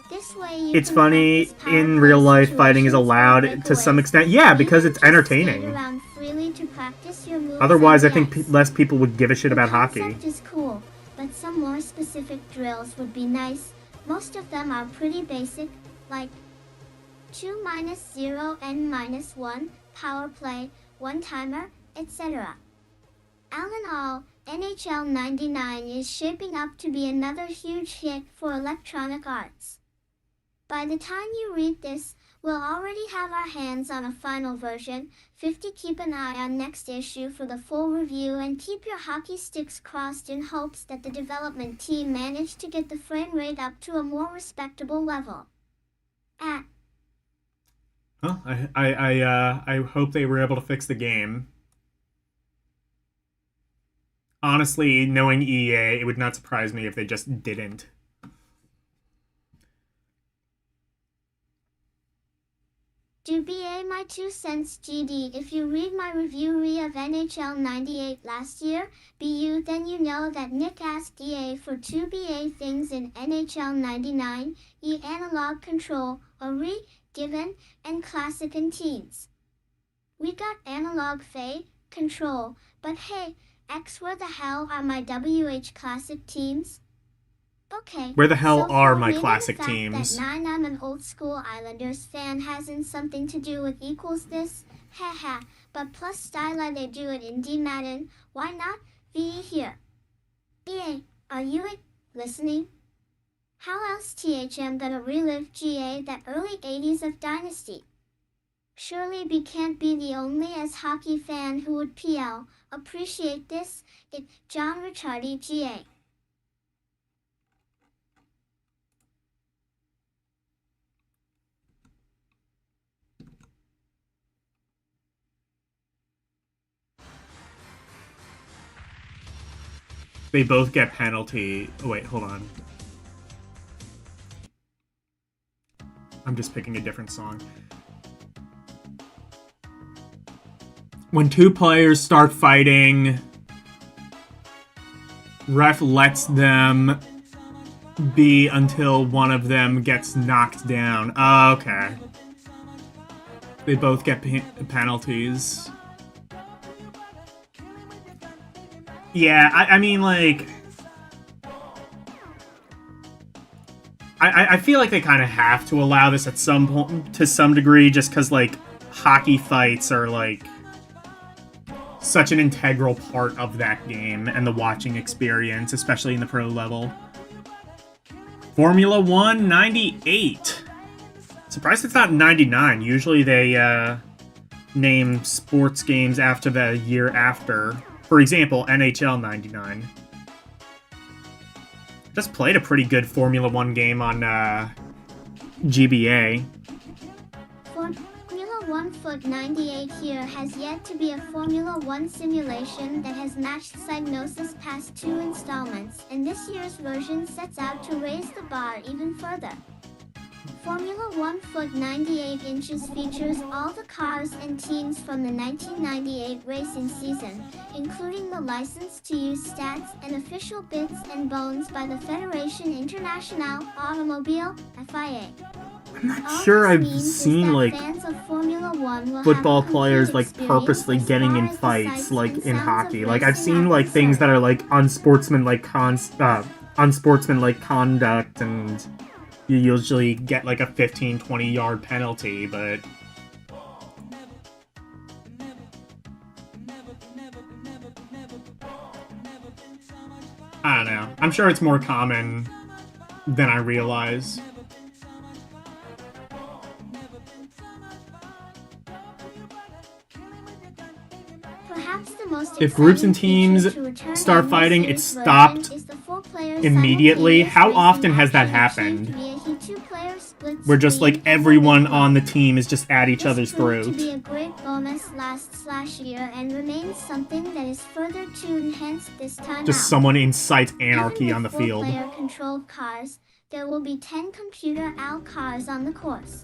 This way you It's can funny, practice power in play real life fighting is situations or allowed to some breakaways. extent. Yeah, You because can it's just entertaining. skate around freely to practice your moves Otherwise, on I the think ice. less people would give a shit The about hockey. concept is cool, but some more specific drills would be nice. Most of them are pretty basic, like 2-0 and -1, power play, one-timer, etc. All in all, NHL 99 is shaping up to be another huge hit for Electronic Arts. By the time you read this, we'll already have our hands on a final version. 50. Keep an eye on next issue for the full review and keep your hockey sticks crossed in hopes that the development team managed to get the frame rate up to a more respectable level. Well, I hope they were able to fix the game. Honestly, knowing EA, it would not surprise me if they just didn't. Do BA my 2 cents GD. If you read my review of NHL 98 last year, BU, then you know that Nick asked EA for 2 BA things in NHL 99, analog control, Ori, given, and classic and teens. We got analog fade, control, but hey, X, where the hell are my WH classic teams? Okay. Where the hell so are for my maybe classic the fact teams? That 9 I'm an old school Islanders fan hasn't something to do with equals this, haha, but plus style they do it in D Madden, why not? VE here. BA, are you listening? How else THM gonna relive GA that early 80s of Dynasty? Surely B can't be the only as hockey fan who would PL appreciate this, John Ricciardi GA. They both get penalty. Oh, wait, hold on. I'm just picking a different song. When two players start fighting, ref lets them be until one of them gets knocked down. Oh, okay. They both get penalties. Yeah, I mean, like... I feel like they kind of have to allow this at some point, to some degree, just because, like, hockey fights are, like, such an integral part of that game and the watching experience, especially in the pro level. Formula 1 98. Surprised it's not 99. Usually they name sports games after the year after. For example, NHL 99. Just played a pretty good Formula 1 game on GBA. Formula 1 Foot 98 here has yet to be a Formula 1 simulation that has matched Psygnosis past 2 installments, and this year's version sets out to raise the bar even further. Formula 1 Foot 98 inches features all the cars and teams from the 1998 racing season, including the license to use stats and official bits and bones by the Fédération Internationale Automobile, FIA. I'm not sure I've seen, like, football players, like, purposely getting in fights, like, in hockey. Like, I've seen, like, things that are, like, unsportsmanlike conduct, and you usually get, like, a 15-20 yard penalty, but... I don't know. I'm sure it's more common than I realize. If groups and teams start fighting, it's stopped immediately. How often has that happened? split where just screen like and everyone moving on the clock. team is just at each other's This proved to throat. be a great bonus last year and remains something that is further to enhance this time Just out. someone incites anarchy Even on the with 4 field. player-controlled cars, there will be 10 computer-out cars on the course.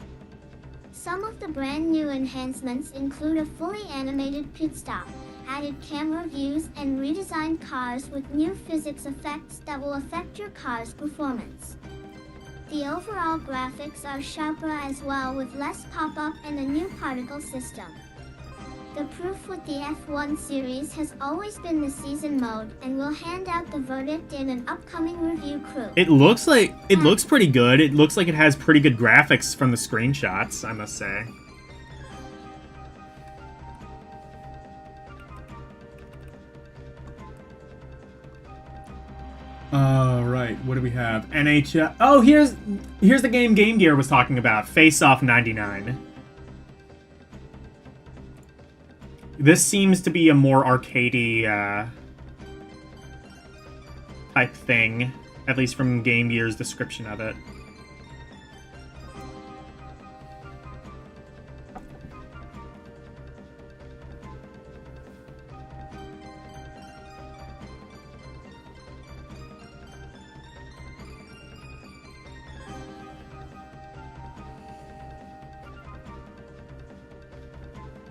Some of the brand new enhancements include a fully animated pit stop, added camera views, and redesigned cars with new physics effects that will affect your car's performance. The overall graphics are sharper as well, with less pop-up and a new particle system. The proof with the F1 series has always been the season mode, and we'll hand out the verdict in an upcoming review crew. It looks pretty good. It looks like it has pretty good graphics from the screenshots, I must say. Right, what do we have? NHL. Oh, here's the game Game Gear was talking about. Face Off 99. This seems to be a more arcadey type thing, at least from Game Gear's description of it.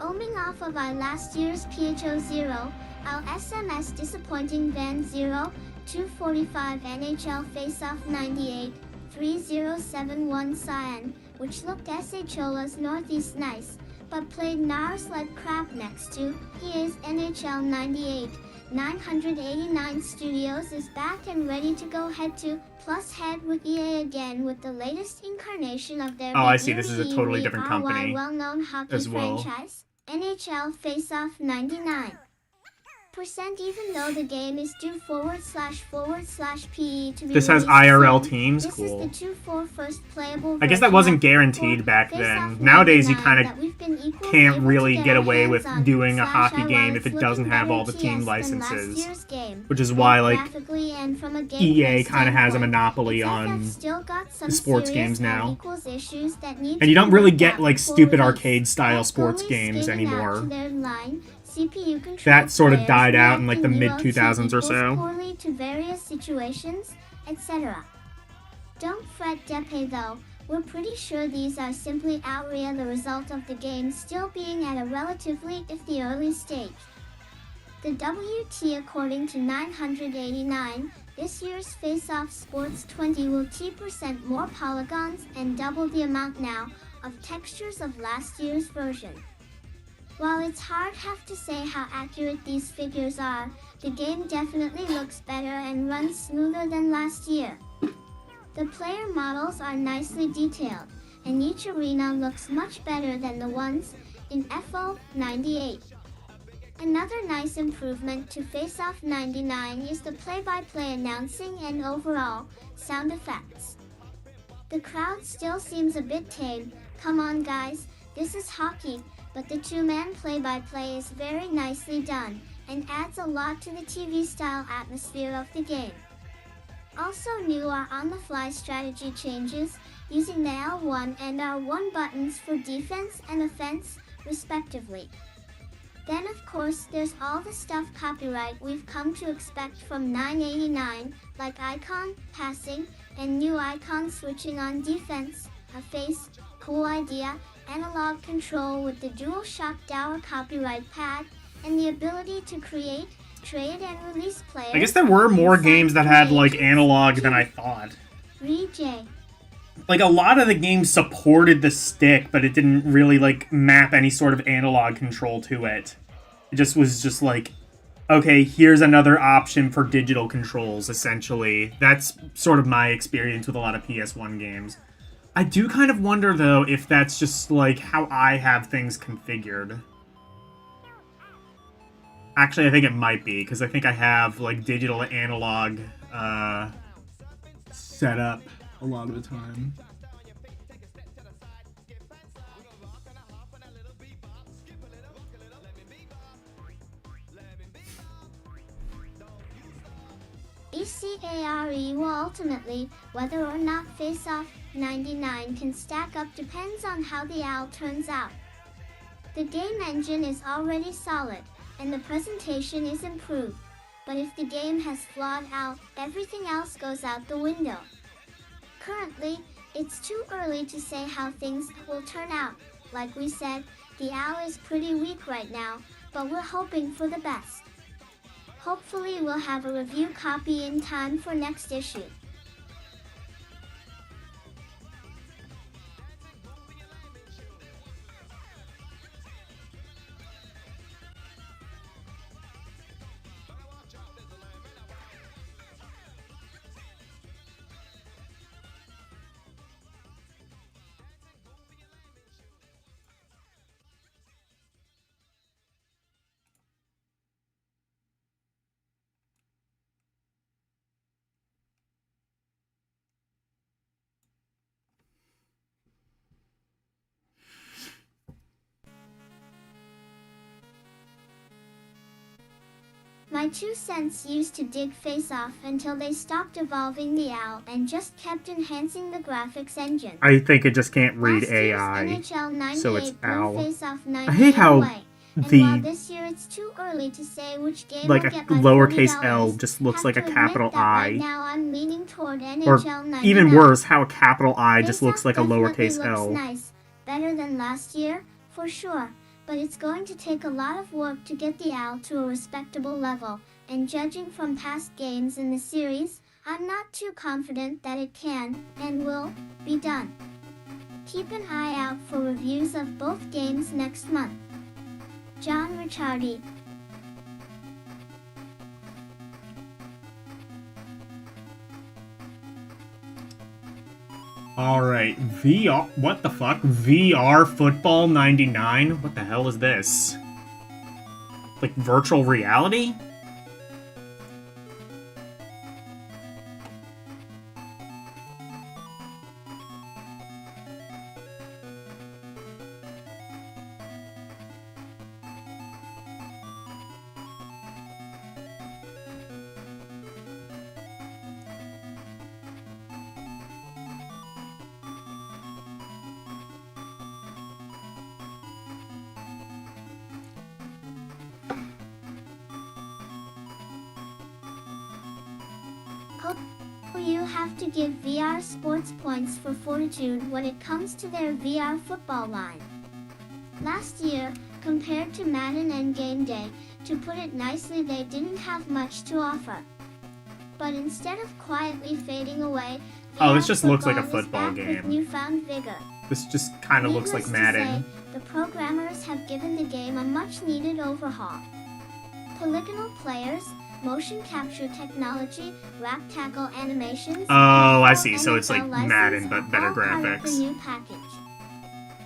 Oming off of our last year's PHO0, our SMS disappointing Van 0, 245 NHL Faceoff 98, 3071 Cyan, which looked SHOLA's Northeast nice, but played NARS like crap next to EA's NHL 98. 989 Studios is back and ready to go head-to-head with EA again with the latest incarnation of their Oh, I see. This is a totally different company well-known hockey as well. franchise, NHL Faceoff 99. Even though the game is due //PE to be This has released IRL soon, teams? this Cool. is the 2-4 first playable I guess that version wasn't of guaranteed back Face then. Off Nowadays, you 99 kind that we've been equally of can't able really to get our away with hands on, doing a / hockey while game it's if it doesn't looking have all the better team TS than last licenses. year's game, Which is both why, like, graphically and from a gameplay EA kind of has a standpoint. monopoly It's on still got some sports serious games now. equals issues that need And you to don't be really worked get, out like, before stupid release. arcade-style That sports goalie games skating out anymore. to their line, CPU That sort of players died out in, like, the reacting mid-2000s or equals so. poorly to various situations, etc. Don't fret, Depe, though. We're pretty sure these are simply outright the result of the game still being at a relatively iffy early stage. The WT, according to 989, this year's Face-Off Sports 20 will 10% more polygons and double the amount now of textures of last year's version. While it's hard to say how accurate these figures are, the game definitely looks better and runs smoother than last year. The player models are nicely detailed, and each arena looks much better than the ones in FO 98. Another nice improvement to Face-Off 99 is the play-by-play announcing and overall sound effects. The crowd still seems a bit tame. Come on guys, this is hockey, but the two-man play-by-play is very nicely done and adds a lot to the TV-style atmosphere of the game. Also new are on-the-fly strategy changes using the L1 and R1 buttons for defense and offense, respectively. Then of course there's all the stuff copyright we've come to expect from 989, like icon, passing, and new icon switching on defense, a face, cool idea, analog control with the DualShock Dower copyright pad, and the ability to create, trade, and release players. I guess there were more inside games that had, like, creations. analog than I thought. J. Like, a lot of the games supported the stick, but it didn't really, like, map any sort of analog control to it. It just was just like, okay, here's another option for digital controls, essentially. That's sort of my experience with a lot of PS1 games. I do kind of wonder, though, if that's just, like, how I have things configured. Actually, I think it might be, because I think I have, like, digital to analog set up a lot of the time. Well, ultimately, whether or not Face Off 99 can stack up depends on how the OWL turns out. The game engine is already solid, and the presentation is improved. But if the game has flawed OWL, everything else goes out the window. Currently, it's too early to say how things will turn out. Like we said, the OWL is pretty weak right now, but we're hoping for the best. Hopefully we'll have a review copy in time for next issue. My 2 cents used to dig Face Off until they stopped evolving the OWL and just kept enhancing the graphics engine. I think it just can't read Last year's AI, NHL 98 so it's blew OWL. Face Off 98 I hate how away. And while the this year it's too early to say which game like will a get my lowercase $40, L just looks have like to a admit capital that I, right now I'm leaning toward or NHL 99. even worse, how a capital I just Face looks Off like a definitely lowercase looks L. nice, better than last year, for sure. But it's going to take a lot of work to get the OWL to a respectable level, and judging from past games in the series, I'm not too confident that it can, and will, be done. Keep an eye out for reviews of both games next month. John Ricciardi. Alright, VR, what the fuck? VR Football 99? What the hell is this? Like virtual reality? You have to give VR Sports points for fortitude when it comes to their VR football line. Last year, compared to Madden and Game Day, to put it nicely, they didn't have much to offer. But instead of quietly fading away, Oh, VR this just looks like a football is football back with game. newfound vigor. This just kind of looks like Needless to Madden. say, the programmers have given the game a much-needed overhaul. Polygonal players, motion capture technology, wrap tackle animations. Oh, and I full see. So it's like NFL Madden, license but are better all part of the graphics. new package.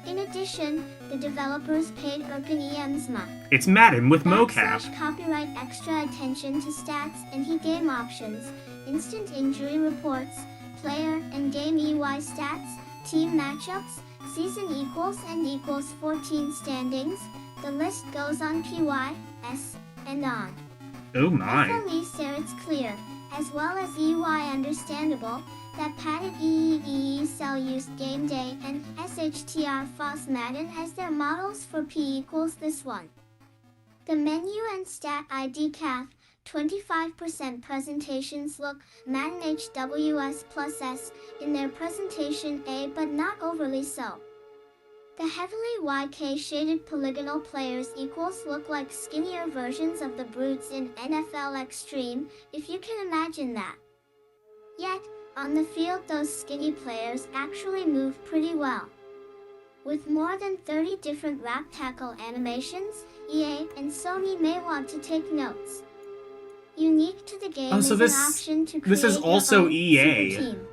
In addition, the developers paid Erkan Iemsma, It's Madden with mocap. copyright extra attention to stats and game options, instant injury reports, player and game EY stats, team matchups, season equals and equals 14 standings. The list goes on PYS and on. Oh my. FLE it's clear, as well as EY understandable, that padded EEE cell used Game Day and SHTR Foss Madden as their models for P equals this one. The menu and stat ID CAF, 25% presentations look Madden HWS plus S in their presentation A, but not overly so. The heavily YK shaded polygonal players equals look like skinnier versions of the brutes in NFL Extreme, if you can imagine that. Yet, on the field those skinny players actually move pretty well. With more than 30 different wrap tackle animations, EA and Sony may want to take notes. Unique to the game Oh, so is this- an option to this create is also your own EA. super team.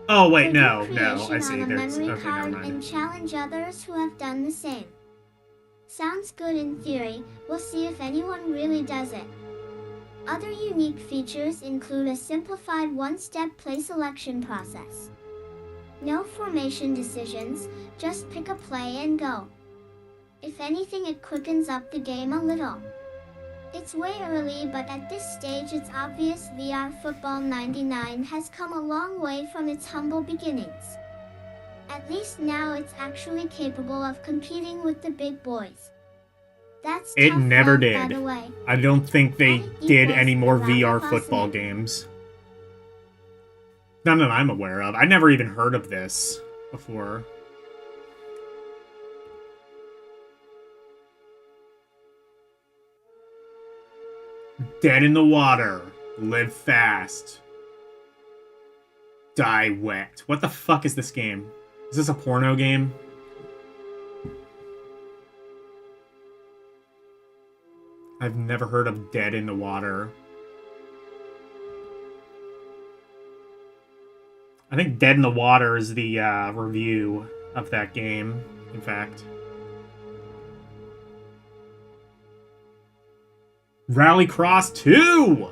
Oh wait, For no, your no. creation I see. on a There's memory okay. Never card mind. and challenge others who have done the same. Sounds good in theory, we'll see if anyone really does it. Other unique features include a simplified one-step play selection process. No formation decisions, just pick a play and go. If anything, it quickens up the game a little. It's way early, but at this stage it's obvious VR Football 99 has come a long way from its humble beginnings. At least now it's actually capable of competing with the big boys. That's It tough never love, did. by the way. I don't think they And it did equals any more the VR Rafa football Fosnick. games. None that I'm aware of. I never even heard of this before. Dead in the water. Live fast. Die wet. What the fuck is this game? Is this a porno game? I've never heard of Dead in the Water. I think Dead in the Water is the review of that game, in fact. Rallycross 2!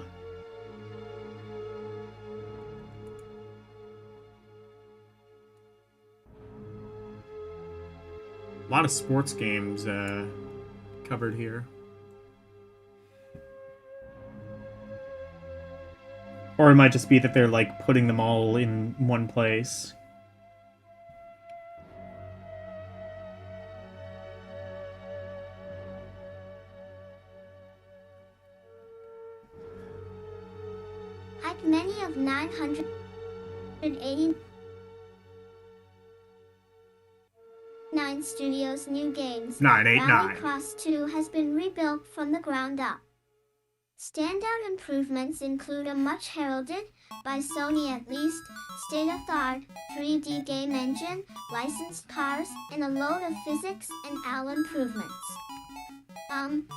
A lot of sports games covered here. Or it might just be that they're, like, putting them all in one place. Like many of 989 Studios' new games, 989. Rallycross 2 has been rebuilt from the ground up. Standout improvements include a much heralded, by Sony at least, state-of-the-art 3D game engine, licensed cars, and a load of physics and AL improvements.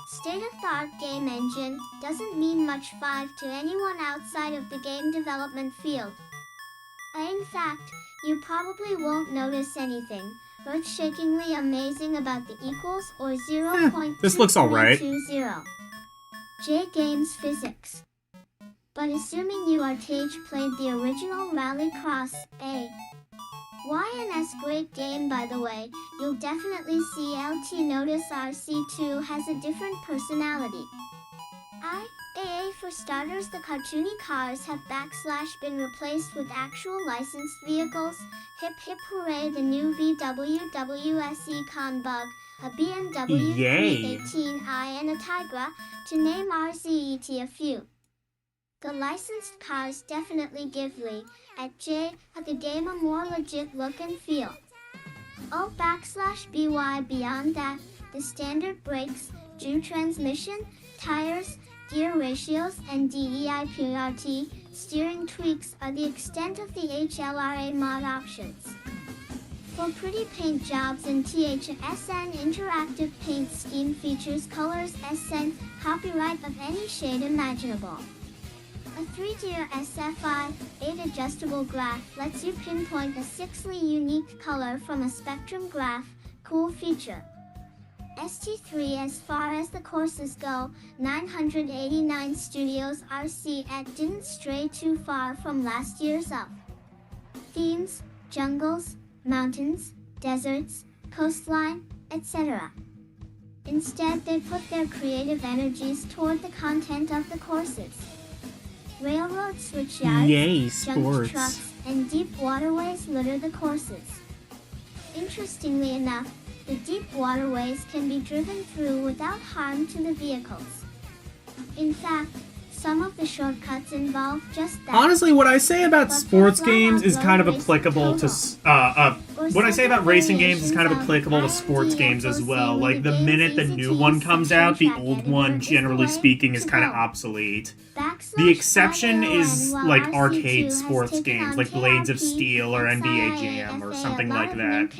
State-of-the-art game engine doesn't mean much to anyone outside of the game development field. In fact, you probably won't notice anything earth-shakingly amazing about the equals or 0.2320. This looks alright. J Games Physics. But assuming you are played the original Rallycross, a YNS great game by the way, you'll definitely see LT notice RC2 has a different personality. For starters, the cartoony cars have been replaced with actual licensed vehicles. Hip hip hooray, the new VW WSE Conbug, a BMW Yay. 318i and a Tigra, to name RZET a few. The licensed cars definitely give the game a more legit look and feel. /BY beyond that, the standard brakes, Jew transmission, tires, gear ratios, and DEI/PRT steering tweaks are the extent of the HLRA mod options. For pretty paint jobs in THSN, interactive paint scheme features colors SN, copyright of any shade imaginable. A 3D SFI 8 adjustable graph lets you pinpoint a 6ly unique color from a spectrum graph, cool feature. ST3 as far as the courses go, 989 Studios RC didn't stray too far from last year's up. Themes, jungles, mountains, deserts, coastline, etc. Instead, they put their creative energies toward the content of the courses. Railroad switchyards, Yay, junk sports. trucks, and deep waterways litter the courses. Interestingly enough, the deep waterways can be driven through without harm to the vehicles. In fact, some of the shortcuts involve just that. Honestly, what I say about But sports they're flat games out is kind of road racing applicable to total. what I say about racing games is kind of applicable to sports games as well. Like the minute the new one comes out, the old one, generally speaking, is kind of obsolete. The exception is like arcade sports games, like Blades of Steel or NBA Jam or something like that.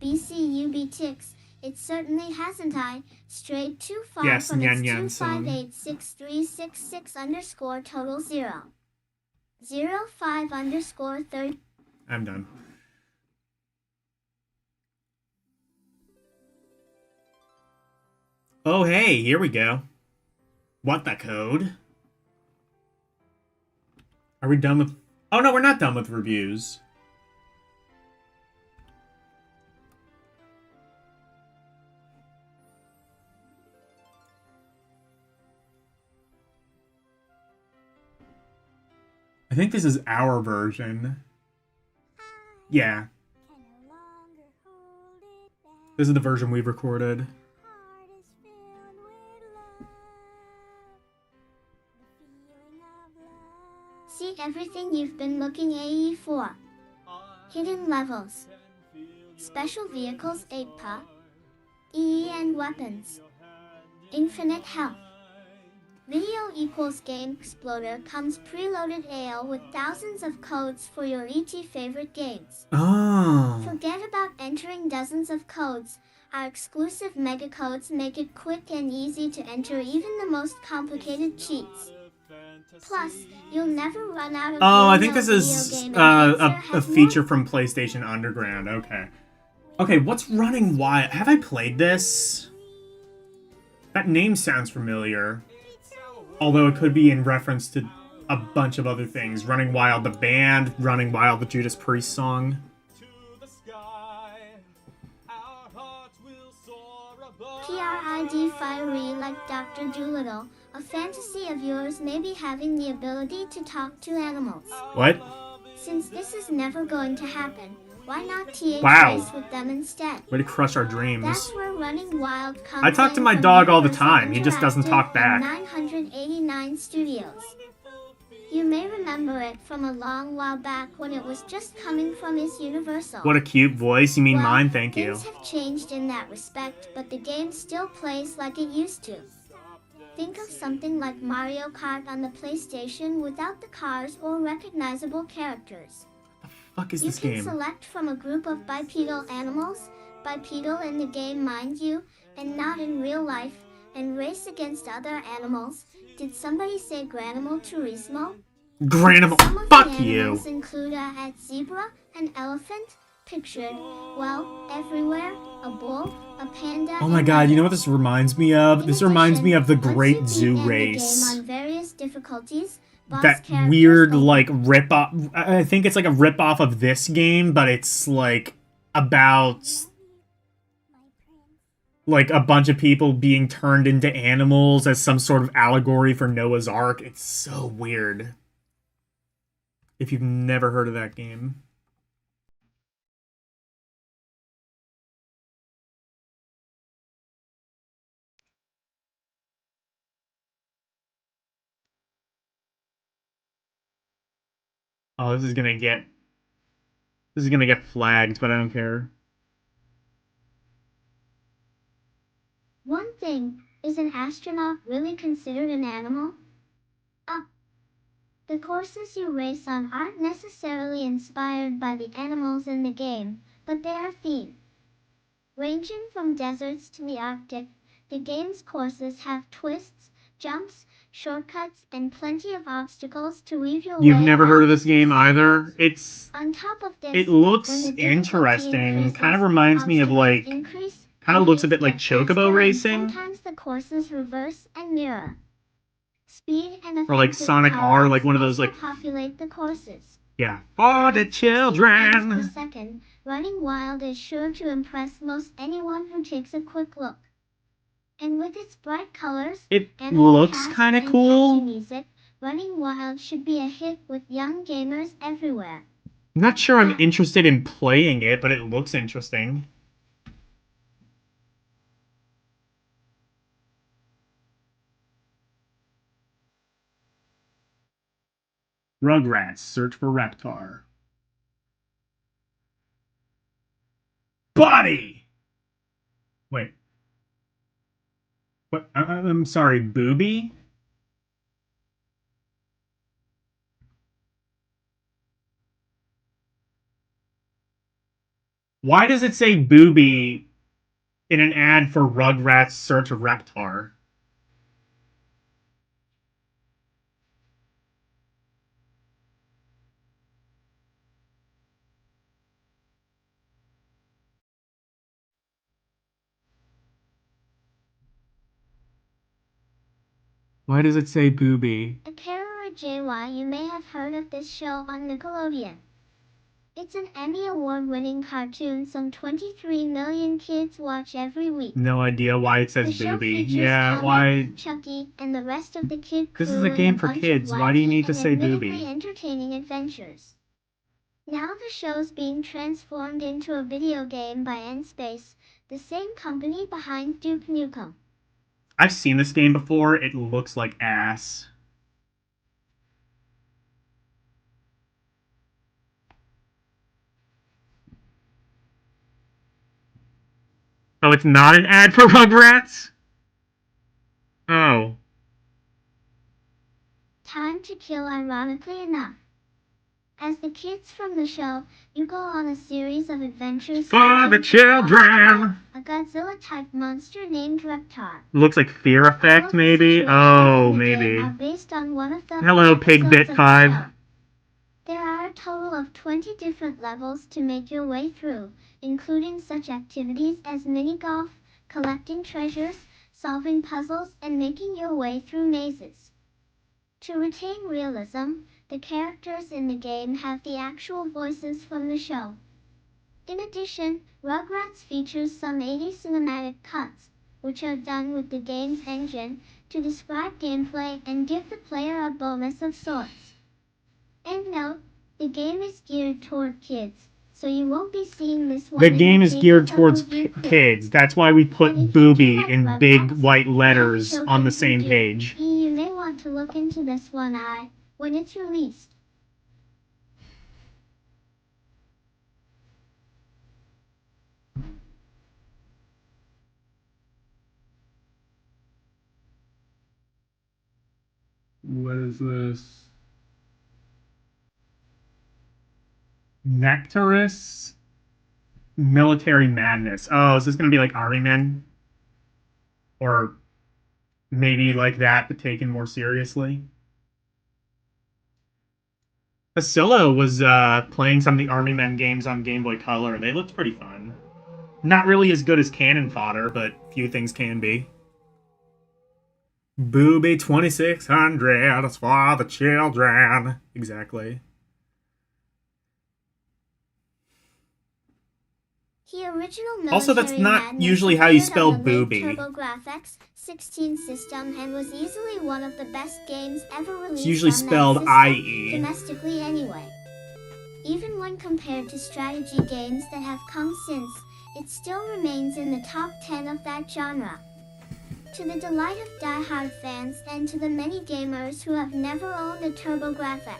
BCUB ticks. It certainly hasn't strayed too far Yes, from its Nyan Nyan song. 2586366 total 0. 05_30. I'm done. Oh, hey, here we go. What the code? Are we done with... Oh, no, we're not done with reviews. I think this is our version. Yeah. This is the version we've recorded. See everything you've been looking AE for. Hidden levels. Special vehicles 8-pa. EE and weapons. Infinite health. Video equals Game Exploder comes preloaded AL with thousands of codes for your ET favorite games. Oh. Forget about entering dozens of codes. Our exclusive mega codes make it quick and easy to enter even the most complicated cheats. Plus, you'll never run out of Oh, I room think no this video is game a enhancer has feature more. from PlayStation Underground. Okay. Okay, what's Running Wild? Have I played this? That name sounds familiar. Although it could be in reference to a bunch of other things. Running Wild the band, Running Wild the Judas Priest song. PRID fiery like Dr. Doolittle, a fantasy of yours may be having the ability to talk to animals. What? Since this is never going to happen, why not TH Wow. race with them instead? Way to crush our dreams. That's where Running Wild comes I talk to in my from dog all the Universal time. He just doesn't Interactive talk back. and 989 Studios. You may remember it from a long while back when it was just coming from his Universal. What a cute voice. You mean Well, mine? Thank you. Things have changed in that respect, but the game still plays like it used to. Think of something like Mario Kart on the PlayStation without the cars or recognizable characters. Fuck is You this can game? select from a group of bipedal animals, bipedal in the game mind you, and not in real life, and race against other animals. Did somebody say Granimal Turismo? Granimal. Some of Fuck the you. animals include a zebra, an elephant, pictured, well, everywhere, a bull, a panda. Oh my and god, you know what others. this reminds me of? In This reminds me of the addition, Great once Zoo you beat the Race. game on various difficulties, boss That characters weird, open. like, rip-off. I think it's like a rip-off of this game, but it's, like, about, like, a bunch of people being turned into animals as some sort of allegory for Noah's Ark. It's so weird. If you've never heard of that game. Oh, this is gonna get flagged, but I don't care. One thing, is an astronaut really considered an animal? The courses you race on aren't necessarily inspired by the animals in the game, but they are themed. Ranging from deserts to the Arctic, the game's courses have twists, jumps, shortcuts, and plenty of obstacles to weave your You've way never heard of around. this game either? On top of this, It when looks the difficulty interesting. increases, Kind of reminds me of, obstacles like, increase, kind of looks a enemies bit like get faster, Chocobo and Racing. sometimes the courses reverse and mirror. Speed and Or like offensive Sonic R, power-ups like one of those, also like, populate the courses. yeah. For the 60 frames per children! second, Running Wild is sure to impress most anyone who takes a quick look. And with its bright colors, It animal looks cast, kind of and cool. catchy music, Running Wild should be a hit with young gamers everywhere. I'm not sure I'm interested in playing it, but it looks interesting. Rugrats, search for Reptar. Buddy! Wait. What? I'm sorry, Booby? Why does it say Booby in an ad for Rugrats Search for Reptar? Why does it say Booby? A Kara or JY, you may have heard of this show on Nickelodeon. It's an Emmy Award-winning cartoon some 23 million kids watch every week. No idea why it The says show booby. features Yeah, Tommy, why? Chucky, and the rest of the kid crew This is a in game for bunch kids. of Why do you wacky need to and say admittedly booby? entertaining adventures. Now the show's being transformed into a video game by N-Space, the same company behind Duke Nukem. I've seen this game before. It looks like ass. Oh, it's not an ad for Rugrats? Oh. Time to kill, ironically enough. As the kids from the show, you go on a series of adventures For the children! a Godzilla-type monster named Reptar. Looks like Fear Effect, maybe? Oh, maybe. Are based on one of the Hello, episodes Pigbit of the 5. show. There are a total of 20 different levels to make your way through, including such activities as mini-golf, collecting treasures, solving puzzles, and making your way through mazes. To retain realism, the characters in the game have the actual voices from the show. In addition, Rugrats features some 80 cinematic cuts, which are done with the game's engine, to describe gameplay and give the player a bonus of sorts. End note, the game is geared toward kids, so you won't be seeing this one. The game is geared towards kids. That's why we put booby in big white letters on the same page. You may want to look into this one when it's released. What is this? Nectarus Military Madness. Oh, is this going to be like Army Men? Or maybe like that, but taken more seriously? Facillo was playing some of the Army Men games on Game Boy Color. They looked pretty fun. Not really as good as Cannon Fodder, but few things can be. Booby 2600 is for the children. Exactly. The original Also, that's Military not Madness usually how you appeared spell on the late booby. TurboGrafx 16 system and was easily one of the best games ever released. It's usually on that spelled system, IE. domestically anyway. Even when compared to strategy games that have come since, it still remains in the top 10 of that genre. To the delight of die-hard fans and to the many gamers who have never owned a TurboGrafx,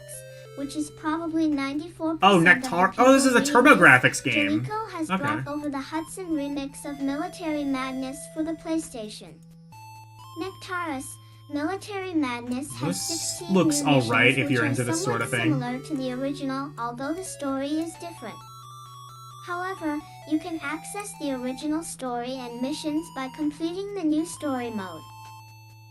which is probably 94% Oh, of the Nectar. Oh, this is a people TurboGrafx game. Jaleco has Okay. brought over the Hudson remix of Military Madness for the PlayStation. Nectarus, Military Madness has This 16 looks new missions, alright if which you're are into this sort of somewhat thing. similar to the original, although the story is different. However, you can access the original story and missions by completing the new story mode.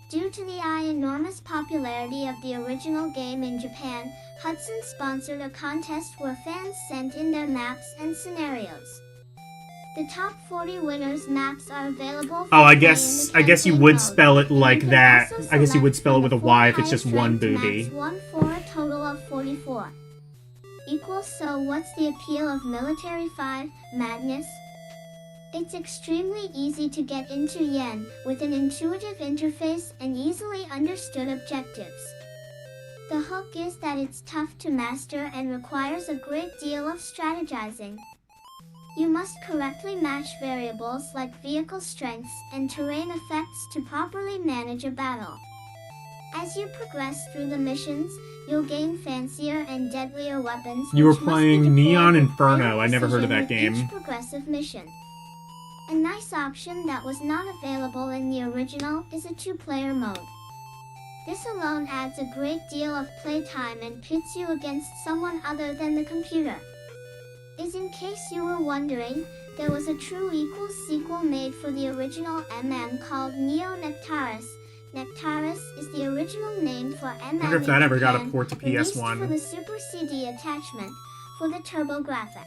Due to the enormous popularity of the original game in Japan, Hudson sponsored a contest where fans sent in their maps and scenarios. The top 40 winners' maps are available for Oh, I play guess in the you campaign would mode, spell it and like you can that. also I guess you would select spell it from with a the Y if four it's just one highest ranked booby. maps, one for a total of 44. So what's the appeal of Military 5 Madness? It's extremely easy to get into Yen, with an intuitive interface and easily understood objectives. The hook is that it's tough to master and requires a great deal of strategizing. You must correctly match variables like vehicle strengths and terrain effects to properly manage a battle. As you progress through the missions, you'll gain fancier and deadlier weapons. You were which must be playing deployed Neon with Inferno. greater I never heard of that precision with game. each progressive mission. A nice option that was not available in the original is a two-player mode. This alone adds a great deal of playtime and pits you against someone other than the computer. In case you were wondering, there was a true equal sequel made for the original MM called Neo Nectarus. Nectarus is the original name for MM. I wonder if that ever got a port to released for PS1. the Super CD attachment for the TurboGrafx.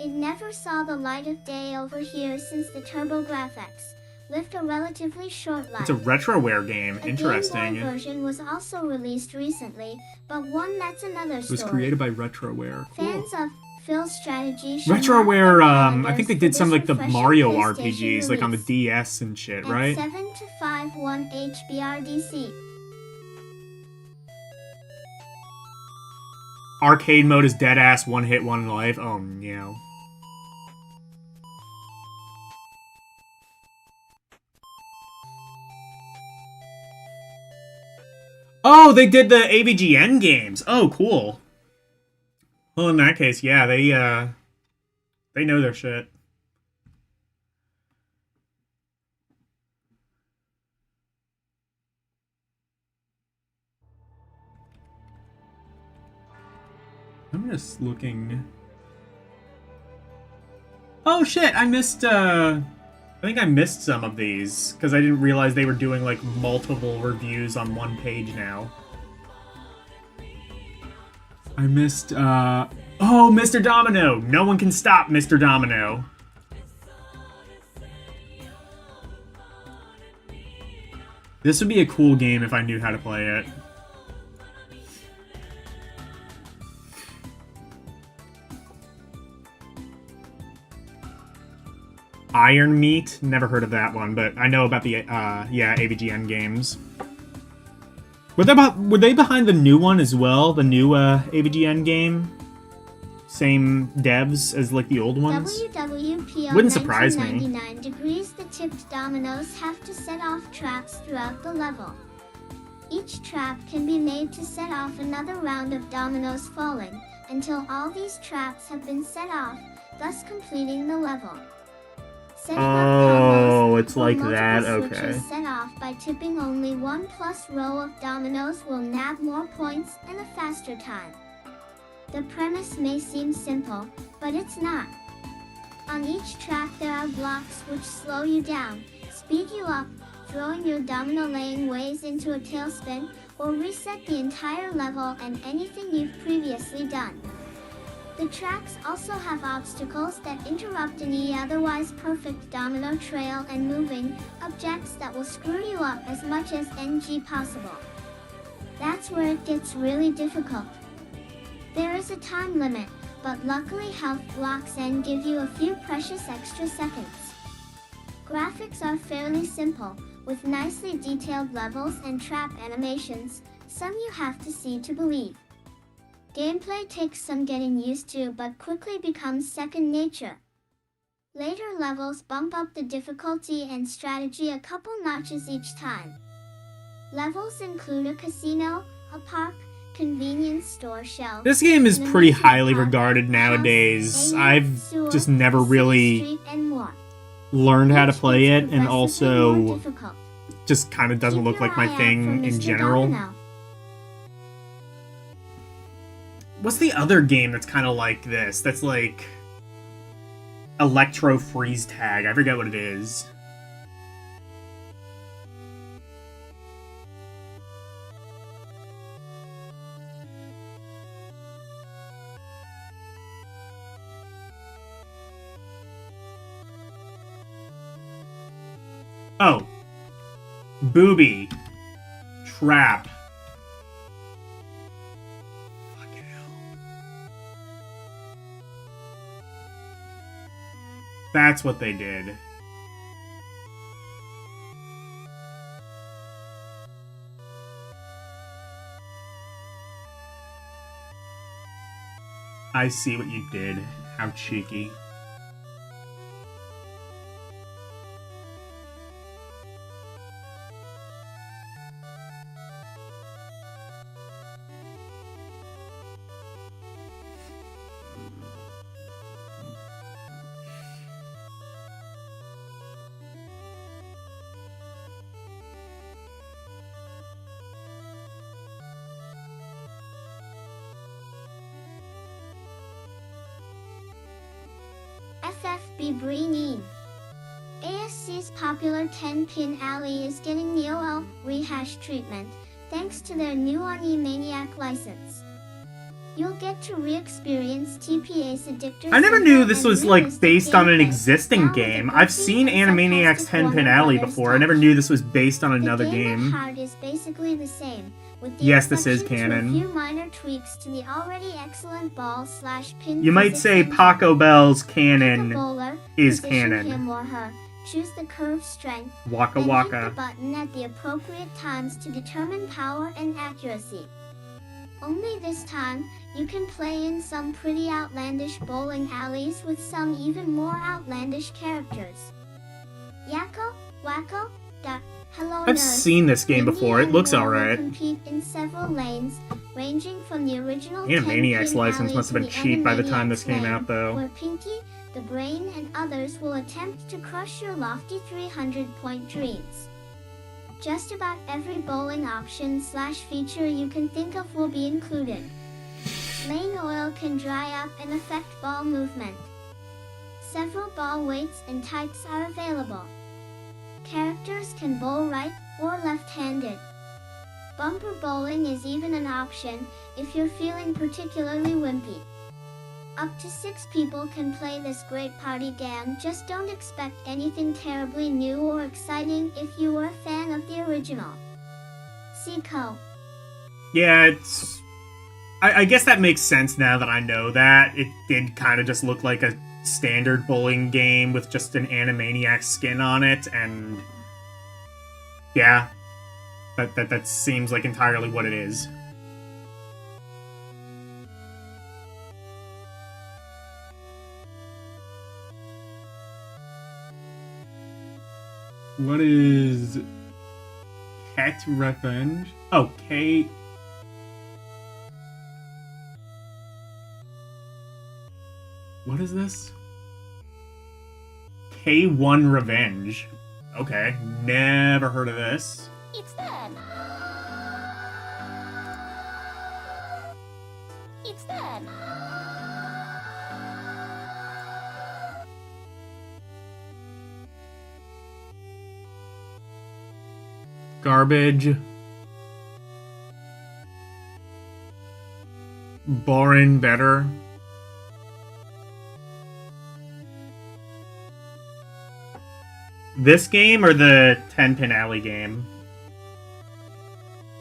It never saw the light of day over here since the TurboGrafx, lived a relatively short life. It's a retroware game. A Interesting. Game Boy version was also released recently, but one that's another It was story. created by Retroware. Cool. Fans of Phil's strategy should Retroware, mark their I think they calendars did some for like the this refreshing Mario PlayStation RPGs, like on the release. DS and shit, right? At 7 to 5 1 HBRDC. Arcade mode is dead ass, one hit, one life. Oh no. Oh, they did the AVGN games. Oh, cool. Well, in that case, yeah, they know their shit. I'm just looking. Oh shit, I missed I think I missed some of these because I didn't realize they were doing like multiple reviews on one page now. I missed oh, Mr. Domino. No one can stop Mr. Domino. This would be a cool game if I knew how to play it. Iron Meat? Never heard of that one, but I know about the, yeah, AVGN games. Were they behind the new one as well? The new, AVGN game? Same devs as, like, the old ones? WWP Wouldn't surprise me. 1999 degrees, the tipped dominoes have to set off traps throughout the level. Each trap can be made to set off another round of dominoes falling, until all these traps have been set off, thus completing the level. Setting up combos it's or like multiple that, switches okay. set off by tipping only 1+ row of dominoes will nab more points and a faster time. The premise may seem simple, but it's not. On each track there are blocks which slow you down, speed you up, throwing your domino laying ways into a tailspin, or reset the entire level and anything you've previously done. The tracks also have obstacles that interrupt any otherwise perfect domino trail and moving objects that will screw you up as much as NG possible. That's where it gets really difficult. There is a time limit, but luckily health blocks and give you a few precious extra seconds. Graphics are fairly simple, with nicely detailed levels and trap animations, some you have to see to believe. Gameplay takes some getting used to but quickly becomes second nature. Later levels bump up the difficulty and strategy a couple notches each time. Levels include a casino, a park, convenience store shelf. This game is an pretty amusement highly park, regarded house, nowadays. alien, I've sewer, just never city really street, and more. learned how to Each play gets it, and progressively more also difficult. just kind of doesn't Keep look your like my eye out thing for in Mr. general. Domino. What's the other game that's kind of like this? That's like Electro Freeze Tag. I forget what it is. Oh. Booby. Trap. Fucking hell. That's what they did. I see what you did. How cheeky. FFB Breeneen. ASC's popular 10-pin alley is getting the OL rehash treatment, thanks to their new Oni Maniac license. You'll get to re-experience TPA's addictive. I never knew this simple was, and like, realistic based on an gameplay, existing now with a game. I've goofy seen and Animaniacs sarcastic 10 Pin Warner Alley Brothers before. I never touch. knew this was based on another The game game. at heart is basically the same, with the Yes, this is exception canon. to a few minor tweaks to the already excellent ball/pin. You might physics say engine. Paco Bell's Pick a canon bowler, is position canon. him or her, choose the curve strength, Waka then hit Waka. the button at the appropriate times to determine power and accuracy. Only this time, you can play in some pretty outlandish bowling alleys with some even more outlandish characters. Yakko, Wacko, Duck, Hello I've Nurse, seen this game Mindy, before. It and looks more will alright. compete in several lanes, ranging from the original Animaniacs 10-pin license alley must have to been the cheap by the time this Animaniacs came lane, out, though. where Pinky, the Brain, and others will attempt to crush your lofty 300-point dreams. Just about every bowling option/feature you can think of will be included. Lane oil can dry up and affect ball movement. Several ball weights and types are available. Characters can bowl right or left-handed. Bumper bowling is even an option if you're feeling particularly wimpy. Up to 6 people can play this great party game. Just don't expect anything terribly new or exciting if you were a fan of the original. Seco. Yeah, it's... I guess that makes sense now that I know that. It did kind of just look like a standard bowling game with just an Animaniacs skin on it, and... yeah. That seems like entirely what it is. What is... Pet Revenge? Oh, K... What is this? K1 Revenge. Okay, never heard of this. It's them. It's them. Garbage. Boring better. This game or the 10-Pin Alley game?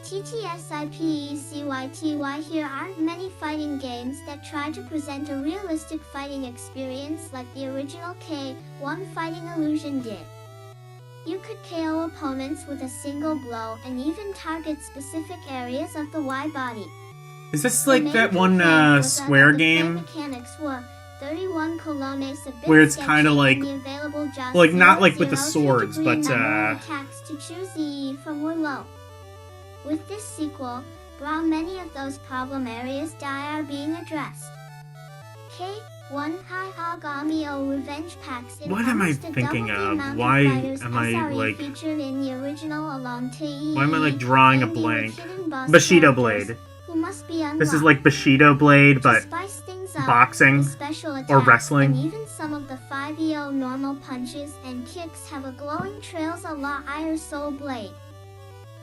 TTSIPECYTY. Here aren't many fighting games that try to present a realistic fighting experience like the original K1 Fighting Illusion did. You could KO opponents with a single blow and even target specific areas of the Y body. Is this The like main that one complaint was that Square the play game? mechanics were 31 colones a bit Where it's sketchy, kinda like- and the available just like, not like with the 0 to swords, degree but, number of attacks to choose the from were low. With this sequel, while many of those problem areas are being addressed. K1 Hyagami O Revenge packs in What am I almost a thinking double the of? amount Why fighters am I, SRE like- featured in the original along Why am I, like, drawing a and the blank? hidden boss Bushido characters Blade. who must be This is unlocked. like Bushido Blade, To but spice things up, boxing the special or attacks wrestling. and even some of the 5EO normal punches and kicks have a glowing trails a la Iron Soul Blade.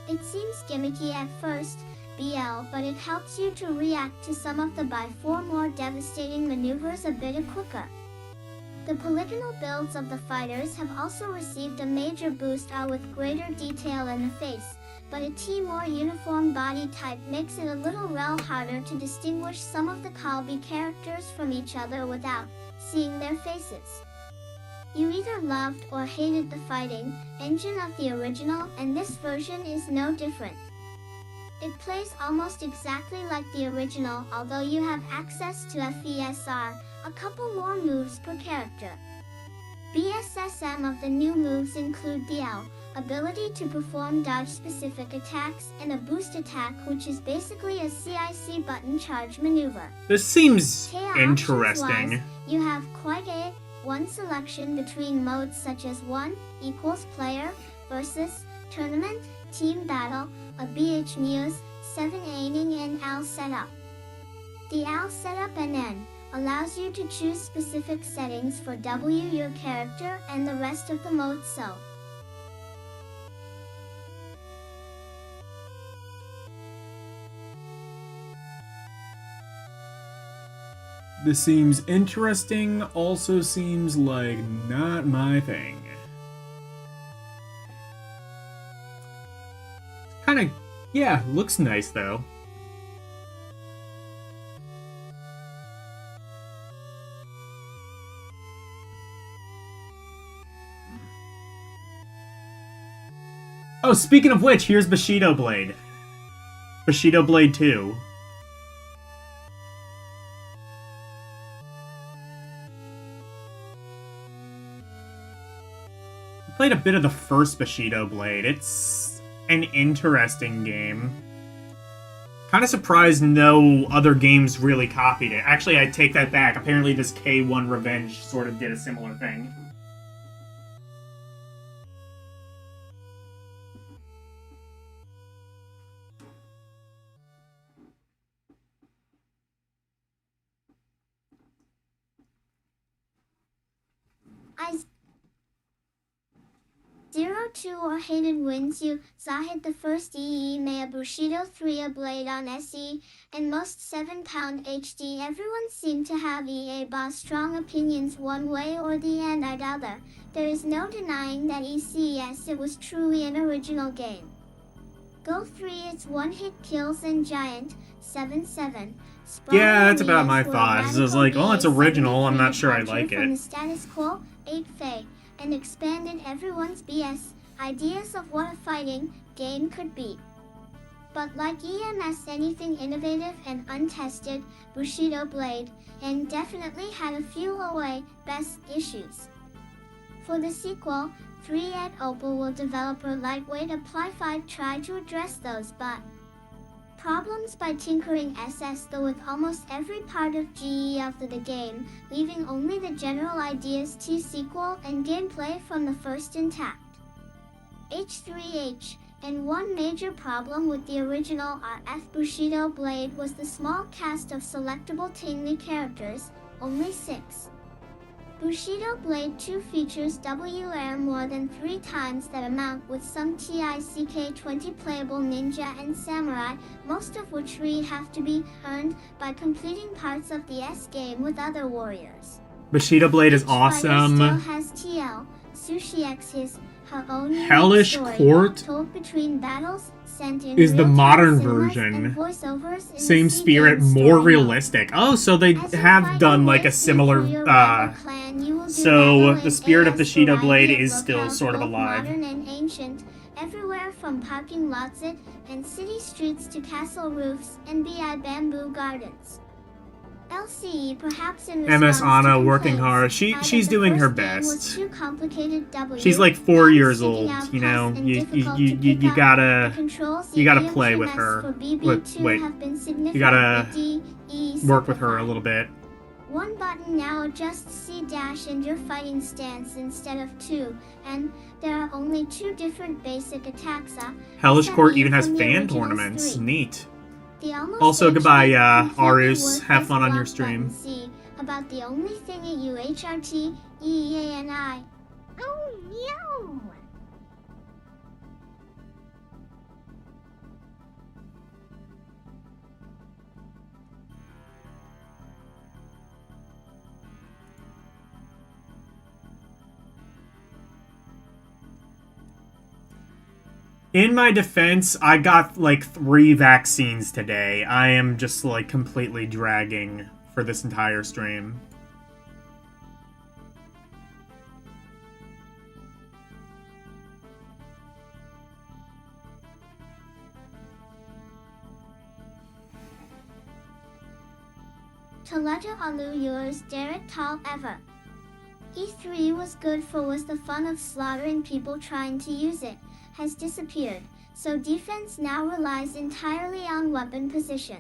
It seems gimmicky at first, BL, but it helps you to react to some of the by far more devastating maneuvers a bit quicker. The polygonal builds of the fighters have also received a major boost with greater detail in the face, but a more uniform body type makes it a little harder to distinguish some of the Kalbi characters from each other without seeing their faces. You either loved or hated the fighting engine of the original, and this version is no different. It plays almost exactly like the original, although you have access to FESR, a couple more moves per character. BSSM of the new moves include the L, ability to perform dodge-specific attacks, and a boost attack, which is basically a CIC button charge maneuver. this seems K interesting. options-wise, you have quite one selection between modes such as 1 equals player versus tournament, team battle, a BH Muse, 7 aiming and AL setup. The AL setup and N allows you to choose specific settings for W your character and the rest of the modes so. This seems interesting, also seems like not my thing. Kinda, yeah, looks nice though. Oh, speaking of which, here's Bushido Blade. Bushido Blade 2. I played a bit of the first Bushido Blade. It's an interesting game. Kind of surprised no other games really copied it. Actually, I take that back. Apparently this K1 Revenge sort of did a similar thing. I 02 or hated wins you, Zahid the first EE Maya Bushido 3 a blade on SE, and most 7-pound HD. Everyone seemed to have EA boss strong opinions one way or the other. There is no denying that ECS it was truly an original game. Go 3 its one-hit kills and giant, 7-7. Yeah, that's about my thoughts. I was like, well, it's original, I'm not sure I like From the it. status quo, 8 Faye, and expanded everyone's BS ideas of what a fighting game could be. But like EMS, anything innovative and untested, Bushido Blade, and definitely had a few OA best issues. For the sequel, 3 at Opal will developer lightweight apply 5 try to address those but problems by tinkering SS though with almost every part of GE out of the game, leaving only the general ideas to sequel and gameplay from the first intact. H3H, and one major problem with the original RF Bushido Blade was the small cast of selectable tingly characters, only 6. Bushido Blade 2 features WR more than 3 times that amount with some TICK-20 playable ninja and samurai, most of which have to be earned by completing parts of the S game with other warriors. Bushido Blade is Each fighter still awesome. has TL, Sushi X's, her own unique Hellish story, Court told between battles, sent in is the real-time modern cinemas version. and voiceovers in Same the spirit, C-game more story mode. realistic. Oh, so they As you have fight done your like way a through similar, your rival clan, you will do so battle the in spirit of AS Bushido Blade variety of is still locales, sort of both alive. modern and ancient, everywhere from parking lots and city streets to castle roofs and BI bamboo gardens. LCE perhaps in response MS Anna to working complaints hard. that She's the doing her first game was best. too complicated. She's like 4 years old, you know. You gotta play with her. Wait, you gotta work with her a little bit. One button now adjusts C dash and your fighting stance instead of 2, and there are only 2 different basic attacks. Hellish Court even has from the fan original tournaments. 3. Neat. The almost Also, goodbye, completely Arus. worthless Have fun on your block stream. button C, about the only thing at UHRT, EEANI. Oh no! In my defense, I got like 3 vaccines today. I am just like completely dragging for this entire stream. Toledo Alu yours Derek Tall ever. E3 was good for was the fun of slaughtering people trying to use it, has disappeared, so defense now relies entirely on weapon position.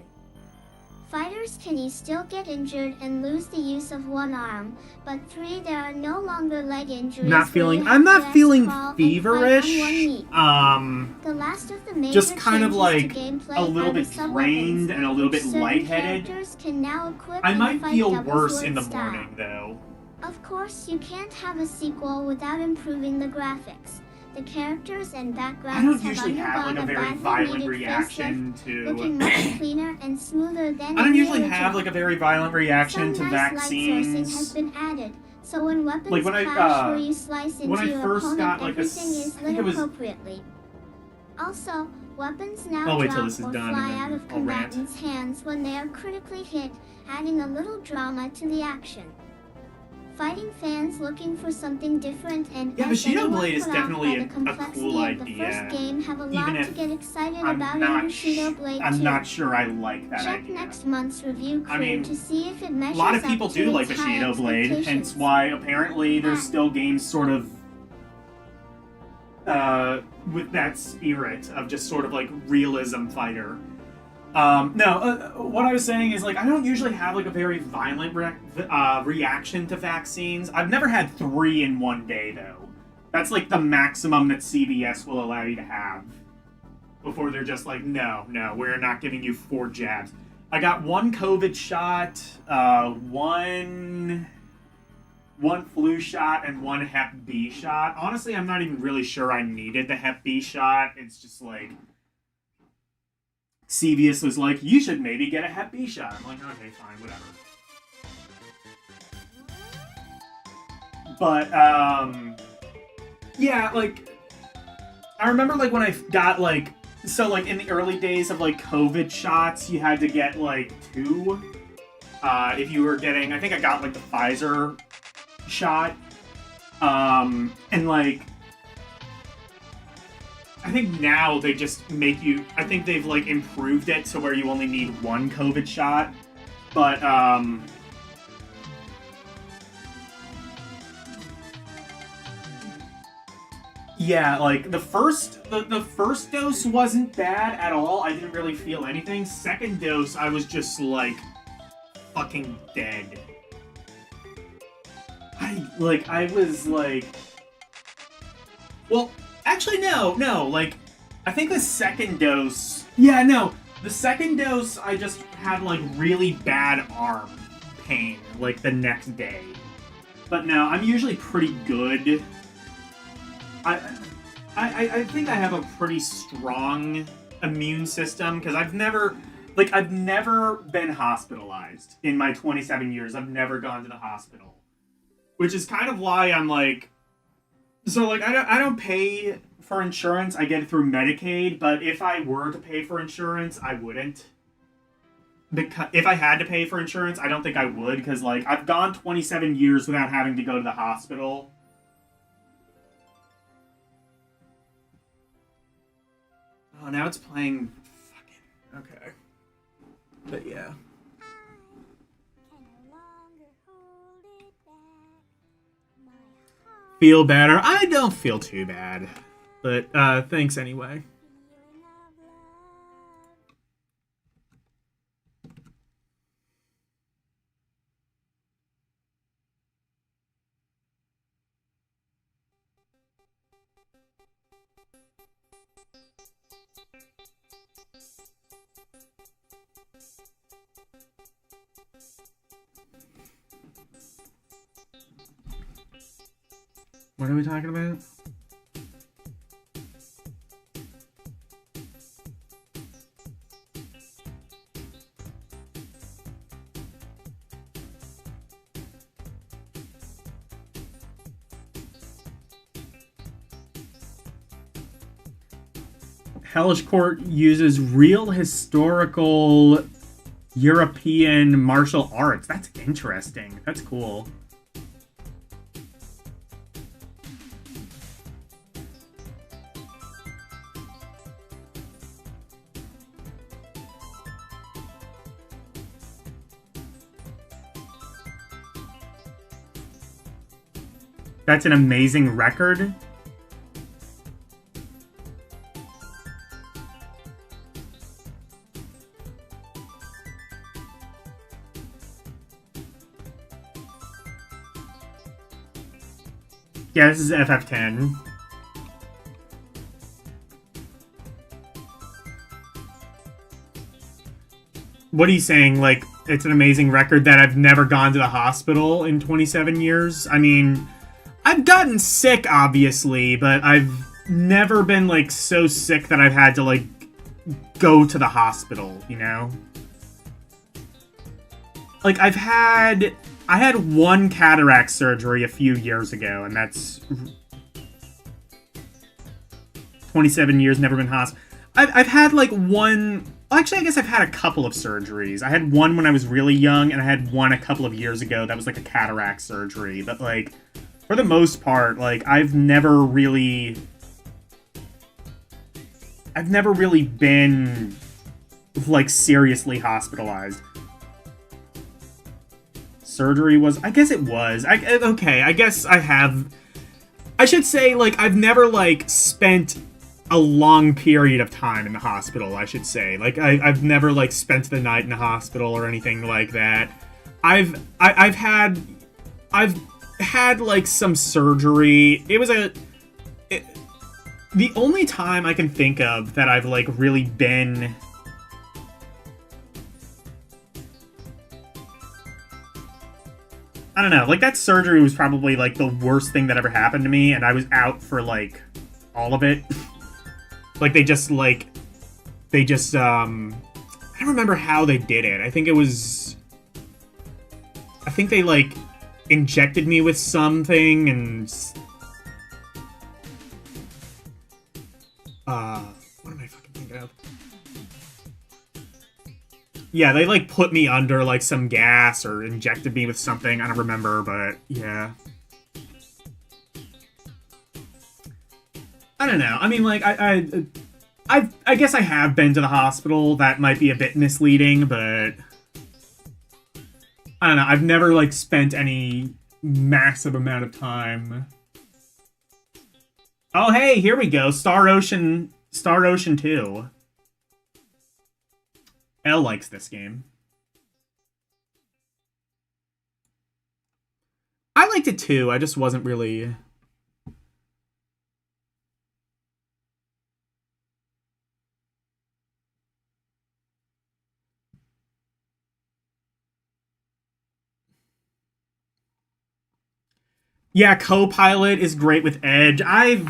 Fighters can still get injured and lose the use of one arm, but 3 there are no longer leg injuries. I'm not feeling feverish. The last of the major Just kind of changes like to gameplay a little are the bit sub-weapons, drained and a little bit which certain lightheaded. characters can now equip I and might fight feel double worse sword in the style. morning though. Of course, you can't have a sequel without improving the graphics. The characters and I backgrounds don't usually have like a undergone very badly violent needed reaction facelift, looking to. much cleaner and smoother than I don't in the usually have original. like a very violent reaction Some to nice light sourcing has vaccines. been added, so when weapons Like, when I, clash or you slice when into I your first opponent, got, like, everything is I think lit it was. appropriately. Also, weapons now I'll wait till drop this is or done and fly then out of I'll rant. combatants' hands when they are critically hit, adding a little drama to the action. Fighting fans looking for something different and Yeah, as Bushido anyone Blade is put off definitely by the a complexity cool of the idea. first game have a lot Even to if get excited I'm about in not. Bushido Blade 2. I'm not sure I like that Check idea. next month's review crew I mean, to see if it measures A lot of up people to do like its high Bushido Blade, hence expectations. why apparently there's still games sort of with that spirit of just sort of like realism fighter. What I was saying is, like, I don't usually have like a very violent reaction to vaccines. I've never had 3 in one day though. That's like the maximum that CVS will allow you to have before they're just like, no, we're not giving you 4 jabs. I got 1 COVID shot, one flu shot, and 1 Hep B shot. Honestly, I'm not even really sure I needed the Hep B shot. It's just like CVS was like, you should maybe get a Hep B shot. I'm like, okay, fine, whatever. But yeah, like I remember like when I got like, so like in the early days of like COVID shots, you had to get like 2. If you were getting, I think I got like the Pfizer shot, and like I think now they just make you, I think they've like improved it to where you only need 1 COVID shot, but yeah, like the first dose wasn't bad at all. I didn't really feel anything. Second dose, I was just like fucking dead. I was like, well, actually no, like I think the second dose, the second dose I just had like really bad arm pain like the next day. But no, I'm usually pretty good. I think I have a pretty strong immune system because I've never been hospitalized in my 27 years. I've never gone to the hospital, which is kind of why I'm like, so like I don't pay for insurance. I get it through Medicaid, but if I were to pay for insurance, I wouldn't. Because if I had to pay for insurance, I don't think I would, because like I've gone 27 years without having to go to the hospital. Oh, now it's playing. Fucking okay. But yeah. Feel better? I don't feel too bad. But thanks anyway. What are we talking about? Hellish Court uses real historical European martial arts. That's interesting. That's cool. That's an amazing record. Yeah, this is FF10. What are you saying? Like, it's an amazing record that I've never gone to the hospital in 27 years? I mean, I've gotten sick, obviously, but I've never been, like, so sick that I've had to, like, go to the hospital, you know? Like, I had one cataract surgery a few years ago, and that's 27 years, never been hospital. I've had, like, one... Actually, I guess I've had a couple of surgeries. I had one when I was really young, and I had one a couple of years ago that was, like, a cataract surgery. But, like, for the most part, like, I've never really been, like, seriously hospitalized. Surgery was... I guess it was. Okay, I guess I have... I should say, like, I've never, like, spent a long period of time in the hospital, I should say. Like, I've never, like, spent the night in the hospital or anything like that. I've had, like, some surgery. It was the only time I can think of that I've, like, really been... I don't know, like, that surgery was probably, like, the worst thing that ever happened to me, and I was out for, like, all of it. Like, I don't remember how they did it. I think they, like, injected me with something, and... what am I fucking thinking of? Yeah, they, like, put me under, like, some gas or injected me with something. I don't remember, but, yeah. I don't know. I mean, like, I guess I have been to the hospital. That might be a bit misleading, but... I don't know. I've never, like, spent any massive amount of time. Oh, hey, here we go. Star Ocean 2. Elle likes this game. I liked it too. I just wasn't really... Yeah, Copilot is great with Edge. I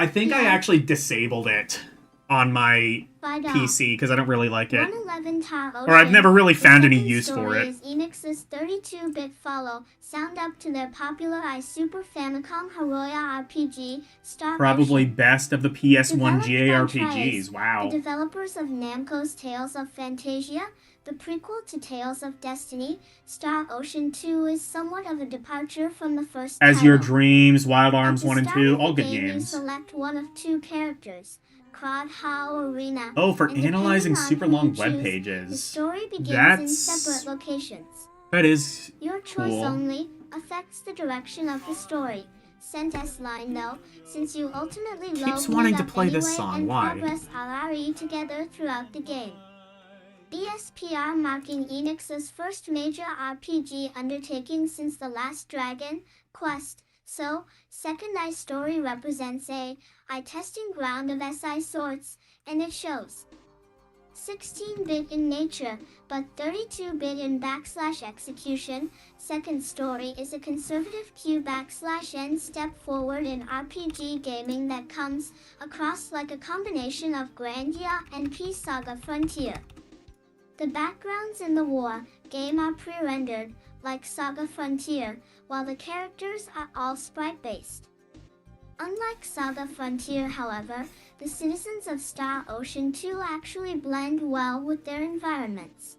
think I actually disabled it on my PC because I don't really like it. Or I've never really found any use for it. Is Enix's 32-bit follow, sound up to their popularized Super Famicom Haroya RPG, Star Probably Ocean. best of the PS1 Developed by JRPGs. Wow. The developers of Namco's Tales of Fantasia, the prequel to Tales of Destiny, Star Ocean 2 is somewhat of a departure from the first As title. Your Dreams, Wild Arms At the 1 and start 2, of all the good game, You games. select one of two characters, Crowd How Arena. Oh, for and analyzing depending on super who long you web choose, pages. The story begins in That's... separate locations. That is Your choice cool. only affects the direction of the story. Sent S-line though, since you ultimately Keeps load wanting it to up play this anyway song. and Why? progress RRE together throughout the game. BSPR marking Enix's first major RPG undertaking since The Last Dragon Quest. So, Second Eye Story represents a testing ground of SI sorts, and it shows. 16-bit in nature, but 32-bit in /execution, Second Story is a conservative Q/N step forward in RPG gaming that comes across like a combination of Grandia and P-Saga Frontier. The backgrounds in the war game are pre-rendered, like Saga Frontier, while the characters are all sprite-based. Unlike Saga Frontier, however, the citizens of Star Ocean 2 actually blend well with their environments.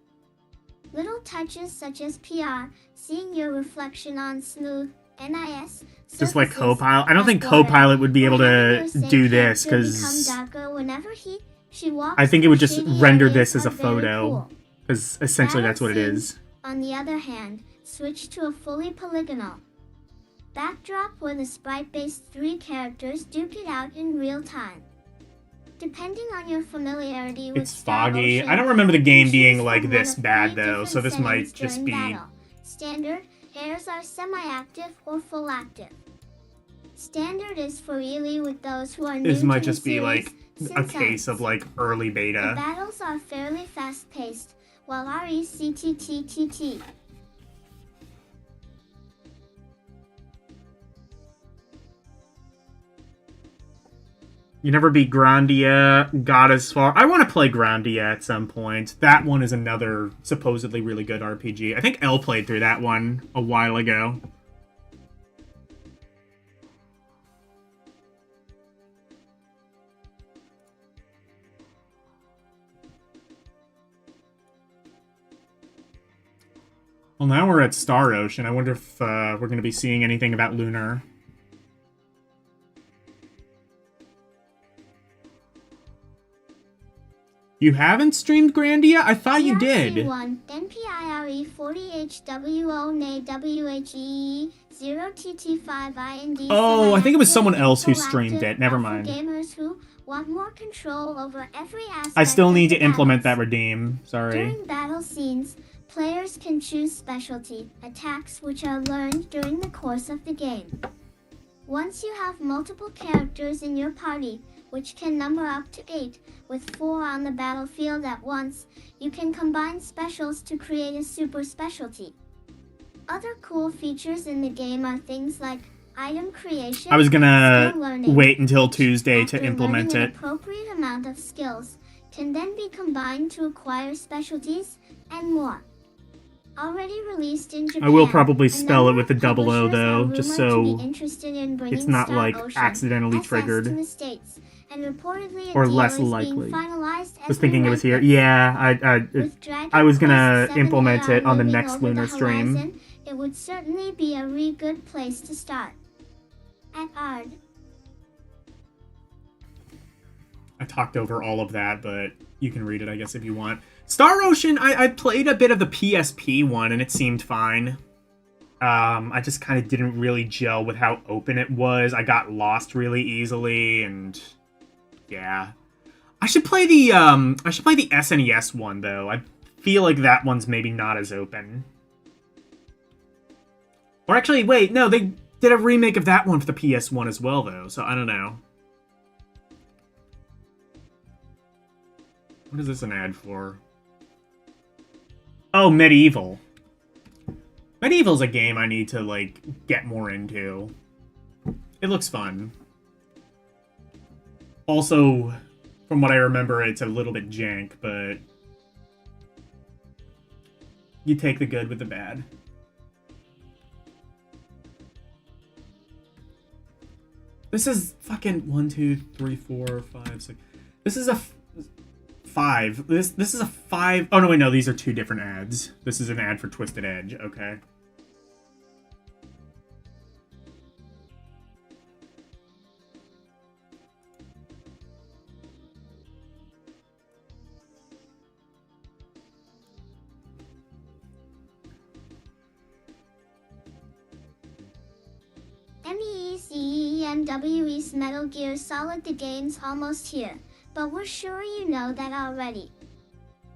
Little touches such as PR, seeing your reflection on smooth, NIS, Just like Copilot. I don't think Copilot would be able to do this, because I think it would just render this as a photo, because essentially that's what it is. On the other hand, switch to a fully polygonal backdrop where the sprite-based 3 characters duke it out in real time. Depending on your familiarity with It's Star foggy. Ocean, I don't remember the game choose being from like one this of bad 3 though, so different this might settings just during be... battle. Standard, airs are semi-active or full active. Standard is for really with those who are new This might to the just be like series, a since case of like early the beta. battles are fairly fast-paced, while RECTTTT. You never beat Grandia, got as far... I want to play Grandia at some point. That one is another supposedly really good RPG. I think Elle played through that one a while ago. Well, now we're at Star Ocean. I wonder if we're going to be seeing anything about Lunar. You haven't streamed Grandia? I thought you did. NPIRE 40HWO 0TT5IND. Oh, I think it was someone else who streamed it. Never mind. Gamers who want more control over every aspect. I still need to of the implement that battles. redeem. Sorry. During battle scenes, players can choose specialty attacks which are learned during the course of the game. Once you have multiple characters in your party, which can number up to 8, with 4 on the battlefield at once, you can combine specials to create a super specialty. Other cool features in the game are things like item creation. I was gonna skill learning, wait until which, Tuesday to after implement learning it. An appropriate amount of skills can then be combined to acquire specialties and more. Already released in Japan, I will probably a spell it number with the of double O publishers are though, just rumored to so be interested in bringing it's not Star like Ocean accidentally SS triggered. to the States, and reportedly a Or deal less is being likely. finalized I was as we thinking it was write here. this. Yeah, With Dragon I was Quest gonna 7 implement AI it on the looming next over Lunar the stream. horizon, it would certainly be a really good place to start. At Ard. I talked over all of that, but you can read it, I guess, if you want. Star Ocean, I played a bit of the PSP one, and it seemed fine. I just kind of didn't really gel with how open it was. I got lost really easily, and yeah. I should play the SNES one, though. I feel like that one's maybe not as open. Or actually, wait, no, they did a remake of that one for the PS1 as well, though, so I don't know. What is this an ad for? Oh, Medieval. Medieval's a game I need to, like, get more into. It looks fun. Also, from what I remember, it's a little bit jank, but you take the good with the bad. This is fucking 1, 2, 3, 4, 5, 6. This is a 5. This is a 5. Oh, no, wait, no, these are 2 different ads. This is an ad for Twisted Edge, okay. MEECEMWE's Metal Gear Solid the game's almost here, but we're sure you know that already.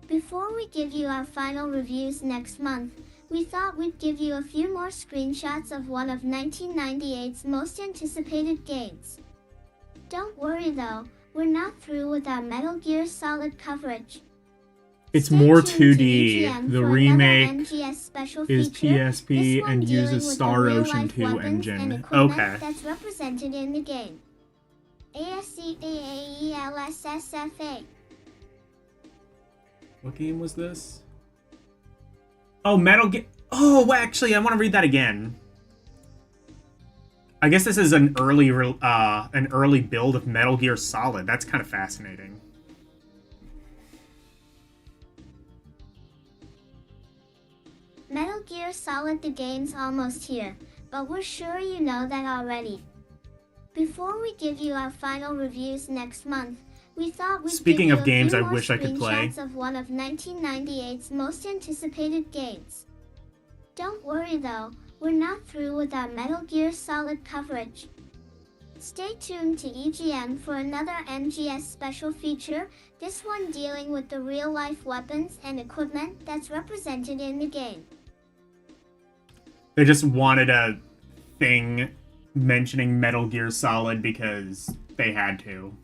Before we give you our final reviews next month, we thought we'd give you a few more screenshots of one of 1998's most anticipated games. Don't worry though, we're not through with our Metal Gear Solid coverage. It's Stay more tuned to 2D. EGM The for remake another MGS special is feature, this PSP one and dealing uses with Star the Ocean real-life 2 weapons and engine. equipment Okay. that's represented in the game. ASCAAELSSFA. What game was this? Oh, Metal Gear. Oh, well, actually, I want to read that again. I guess this is an early build of Metal Gear Solid. That's kind of fascinating. Metal Gear Solid the game's almost here, but we're sure you know that already. Before we give you our final reviews next month, we thought we'd Speaking give of you a games few I more wish I could play. screenshots of one of 1998's most anticipated games. Don't worry though, we're not through with our Metal Gear Solid coverage. Stay tuned to EGM for another MGS special feature, this one dealing with the real-life weapons and equipment that's represented in the game. They just wanted a thing mentioning Metal Gear Solid because they had to.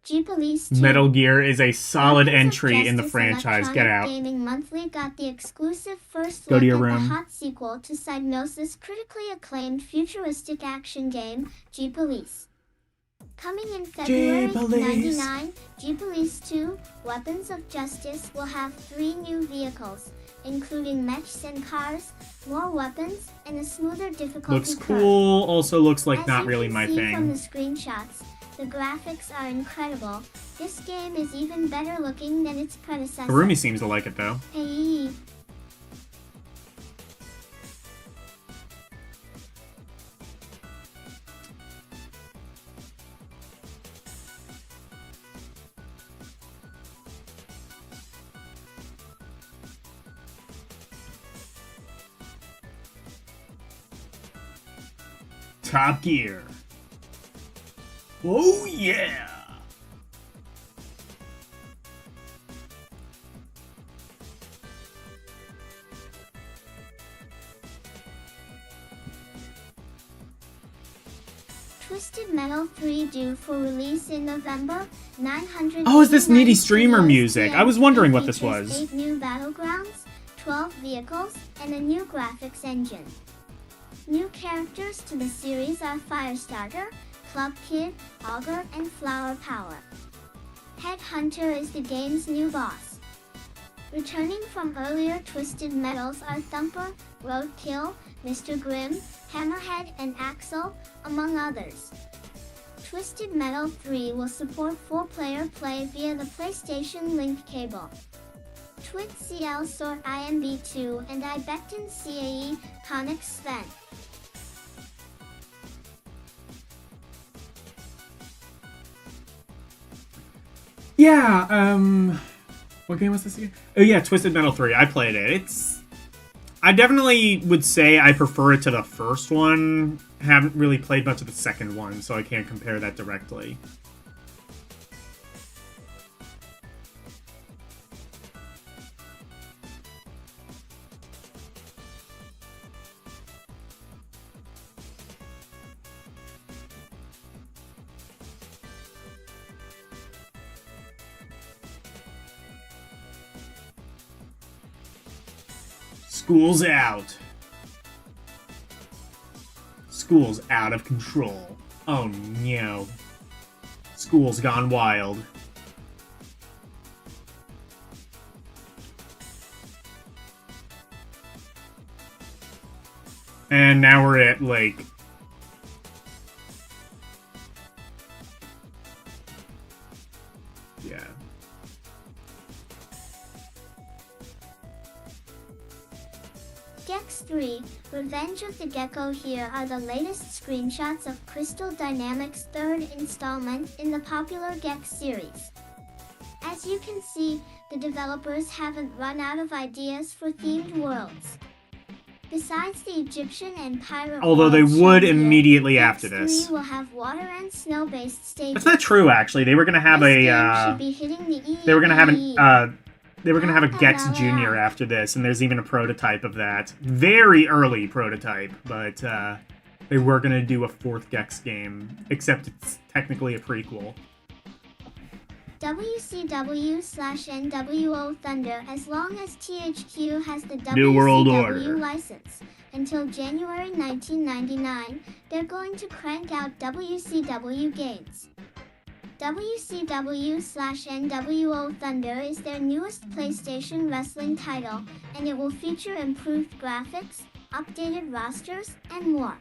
G-Police 2. Metal Gear is a solid Weapons of entry in the Justice franchise. Get Electronic out. Gaming Monthly got the exclusive first Go look to your at room. the hot sequel to Psygnosis' critically acclaimed futuristic action game, G-Police. Coming in February G-Police. 99, G-Police 2, Weapons of Justice will have 3 new vehicles, including mechs and cars, more weapons, and a smoother difficulty Looks curve. cool. Also looks like As not you really can my see from the thing. screenshots, the graphics are incredible. This game is even better looking than its predecessor. Harumi seems to like it though. Hey. Top Gear. Oh yeah. Twisted Metal 3 due for release in November. 900. Oh, is this needy streamer music? I was wondering what this was. 8 new battlegrounds, 12 vehicles, and a new graphics engine. New characters to the series are Firestarter, Club Kid, Augur, and Flower Power. Headhunter is the game's new boss. Returning from earlier Twisted Metals are Thumper, Roadkill, Mr. Grimm, Hammerhead, and Axel, among others. Twisted Metal 3 will support 4-player play via the PlayStation Link cable. Twit CL Sort IMB2 and Ibectin CAE Conic Sven. Yeah, what game was this again? Oh yeah, Twisted Metal 3. I played it. I definitely would say I prefer it to the first one. Haven't really played much of the second one, so I can't compare that directly. School's out. School's out of control. Oh no. School's gone wild. And now we're at, like... yeah. Gex 3, Revenge of the Gecko. Here are the latest screenshots of Crystal Dynamics' third installment in the popular Gex series. As you can see, the developers haven't run out of ideas for themed worlds. Besides the Egyptian and pirate Although they worlds would shown here, immediately Gex after 3 this. will have water and snow-based stages. That's not true, actually. They were gonna have This game a, should be hitting the they were gonna have EEE. they were gonna have a Gex Junior after this, and there's even a prototype of that. Very early prototype, but, they were gonna do a 4th Gex game, except it's technically a prequel. WCW/NWO Thunder, as long as THQ has the New World WCW Order. license. Until January 1999, they're going to crank out WCW games. WCW/NWO Thunder is their newest PlayStation wrestling title, and it will feature improved graphics, updated rosters, and more.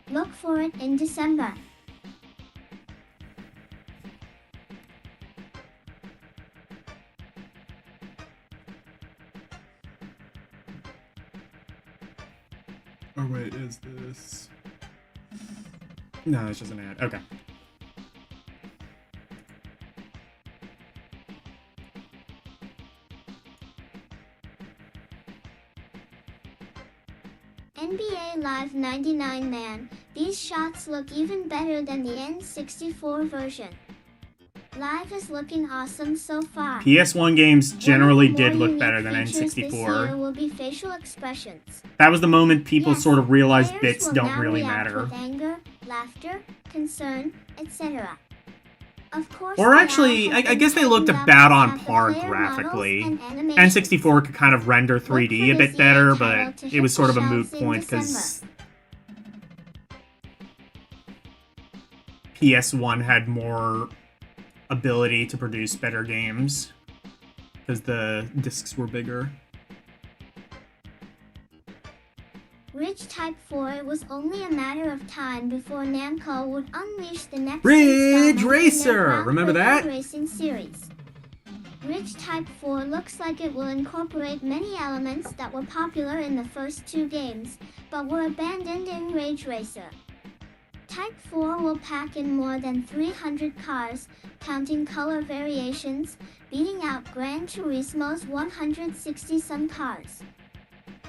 Look for it in December. Oh wait, is this... no, it's just an ad. Okay. NBA Live 99 man, these shots look even better than the N64 version. Live is looking awesome so far. PS1 games generally One of the did more look better than unique features this year N64. will be facial expressions. That was the moment people Yes, sort of realized players bits will don't now really react matter. with anger, laughter, concern, etc. Of course, Or they actually, all have I guess they been looked tightened up about to on have the par player graphically. models and animations. N64 could kind of render 3D a Look for bit this better, EA but title to it hit was sort the of a moot shelves in point because December. PS1 had more ability to produce better games because the discs were bigger. Ridge Type 4, it was only a matter of time before Namco would unleash the next Ridge installment Racer! in their Remember groundbreaking that? racing series. Ridge Type 4 looks like it will incorporate many elements that were popular in the first two games, but were abandoned in Ridge Racer. Type 4 will pack in more than 300 cars, counting color variations, beating out Gran Turismo's 160-some cars.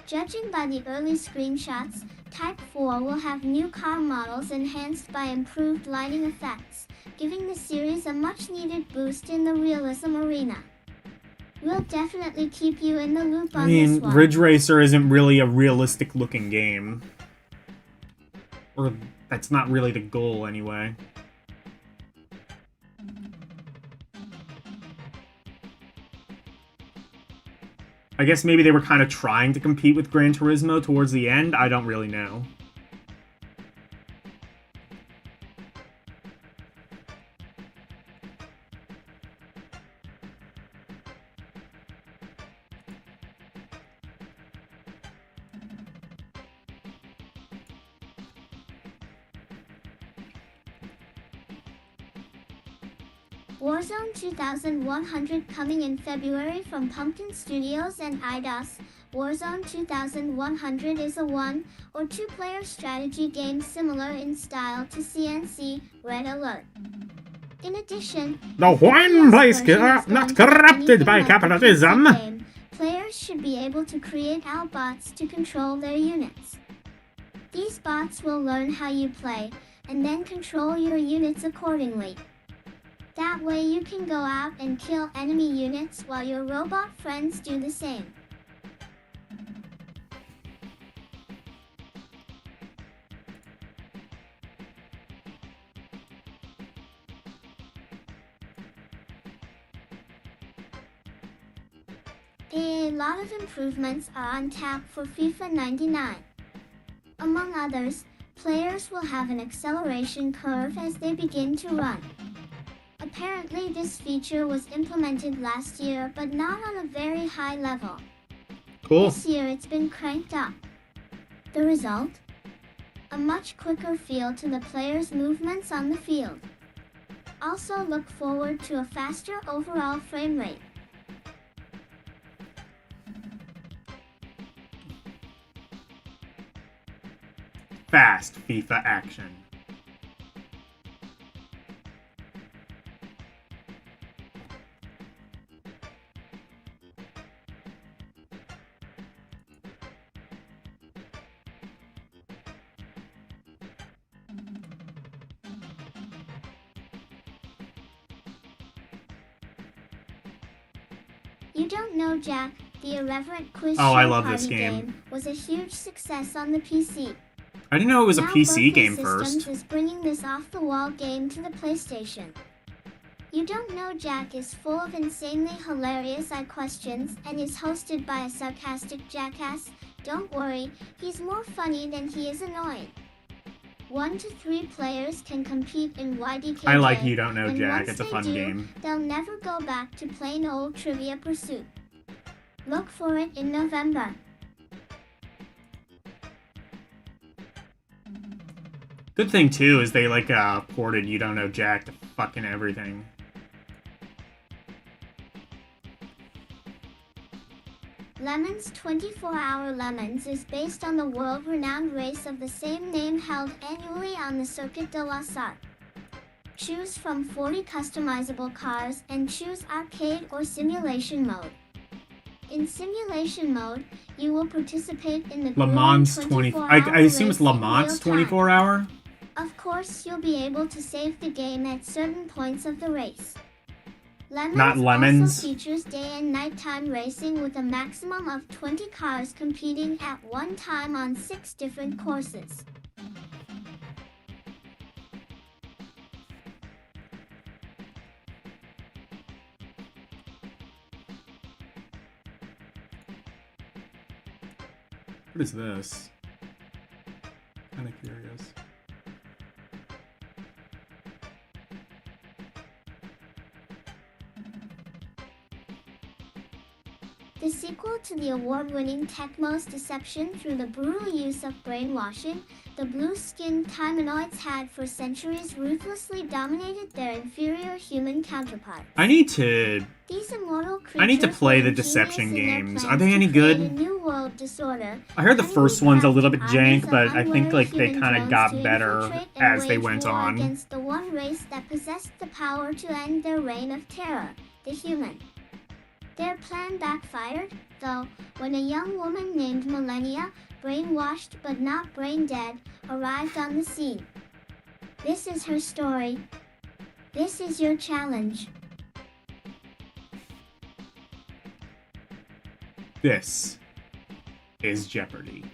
Judging by the early screenshots, Type 4 will have new car models enhanced by improved lighting effects, giving the series a much-needed boost in the realism arena. We'll definitely keep you in the loop on this one. Ridge Racer isn't really a realistic-looking game. Or that's not really the goal, anyway. I guess maybe they were kind of trying to compete with Gran Turismo towards the end. I don't really know. Warzone 2100 coming in February from Pumpkin Studios and IDOS. Warzone 2100 is a one- or two-player strategy game similar in style to CNC Red Alert. In addition, The one place not corrupted by capitalism. Game, players should be able to create bots to control their units. These bots will learn how you play, and then control your units accordingly. That way you can go out and kill enemy units while your robot friends do the same. A lot of improvements are on tap for FIFA 99. Among others, players will have an acceleration curve as they begin to run. Apparently this feature was implemented last year, but not on a very high level. Cool. This year it's been cranked up. The result? A much quicker feel to the player's movements on the field. Also look forward to a faster overall frame rate. Fast FIFA action. You Don't Know Jack, the irreverent quiz Oh, show I love party this game. was a huge success on the PC. I didn't know it was a Now PC Berkeley game Systems first. is bringing this off-the-wall game to the PlayStation. You Don't Know Jack is full of insanely hilarious questions and is hosted by a sarcastic jackass. Don't worry, he's more funny than he is annoying. 1 to 3 players can compete in YDKJ. I like You Don't Know and Jack. once It's a they fun do, game. They'll never go back to plain old Trivia Pursuit. Look for it in November. Good thing too is they ported You Don't Know Jack to fucking everything. Lemons 24-Hour Lemons is based on the world-renowned race of the same name held annually on the Circuit de la Sarthe. Choose from 40 customizable cars and choose arcade or simulation mode. In simulation mode, you will participate in the Le grueling Mans 24. I assume it's Le Mans 24 hour? Of course, you'll be able to save the game at certain points of the race. Lemons Not lemons. also features day and nighttime racing with a maximum of 20 cars competing at one time on 6 different courses. What is this? Kind of curious. The sequel to the award-winning Tecmo's deception through the brutal use of brainwashing, the blue-skinned Timenoids had for centuries ruthlessly dominated their inferior human counterparts. I need to These immortal creatures play were the Deception ingenious in their games. Are plans they to any create good? a new world disorder. I heard the first one's a little bit jank, Armies of but I think unwary like they human kind of drones got to better infiltrate and as they wage went war on. against the one race that possessed the power to end their reign of terror, the human. Their plan backfired, though, when a young woman named Millennia, brainwashed but not brain dead, arrived on the scene. This is her story. This is your challenge. This is Jeopardy.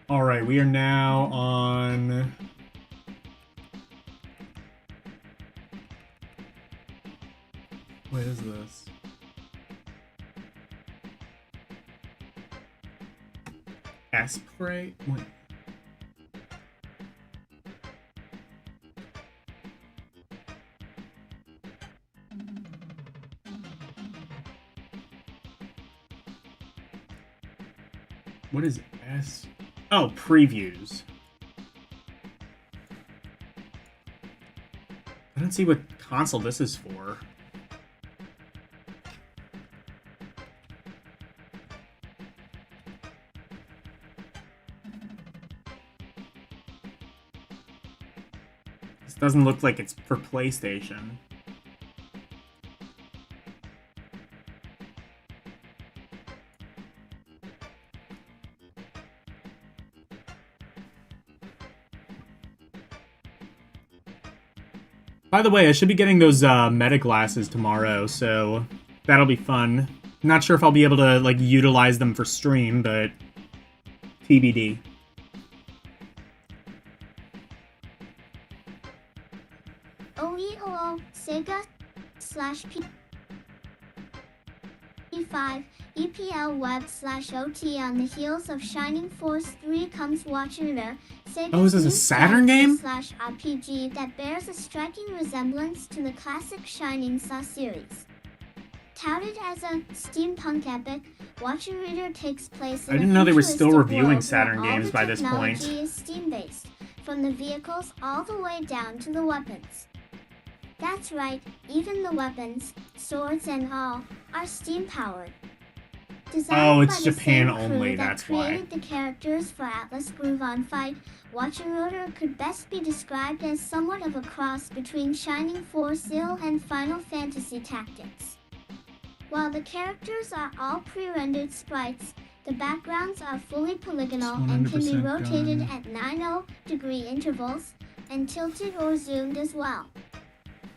All right, we are now on... What is this? Espray? What? What is S? Oh, previews. I don't see what console this is for. This doesn't look like it's for PlayStation. By the way, I should be getting those meta glasses tomorrow, so that'll be fun. Not sure if I'll be able to like utilize them for stream, but TBD. OEOO Sega P5 EPL Web /OT on the heels of Shining Force 3 comes Watcher, Sega's Oh, is this a new Saturn game? /RPG that bears a striking resemblance to the classic Shining Saw series. Touted as a steampunk epic, Watcher Reader takes place in I didn't know they were still futuristic reviewing world Saturn where all games the by this point. technology is steam-based, from the vehicles all the way down to the weapons. That's right, even the weapons, swords and all, are steam-powered. Designed Oh, it's by the Japan same crew only, that that's why. created the characters for Atlas Groove on Fight, Watcher Rotor could best be described as somewhat of a cross between Shining Force Ill and Final Fantasy Tactics. While the characters are all pre-rendered sprites, the backgrounds are fully polygonal and can be 100% rotated done. at 90-degree intervals, and tilted or zoomed as well.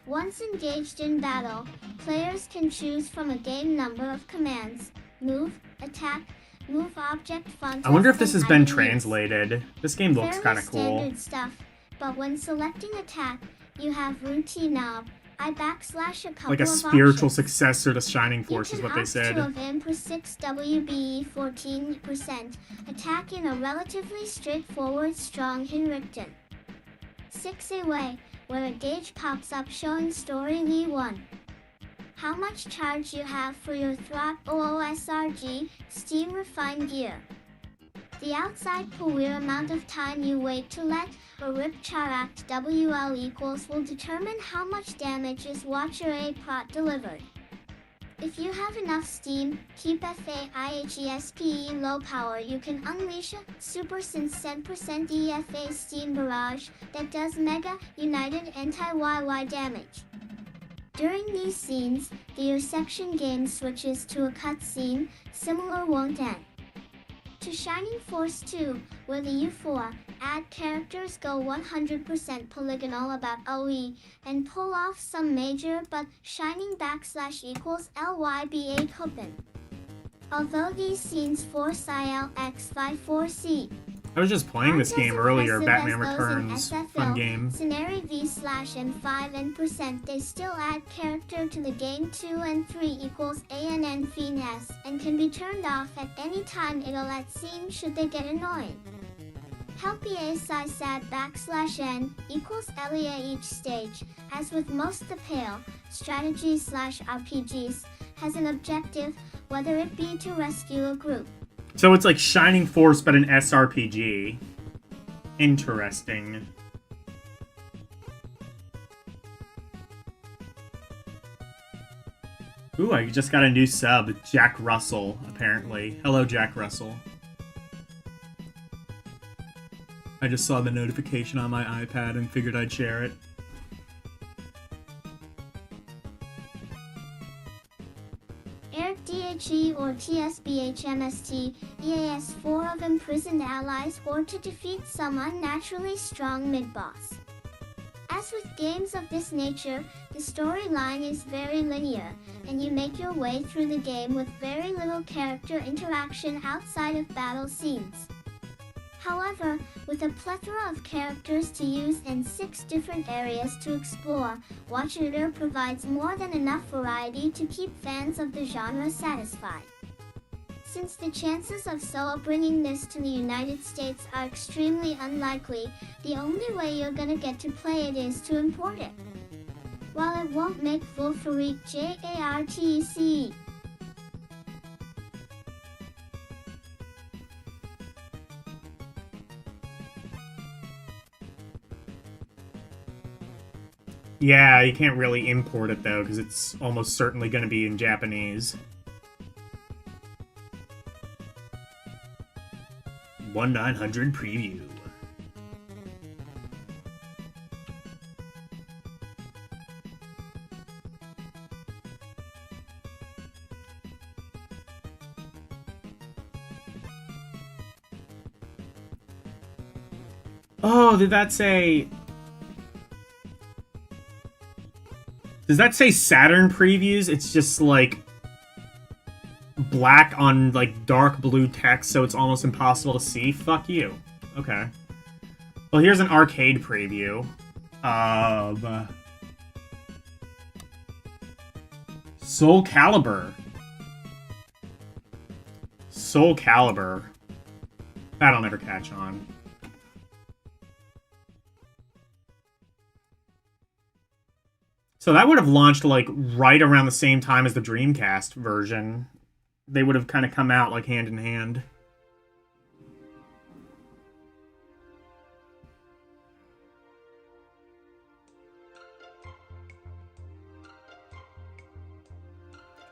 Once engaged in battle, players can choose from a game number of commands: move, attack, move object, font. I wonder if this and has been item use. translated. This game looks Fairly kind of cool. standard stuff, but when selecting attack, you have routine knob, I backslash a couple Like a of spiritual options. successor to Shining Force You is can what they opt said. to a for 6 WBE 14% attack in a relatively straightforward strong Hinrichten. 6 away, where a gauge pops up showing story E1. How much charge you have for your Throt OOSRG Steam Refined Gear. The outside Pawir amount of time you wait to let or rip Charact WL equals will determine how much damage is Watcher A Prot delivered. If you have enough steam, keep FAIHESPE low power, you can unleash a Super Sense 10% EFA steam barrage that does Mega United anti-YY damage. During these scenes, the your section game switches to a cutscene, similar won't end. To Shining Force 2, where the U4 add characters go 100% polygonal about OE and pull off some major but shining \= LYBA Copen. Although these scenes force ILX54C. I was just playing this game earlier, Batman As those in Returns. SFL, Fun game. Scenario V/M5 and %, they still add character to the game. 2 and 3 equals ANN Finas and can be turned off at any time it'll at scene should they get annoying. Help EA SciSat \n equals LEA each stage, as with most the Pale, strategies/RPGs, has an objective, whether it be to rescue a group. So it's like Shining Force, but an SRPG. Interesting. Ooh, I just got a new sub, Jack Russell, apparently. Hello, Jack Russell. I just saw the notification on my iPad and figured I'd share it. DHE or TSBHMST, EAS 4 of imprisoned allies or to defeat some unnaturally strong mid-boss. As with games of this nature, the storyline is very linear, and you make your way through the game with very little character interaction outside of battle scenes. However, with a plethora of characters to use and 6 different areas to explore, Watch Eater provides more than enough variety to keep fans of the genre satisfied. Since the chances of solo bringing this to the United States are extremely unlikely, the only way you're gonna get to play it is to import it. While it won't make Wolferic JARTEC. Yeah, you can't really import it though, because it's almost certainly going to be in Japanese. 1900 preview. Oh, did that say... Does that say Saturn previews? It's just like black on like dark blue text, so it's almost impossible to see. Fuck you. Okay. Well, here's an arcade preview of Soul Calibur. Soul Calibur. That'll never catch on. So that would have launched, like, right around the same time as the Dreamcast version. They would have kind of come out, like, hand in hand.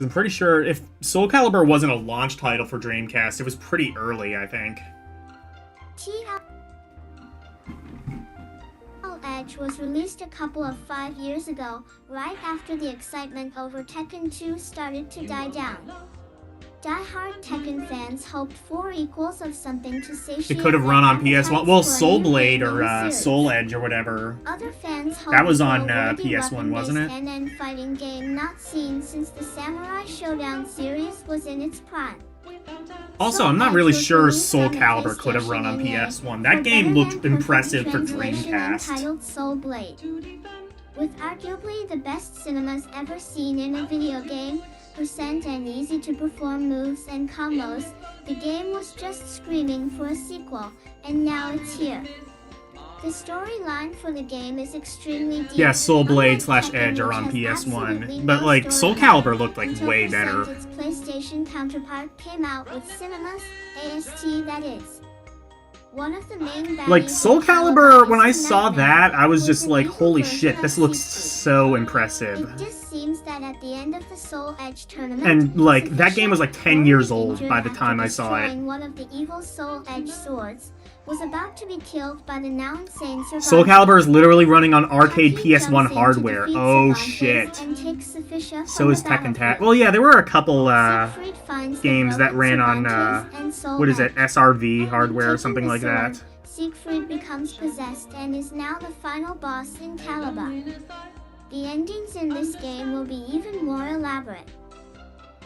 I'm pretty sure if Soul Calibur wasn't a launch title for Dreamcast, it was pretty early, I think. Edge was released a couple of 5 years ago, right after the excitement over Tekken 2 started to die down. Die-hard Tekken fans hoped 4 equals of something to satiate. It could have run on PS1. Well, Soul Blade or series. Soul Edge or whatever. Other fans hoped that was on for PS1, wasn't it? NN fighting game not seen since the Samurai Showdown series was in its prime. Also, I'm not really sure Soul Calibur could have run on PS1. That game looked impressive for Dreamcast. Entitled Soul Blade. With arguably the best cinemas ever seen in a video game, percent and easy to perform moves and combos, the game was just screaming for a sequel, and now it's here. The storyline for the game is extremely deep. Yeah, Soul Blade / Edge are on PS1, but like Soul Calibur looked like way better. Its PlayStation counterpart came out with cinemas, AST that is. One of the main like Soul Calibur, when I saw that, I was just like, holy shit, this looks so impressive. seems that at the end of the Soul Edge tournament, And, like, that game was, like, 10 years old injured by the time after I saw it. destroying one of the evil Soul Edge swords, was about to be killed by the now insane Cervantes. Soul Calibur is literally running on arcade Taki PS1 jumps in to hardware. defeat Oh, Cervantes shit. and takes Sophicia So from is the Tekken Tag. battlefield. Well, yeah, there were a couple, Siegfried finds the games that brilliant ran on, Cervantes and Soul what is it, Edge. SRV hardware or Taking something the like sword, that. Siegfried becomes possessed and is now the final boss in Calibur. The endings in this game will be even more elaborate.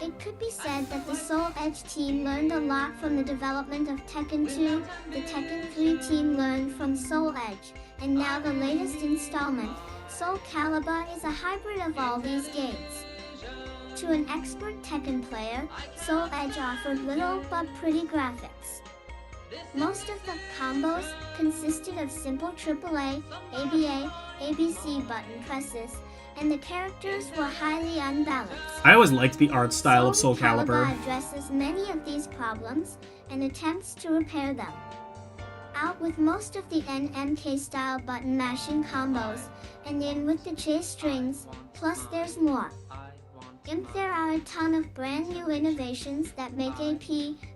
It could be said that the Soul Edge team learned a lot from the development of Tekken 2, the Tekken 3 team learned from Soul Edge, and now the latest installment, Soul Calibur, is a hybrid of all these games. To an expert Tekken player, Soul Edge offered little but pretty graphics. Most of the combos consisted of simple AAA, ABA, ABC button presses, and the characters were highly unbalanced. I always liked the art style of Soul Calibur. Addresses many of these problems and attempts to repair them. Out with most of the NMK style button mashing combos, and in with the chase strings, plus there's more. There are a ton of brand new innovations that make AP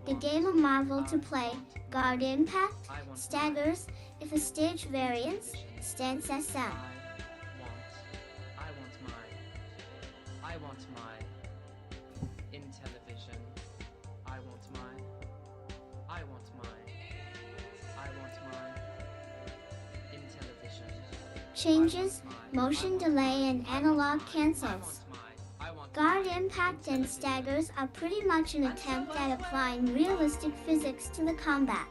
the game a marvel to play. Guard impact, staggers, if a stage variance, stance SM. I want my Intellivision. I want my Intellivision. Changes, motion delay and analog cancels. Guard impact and staggers are pretty much an attempt at applying realistic physics to the combat.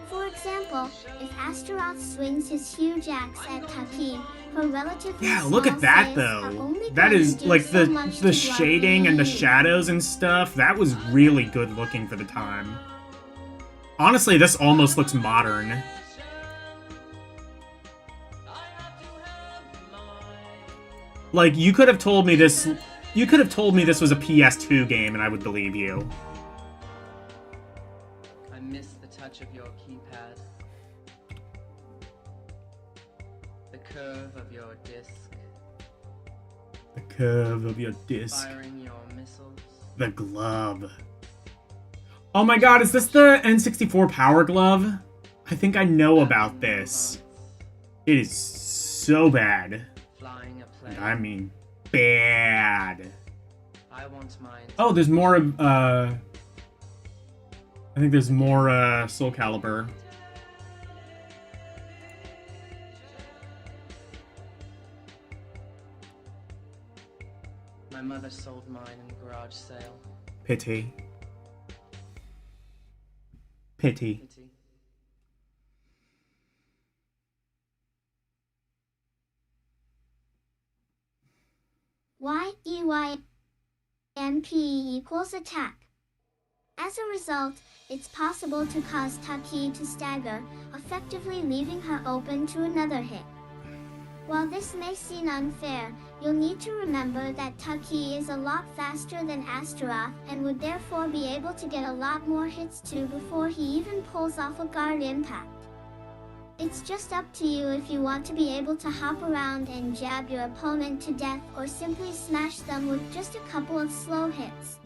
For example, if Astaroth swings his huge axe at Taki, her relatively Yeah, look at that though. That is like the shading and the shadows and stuff. That was really good looking for the time. Honestly, this almost looks modern. Like, you could have told me this was a PS2 game and I would believe you. I miss the touch of your keypad. The curve of your disc. The curve of your disc. Firing your missiles. The glove. Oh my god, is this the N64 Power Glove? I think I know about this. It is so bad. Flying a plane. I mean, bad. I want mine. Oh, there's more, I think there's more, Soul Calibur. My mother sold mine in a garage sale. Pity. Pity. YEYMP equals attack. As a result, it's possible to cause Taki to stagger, effectively leaving her open to another hit. While this may seem unfair, you'll need to remember that Taki is a lot faster than Astaroth and would therefore be able to get a lot more hits too before he even pulls off a guard impact. It's just up to you if you want to be able to hop around and jab your opponent to death or simply smash them with just a couple of slow hits.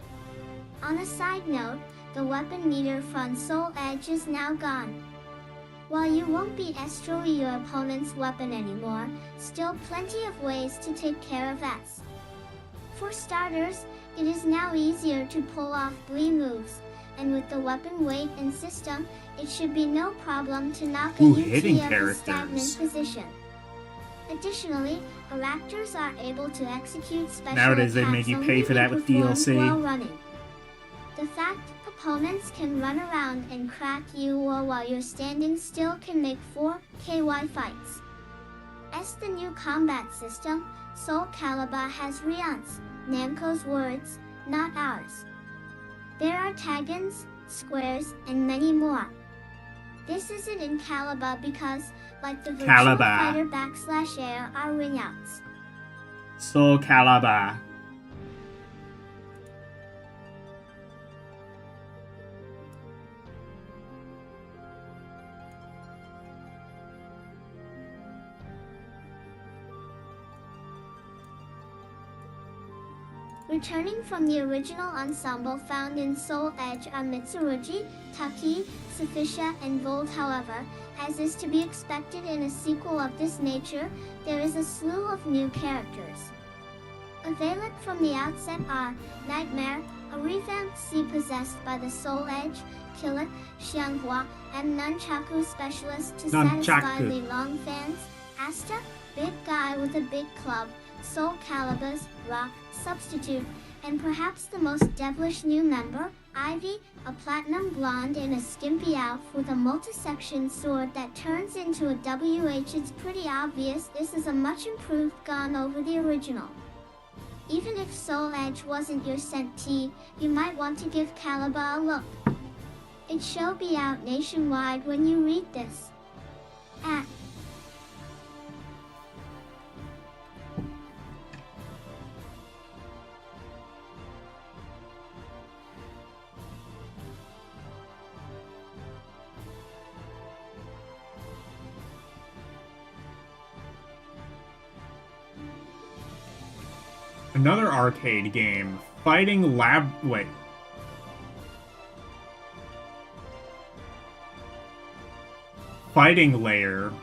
On a side note, the weapon meter from Soul Edge is now gone. While you won't be destroying your opponent's weapon anymore, still plenty of ways to take care of S. For starters, it is now easier to pull off Blee moves, and with the weapon weight and system, it should be no problem to knock a hitting UT of a stagnant characters. position. Additionally, Raptors are able to execute special Nowadays they make you attacks pay only for that when with performed DLC. while running. The fact opponents can run around and crack you while you're standing still can make 4 KY fights. As the new combat system, Soul Calibur has Rian's, Namco's words, not ours. There are taggins, squares, and many more. This isn't in Calibur because, like the Virtua Calibur. Fighter /Air are ringouts. Soul Calibur. Returning from the original ensemble found in Soul Edge are Mitsurugi, Taki, Sufisha, and Volt. However, as is to be expected in a sequel of this nature, there is a slew of new characters. Available from the outset are Nightmare, a revamped sea possessed by the Soul Edge, Killer, Xianghua, and Nunchaku specialist to satisfy Li Long fans, Asta, big guy with a big club, Soul Calibur's Rock substitute, and perhaps the most devilish new member, Ivy, a platinum blonde in a skimpy outfit with a multi-section sword that turns into a WH. It's pretty obvious this is a much improved gone over the original. Even if Soul Edge wasn't your scent tea, you might want to give Caliber a look. It shall be out nationwide when you read this. At Another arcade game. Fighting Lab... Wait. Fighting Layer.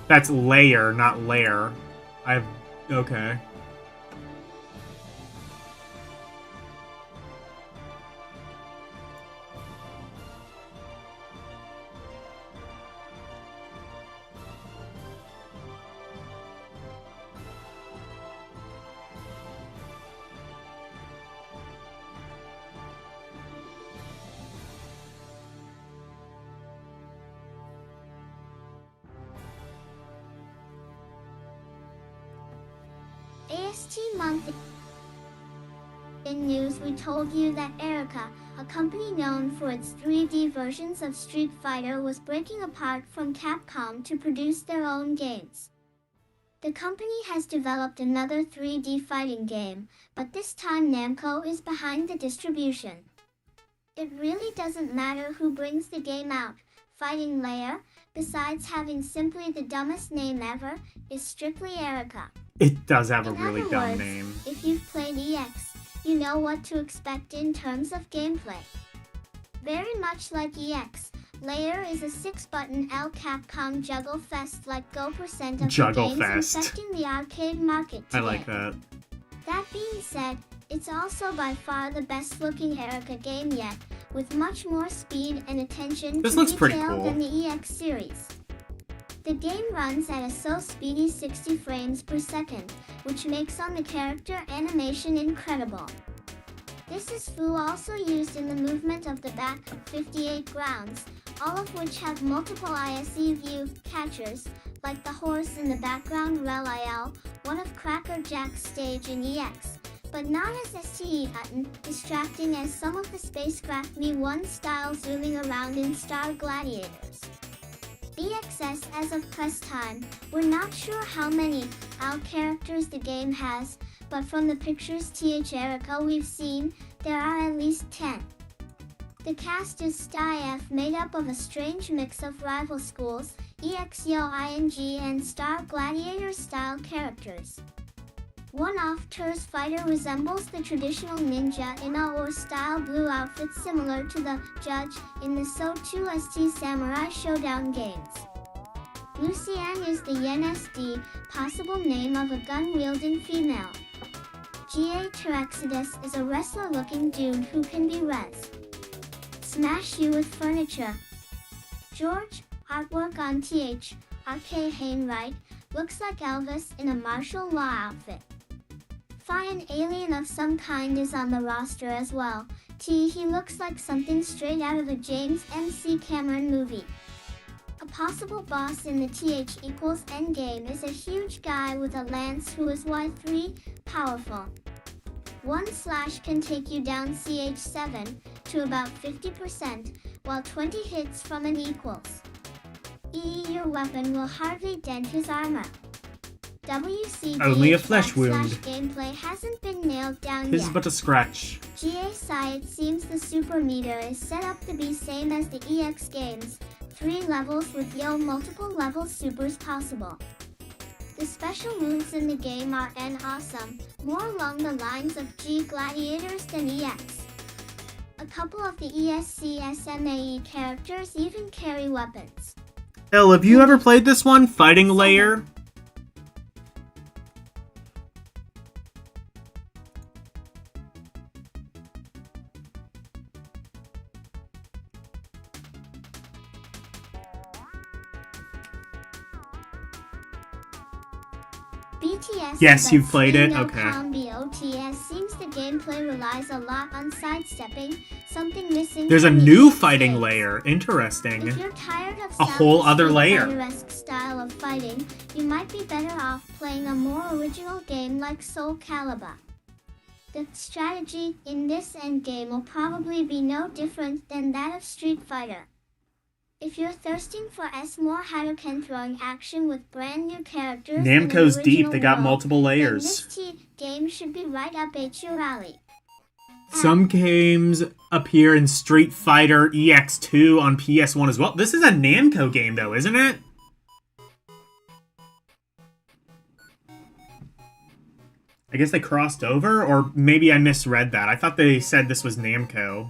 That's layer, not lair. Okay. AST month in news we told you that Erica, a company known for its 3D versions of Street Fighter, was breaking apart from Capcom to produce their own games. The company has developed another 3D fighting game, but this time Namco is behind the distribution. It really doesn't matter who brings the game out. Fighting Layer, besides having simply the dumbest name ever, is strictly Erica. It does have a In really other dumb words, name. If you've played EX, you know what to expect in terms of gameplay. Very much like EX, Layer is a 6-button L Capcom juggle fest like Go% of the games infecting the arcade market today. I like that. That being said, it's also by far the best looking Erica game yet, with much more speed and attention to detail than the EX series. The game runs at a so speedy 60 frames per second, which makes on the character animation incredible. This is also used in the movement of the back 58 grounds, all of which have multiple ISE view catchers, like the horse in the background Rel-IL, one of Cracker Jack's stage in EX, but not as STE distracting as some of the spacecraft Me-1 style zooming around in Star Gladiators. EXS as of press time, we're not sure how many OW characters the game has, but from the pictures Erica we've seen, there are at least 10. The cast is STIF, made up of a strange mix of rival schools, EXYO-ING and Star Gladiator style characters. One-off Tour's fighter resembles the traditional ninja in a or style blue outfit similar to the Judge in the So2 ST Samurai Showdown games. Lucienne is the Yen SD, possible name of a gun-wielding female. Ga Terexidus is a wrestler-looking dude who can be res. Smash you with furniture. George, artwork on RK Hainwright, looks like Elvis in a martial law outfit. An alien of some kind is on the roster as well. He looks like something straight out of a James M.C. Cameron movie. A possible boss in the T=N game is a huge guy with a lance who is Y3, powerful. 1/ can take you down CH7 to about 50%, while 20 hits from an equals. Your weapon will hardly dent his armor. Only a flesh wound. Gameplay hasn't been nailed down His yet. but a scratch. GA it seems the super meter is set up to be same as the EX games, 3 levels with multiple level supers possible. The special moves in the game are N awesome, more along the lines of G gladiators than EX. A couple of the ESCSMAE characters even carry weapons. Hell, have you ever played this one, Fighting Layer? BTS Yes, you've played it? Okay. BOTS seems the gameplay relies a lot on sidestepping, something missing. There's a from the new EX fighting games. layer. Interesting. If you're tired of A whole other Street layer. Fighter-esque style of fighting, you might be better off playing a more original game like Soul Calibur. The strategy in this endgame will probably be no different than that of Street Fighter. If you're thirsting for more Hadouken throwing action with brand new characters, Namco's and an deep. original They got world, multiple then layers. this game should be right up your alley. Some games appear in Street Fighter EX2 on PS1 as well. This is a Namco game, though, isn't it? I guess they crossed over, or maybe I misread that. I thought they said this was Namco.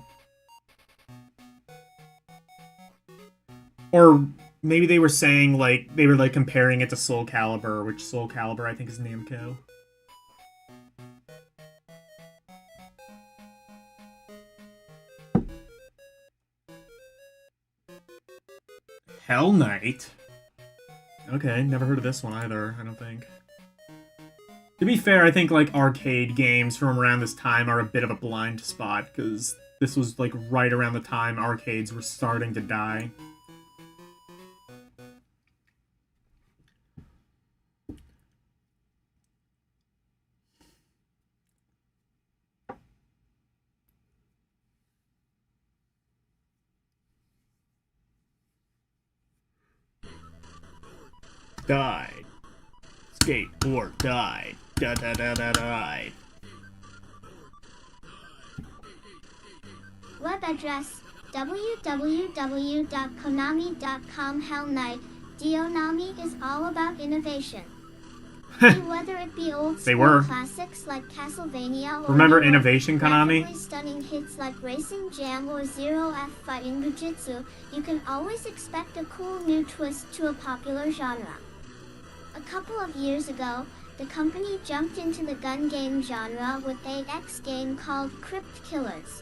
Or maybe they were saying, like, they were, like, comparing it to Soul Calibur, which Soul Calibur, I think, is Namco. Hell Knight. Okay, never heard of this one either, I don't think. To be fair, I think, like, arcade games from around this time are a bit of a blind spot, because this was, like, right around the time arcades were starting to die. Died. Skateboard died. Da da da da died. Web address www.konami.com. Hell Knight, Dionami is all about innovation. Whether it be old They school were. classics like Castlevania or Remember newer, Innovation, Konami? graphically stunning hits like Racing Jam or Zero F Fighting Bujitsu, you can always expect a cool new twist to a popular genre. A couple of years ago, the company jumped into the gun game genre with an X game called Crypt Killers.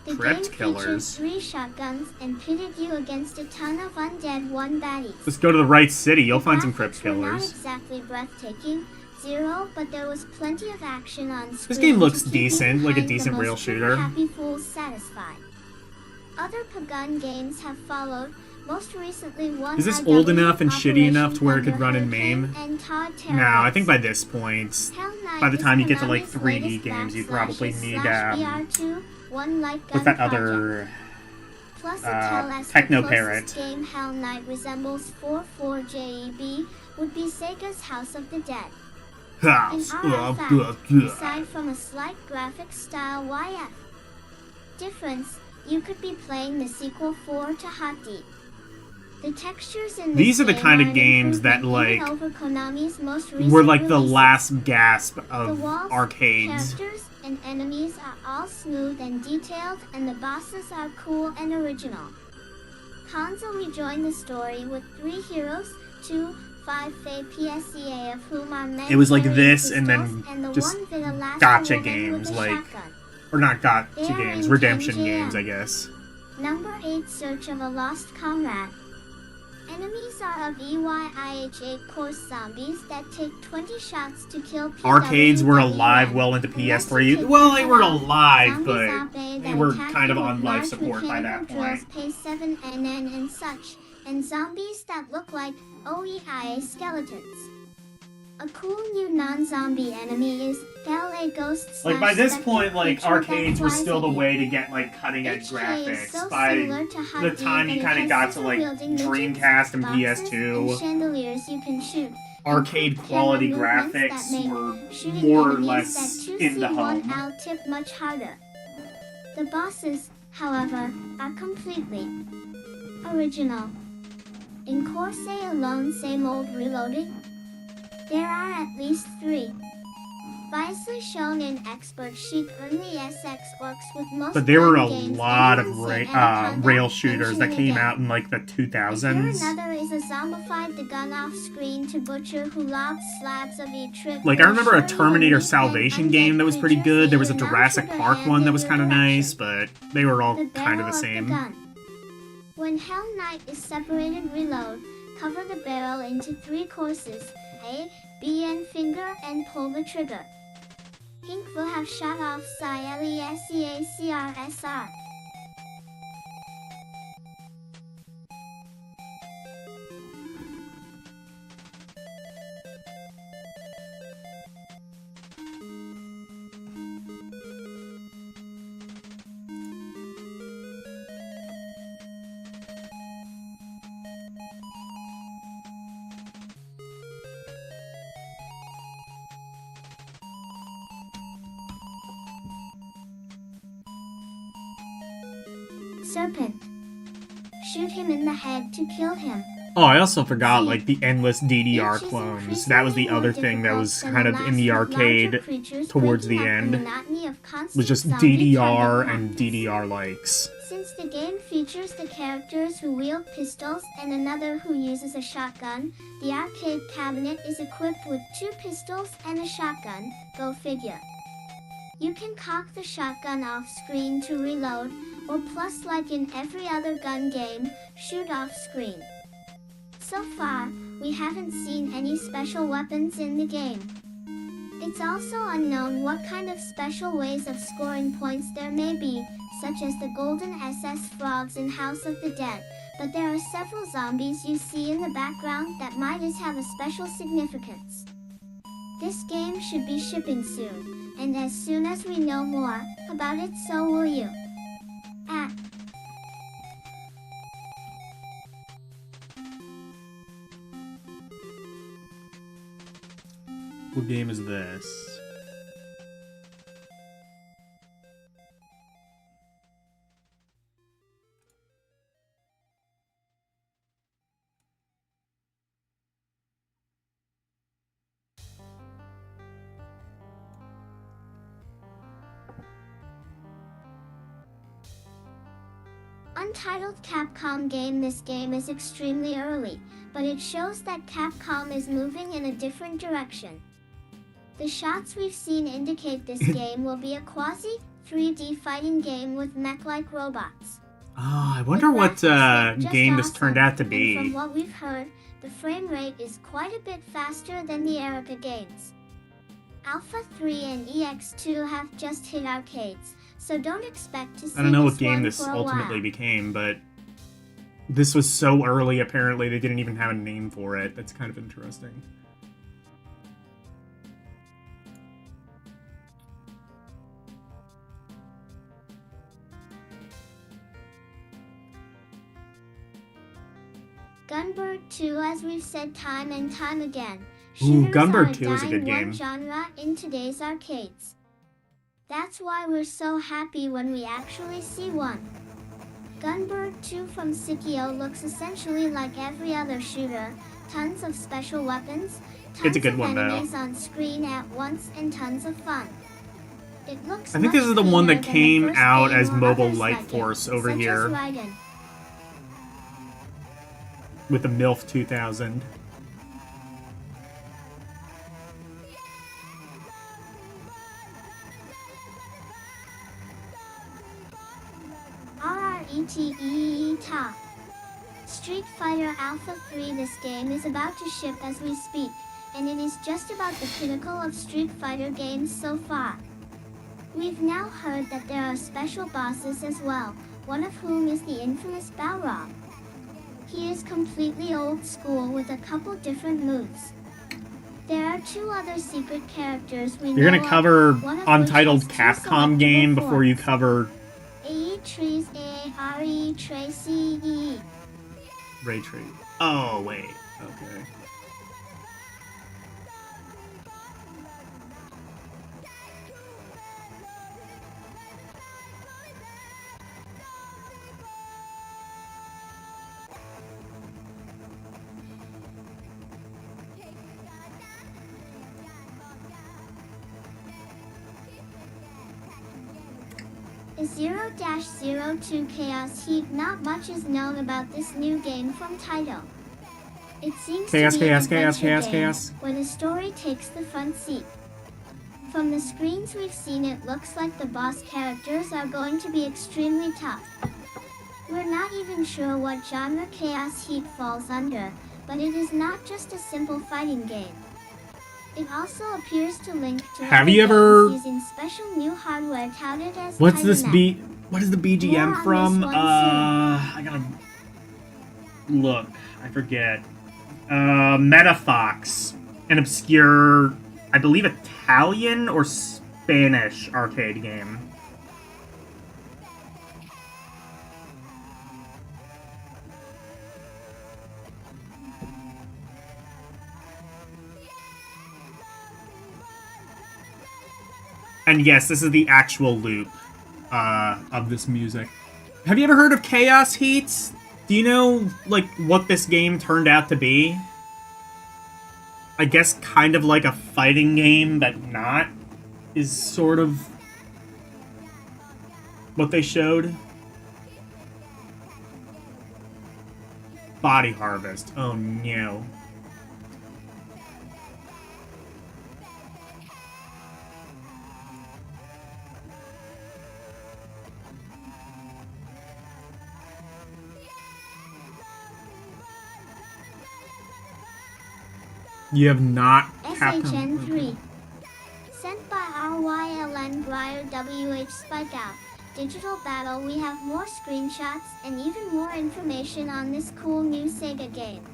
The Crypt game Killers? featured 3 shotguns and pitted you against a ton of undead baddies. Just go to the right city, you'll The find some graphics Crypt were not Killers. exactly breathtaking, Zero, but there was plenty of action on screen. This game looks to keep you decent, like a behind the decent most rail shooter. Happy fools satisfied. Other gun games have followed. Most recently, one Is this IW old enough and shitty Operation enough to where it could Thunder run in Hurricane MAME? and Todd No, I Terrorists. think by this point, Hell Knight by the is time you get to like Konami's 3D latest games, you probably need BR2, one light gun what's that project. other Plus, a tell as the Techno closest Parrot? game Hell Knight resembles 44JEB would be Sega's House of the Dead. In fact, aside from a slight graphic style YF difference, you could be playing the sequel 4 to Hot Deep. The textures in These this are the game kind of an games that, improvement like, even over Konami's most were recent like the releases. last gasp The of walls, arcades. characters, and enemies are all smooth and detailed, and the bosses are cool and original. Hanzo rejoined the story with 3 heroes, 2 5 PSEA of whom are men It was like carrying this, and pistols, then the just one with a lasso gotcha woman games, with a like, shotgun. or not gotcha They are games, in redemption 10 games, I jam. guess. Number 8, Search of a Lost Comrade. Enemies are of EYIH8 course zombies that take 20 shots to kill PWs. Arcades were alive well into The rest PS3. take Well, they them were out. alive, Zombies but are bad they that were attack kind of you on with life large support by that mechanical drills, point. pay 7 NN and such, and zombies that look like OEIA skeletons. A cool new non-zombie enemy is LA Ghost. Like, by this Spectre point, like, creature that arcades were flies still at the you. way to get, like, cutting-edge HK is graphics. so By similar to Hot the Deep time that you it kind of has got to, like, scissor-wielding midgets, Dreamcast and boxes, PS2, and chandeliers you can shoot. arcade quality Camera movements that graphics make were shooting more or enemies less that in the 2C1 home. out tip much harder. The bosses, however, are completely original. In Corsair alone, same old reloaded. There are at least 3. Wisely shown in Expert Sheet only SX works with most But there were a gun games lot and of even Anaconda, rail shooters that mentioning came again. out in like the Here 2000s. another is a zombified the gun off screen to butcher who lobbed slabs of each trip. Like, I remember a Terminator Salvation game that was pretty good. There was a Jurassic Park one that was kind of nice, but they were all kind of the same. When Hell Knight is separated, reload. Cover the barrel into 3 courses, A, B and finger, and pull the trigger. Pink will have shot off LESEACRSR. Serpent. Shoot him in the head to kill him. Oh, I also forgot, like, the endless DDR clones. That was the other thing that was kind of in the arcade towards the end. Was just DDR and DDR likes. Since the game features the characters who wield pistols and another who uses a shotgun, the arcade cabinet is equipped with 2 pistols and a shotgun, go figure. You can cock the shotgun off screen to reload, or plus like in every other gun game, shoot off screen. So far, we haven't seen any special weapons in the game. It's also unknown what kind of special ways of scoring points there may be, such as the golden SS frogs in House of the Dead, but there are several zombies you see in the background that might have a special significance. This game should be shipping soon, and as soon as we know more about it, so will you. What game is this? Untitled Capcom game. This game is extremely early, but it shows that Capcom is moving in a different direction. The shots we've seen indicate this game will be a quasi 3D fighting game with mech-like robots. Oh, I wonder what game this turned out to be. And from what we've heard, the frame rate is quite a bit faster than the Erica games. Alpha 3 and EX2 have just hit arcades, so don't expect to see I don't know this what game one this for a ultimately while. became, but this was so early, apparently they didn't even have a name for it. That's kind of interesting. Gunbird 2, as we've said time and time again, Ooh, shooters Gunbird are 2 is a good dying game. genre in today's arcades. That's why we're so happy when we actually see one. Gunbird 2 from Sikio looks essentially like every other shooter, tons of special weapons, tons It's a good of one, though. enemies on screen at once, and tons of fun. It looks I think this much is the one that cleaner than the came first out game as or Mobile others Light like it, Force over such as here Raiden. with the MILF 2000. RRETEE Top. Street Fighter Alpha 3. This game is about to ship as we speak, and it is just about the pinnacle of Street Fighter games so far. We've now heard that there are special bosses as well, one of whom is the infamous Balrog. He is completely old school with a couple different moves. There are 2 other secret characters we know You're gonna cover of, one of Untitled which has 2 Capcom game selectable before you forms. cover AE Trees ARE Tracy E. Ray Tree. Oh, wait. Okay. is 0-02 Chaos Heat. Not much is known about this new game from title. It seems Chaos, to be chaos, an chaos, adventure chaos, game chaos. where the story takes the front seat. From the screens we've seen, it looks like the boss characters are going to be extremely tough. We're not even sure what genre Chaos Heat falls under, but it is not just a simple fighting game. It also appears to link to Have other you ever- games using special new hardware touted as What's this Titanite. What is the BGM More on from? this one I gotta look. I forget. Metafox, an obscure, I believe, Italian or Spanish arcade game. And yes, this is the actual loop of this music. Have you ever heard of Chaos Heat? Do you know, like, what this game turned out to be? I guess kind of like a fighting game, but not, is sort of what they showed. Body Harvest. Oh no. You have not SHN3. Sent by RYLN Briar WH Spike Out. Digital Battle. We have more screenshots and even more information on this cool new Sega game.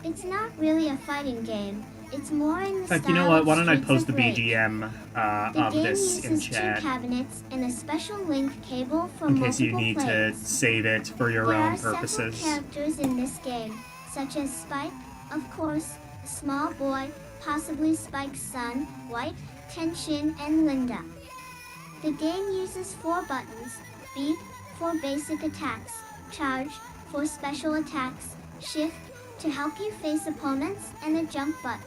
It's not really a fighting game. It's more in the In fact, style you know what? of Why don't I Streets post the of Rage. BGM The of game this in uses two chat cabinets and a special link cable for in case you multiple need to plays. save it for your There own are purposes. several characters in this game, such as Spike, of course, a small boy, possibly Spike's son, White, Tenshin, and Linda. The game uses 4 buttons: beat for basic attacks, charge for special attacks, shift to help you face opponents, and a jump button.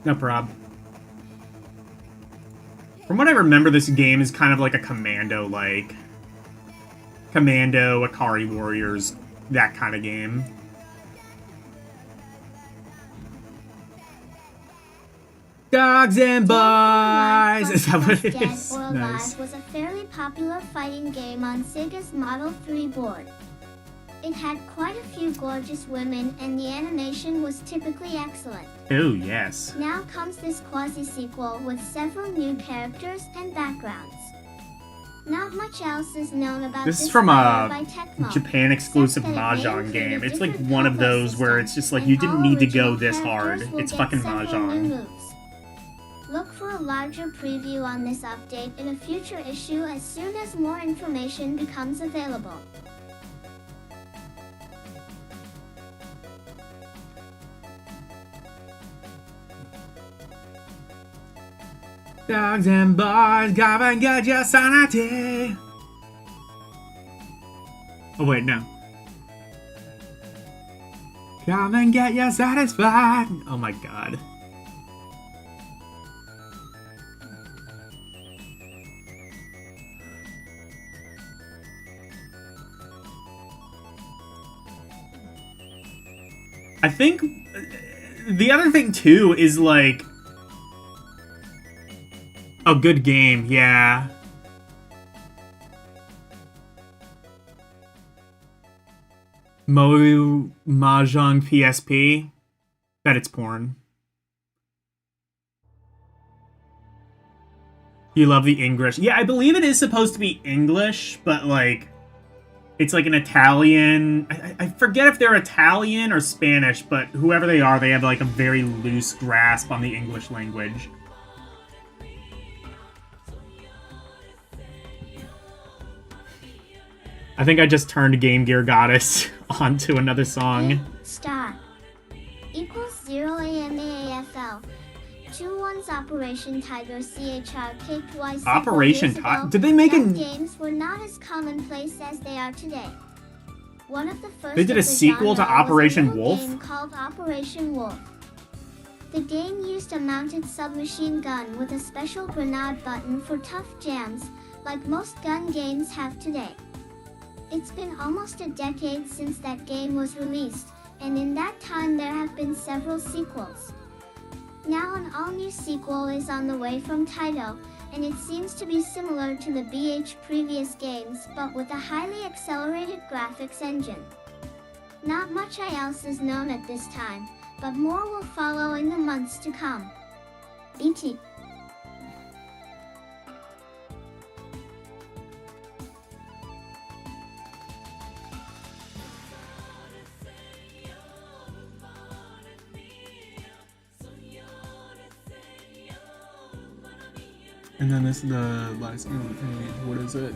No prob. From what I remember, this game is kind of like a Commando-like. Commando, Akari Warriors, that kind of game. Dogs and boys! Is that what it Dead is? or Alive Nice. was a fairly popular fighting game on Sega's Model 3 board. It had quite a few gorgeous women, and the animation was typically excellent. Oh, yes. Now comes this quasi-sequel with several new characters and backgrounds. Not much else is known about This this is from title a by Tecmo, Japan-exclusive except that it may Mahjong include game. a It's like different one of combo those where system, it's just like and you didn't all need to go original this hard. characters will It's get fucking several new Mahjong. moves. Look for a larger preview on this update in a future issue as soon as more information becomes available. Dogs and boys, come and get your sanity. Oh wait, no. Come and get your satisfied. Oh my god. I think the other thing too is like a good game, yeah. Mahjong PSP. Bet it's porn. You love the English. Yeah, I believe it is supposed to be English, but like it's like an Italian. I forget if they're Italian or Spanish, but whoever they are, they have like a very loose grasp on the English language. I think I just turned Game Gear Goddess onto another song. Star equals 0 AMAAFL. 2 ones Operation Tiger CHRK Operation Tiger? Did they make a... games were not as commonplace as they are today. One of the first They did a of the sequel to genre was a Operation little Wolf? game called Operation Wolf. The game used a mounted submachine gun with a special grenade button for tough jams, like most gun games have today. It's been almost a decade since that game was released, and in that time there have been several sequels. Now an all-new sequel is on the way from Taito, and it seems to be similar to the BH previous games but with a highly accelerated graphics engine. Not much else is known at this time, but more will follow in the months to come. BT. And then this is the last thing. What is it?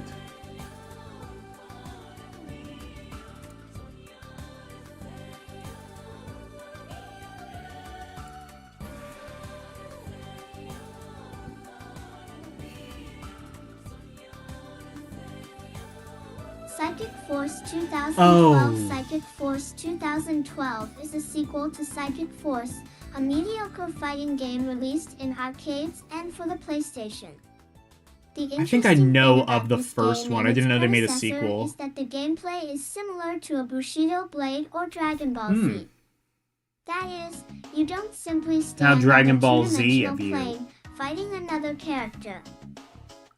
Psychic Force 2012. Oh. Psychic Force 2012 is a sequel to Psychic Force, a mediocre fighting game released in arcades and for the PlayStation. I think I know of the this first game one. and I didn't its know they made a predecessor sequel. Is that the gameplay is similar to a Bushido Blade or Dragon Ball Z. That is, you don't simply stand Dragon on a Ball Z two-dimensional of you. plane fighting another character.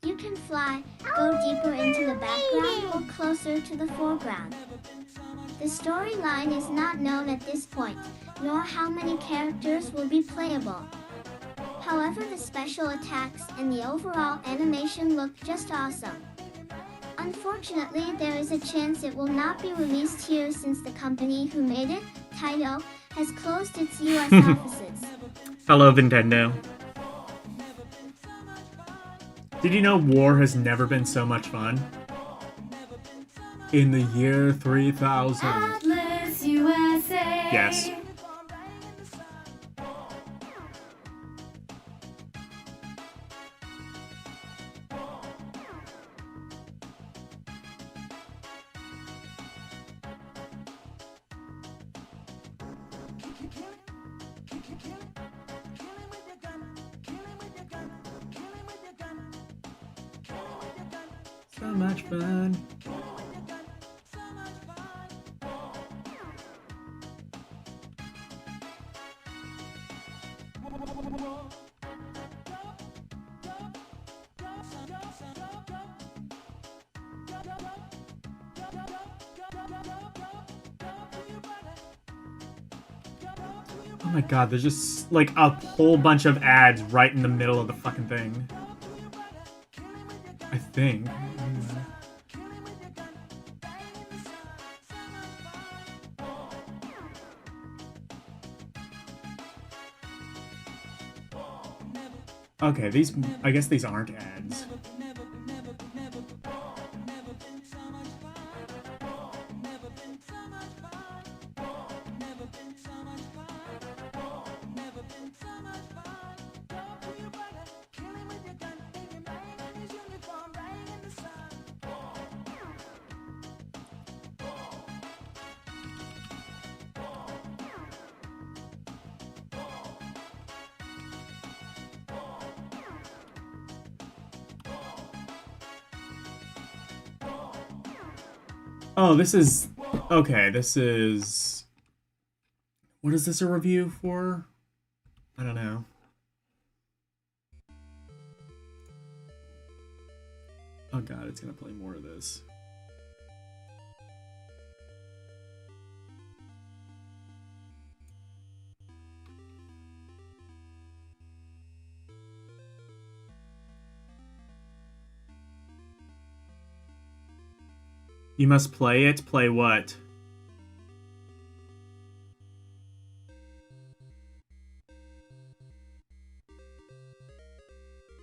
You can fly, go deeper into the background or closer to the foreground. The storyline is not known at this point, nor how many characters will be playable. However, the special attacks and the overall animation look just awesome. Unfortunately, there is a chance it will not be released here since the company who made it, Taito, has closed its US offices. Hello, Nintendo. Did you know war has never been so much fun? In the year 3000. Atlas USA. Yes. So much fun. Oh my god, there's just like a whole bunch of ads right in the middle of the fucking thing. I think. Okay, these, I guess these aren't ads. Oh, this is... Okay, this is... What is this a review for? I don't know. Oh god, it's gonna play more of this. You must play it? Play what?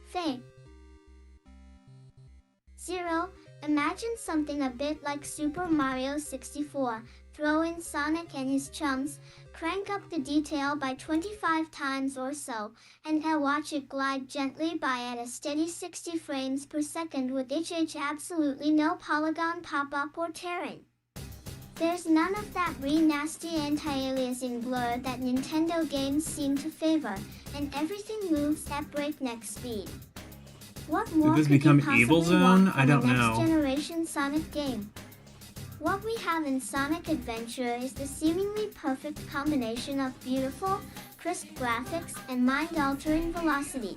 Fame. Zero, imagine something a bit like Super Mario 64. Throw in Sonic and his chums, crank up the detail by 25 times or so, and now watch it glide gently by at a steady 60 frames per second with absolutely no polygon pop-up or tearing. There's none of that nasty anti-aliasing blur that Nintendo games seem to favor, and everything moves at breakneck speed. What more Did this could you become possibly Evil want Zone? from I don't a know. next-generation Sonic game? What we have in Sonic Adventure is the seemingly perfect combination of beautiful, crisp graphics and mind-altering velocity.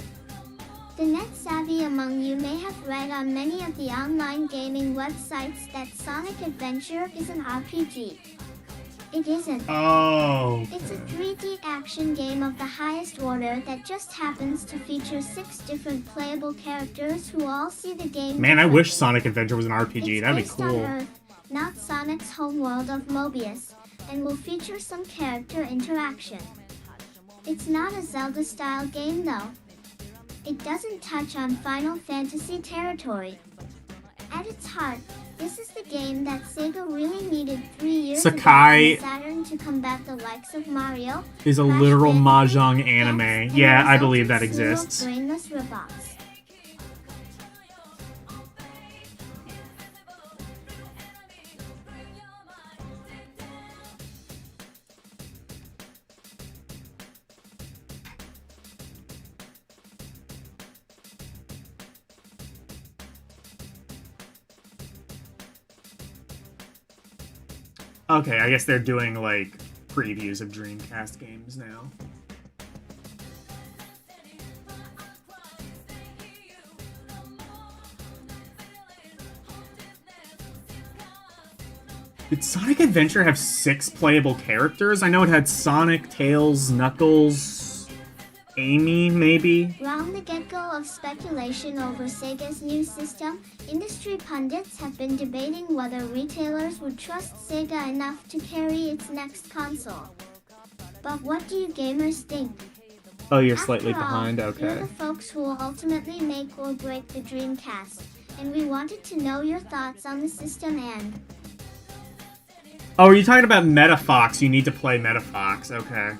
The net-savvy among you may have read on many of the online gaming websites that Sonic Adventure is an RPG. It isn't. Oh. It's a 3D action game of the highest order that just happens to feature 6 different playable characters who all see the game Man, I wish differently. Sonic Adventure was an RPG. It's That'd be based on cool. Earth, not Sonic's homeworld of Mobius, and will feature some character interaction. It's not a Zelda-style game though. It doesn't touch on Final Fantasy territory. At its heart, this is the game that Sega really needed 3 years ago Sakai on Saturn to combat the likes of Mario. Is a Crash literal Bandicoot, mahjong Gex, anime. and Yeah, the I believe that resultant slew of exists. brainless ripoffs. Okay, I guess they're doing like previews of Dreamcast games now. Did Sonic Adventure have 6 playable characters? I know it had Sonic, Tails, Knuckles, Amy, maybe? From the get-go of speculation over Sega's new system, industry pundits have been debating whether retailers would trust Sega enough to carry its next console. But what do you gamers think? Oh, you're slightly After all, behind? You're Okay. the folks who will ultimately make or break the Dreamcast, and we wanted to know your thoughts on the system and... Oh, are you talking about MetaFox? You need to play MetaFox. Okay.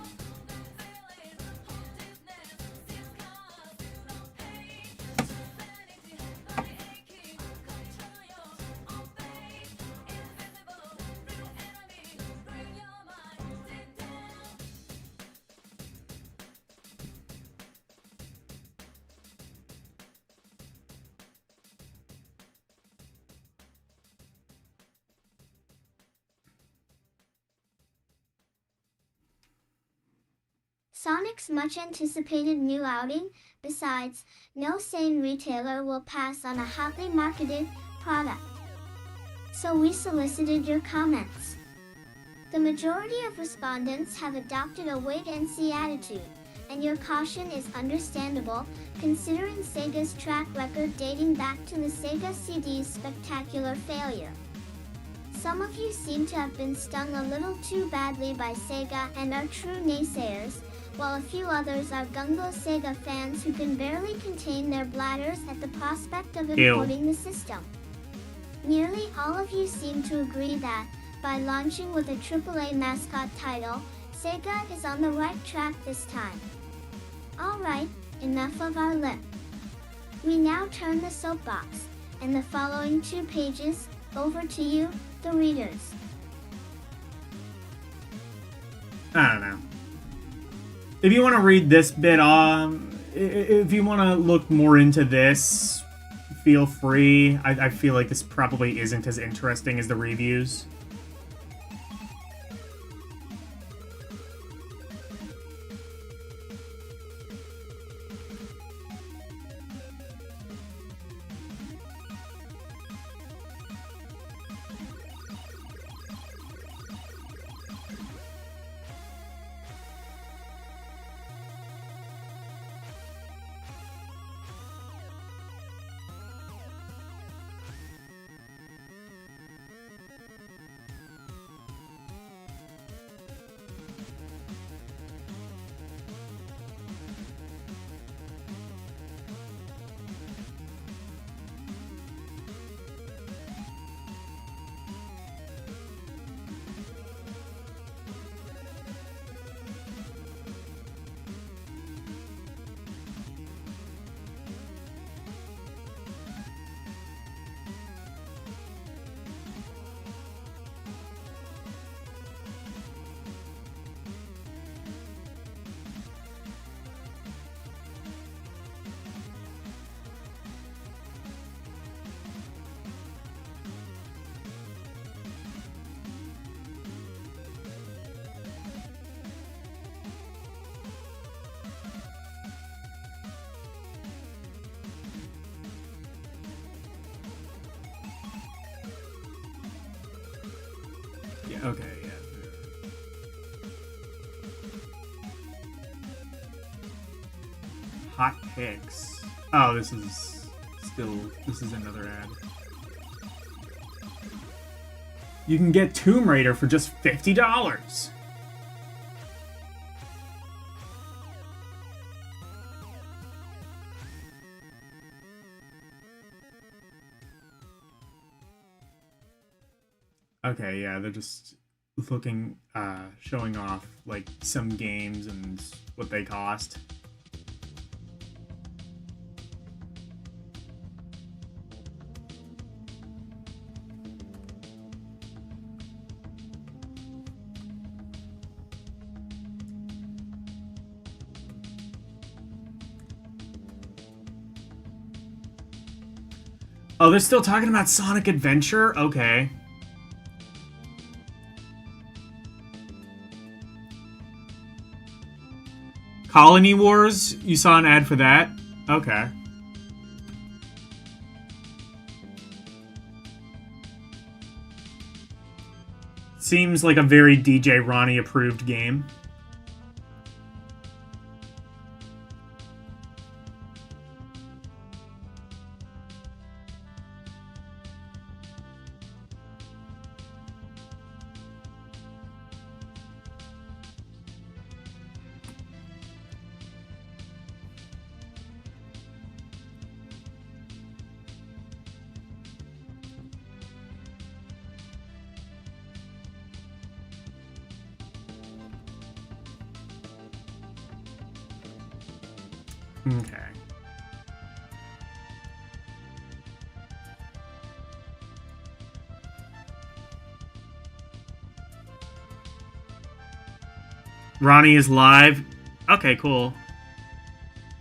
Sonic's much-anticipated new outing. Besides, no sane retailer will pass on a hotly marketed product. So we solicited your comments. The majority of respondents have adopted a wait-and-see attitude, and your caution is understandable, considering Sega's track record dating back to the Sega CD's spectacular failure. Some of you seem to have been stung a little too badly by Sega and are true naysayers, while a few others are gung-ho Sega fans who can barely contain their bladders at the prospect of importing the system. Nearly all of you seem to agree that, by launching with a AAA mascot title, Sega is on the right track this time. Alright, enough of our lip. We now turn the soapbox, and the following 2 pages, over to you, the readers. I don't know. If you want to read this bit, if you want to look more into this, feel free. I feel like this probably isn't as interesting as the reviews. Okay, yeah. Hot picks. Oh, this is another ad. You can get Tomb Raider for just $50. Okay, yeah, they're just looking, showing off, like, some games and what they cost. Oh, they're still talking about Sonic Adventure? Okay. Colony Wars? You saw an ad for that? Okay. Seems like a very DJ Ronnie approved game. Okay. Ronnie is live. Okay, cool.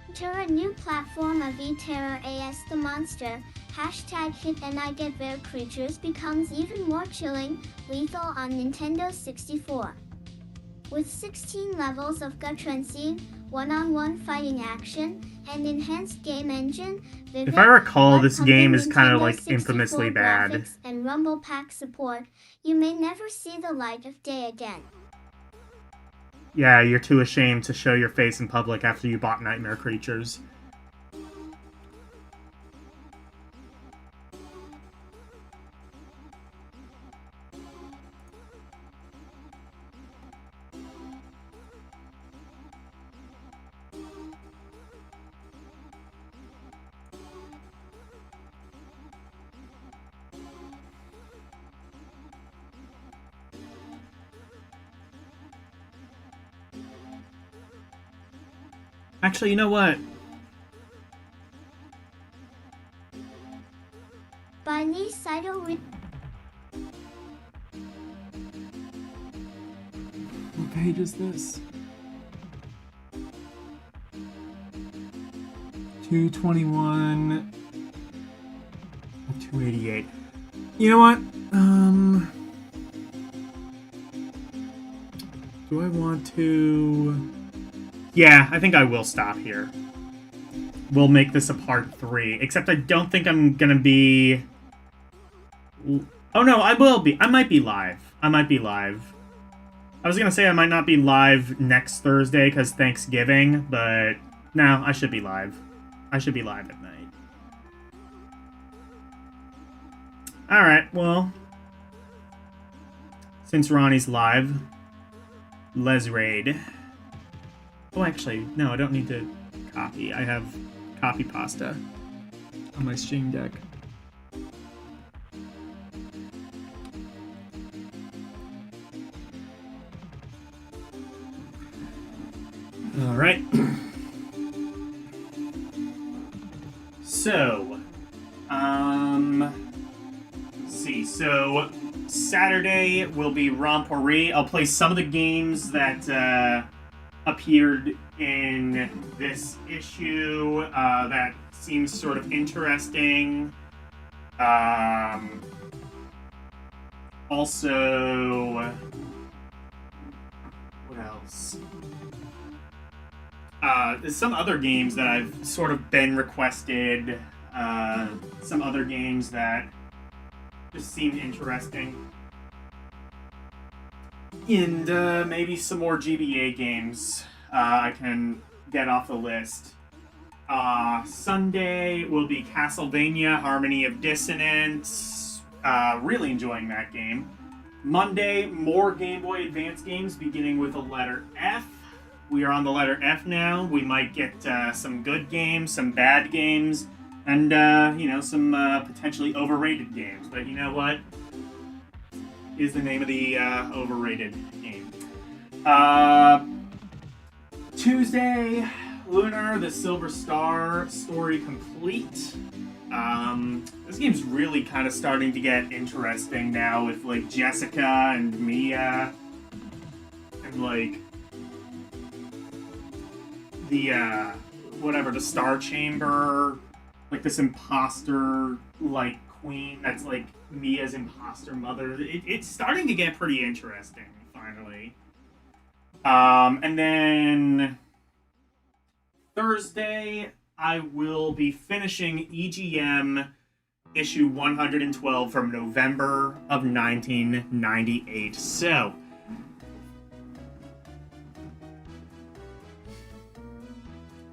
Enter a new platform of E-Terror AS the Monster. Hashtag hit and I get bear creatures becomes even more chilling, lethal on Nintendo 64. With 16 levels of gut-wrenching, one-on-one fighting action, and enhanced game engine, vivid, If I recall, this blood-pumping game is kind of Nintendo like 64 infamously bad. graphics and Rumble Pack support, you may never see the light of day again. Yeah, you're too ashamed to show your face in public after you bought Nightmare Creatures. Actually, you know what? By Lee Saito What page is this? 221... 288. You know what? Do I want to... Yeah, I think I will stop here. We'll make this a part 3. Except I don't think I'm gonna be... Oh no, I will be. I might be live. I might be live. I was gonna say I might not be live next Thursday because Thanksgiving, but no, I should be live. I should be live at night. Alright, well... Since Ronnie's live, let's raid. Oh, actually, no, I don't need to copy. I have copy pasta on my Steam Deck. All right. So, let's see. So, Saturday will be Romporee. I'll play some of the games that appeared in this issue that seems sort of interesting. Also, what else? There's some other games that I've sort of been requested. Some other games that just seem interesting. And maybe some more GBA games I can get off the list. Sunday will be Castlevania Harmony of Dissonance. Really enjoying that game. Monday, more Game Boy Advance games beginning with the letter F. We are on the letter F now. We might get some good games, some bad games, and, some potentially overrated games. But you know what? Is the name of the overrated game. Tuesday, Lunar, the Silver Star story complete. This game's really kind of starting to get interesting now with, like, Jessica and Mia. And, like, the, the Star Chamber. Like, this imposter, like, queen that's, like, Mia's imposter mother. It's starting to get pretty interesting, finally. And then Thursday, I will be finishing EGM issue 112 from November of 1998. So,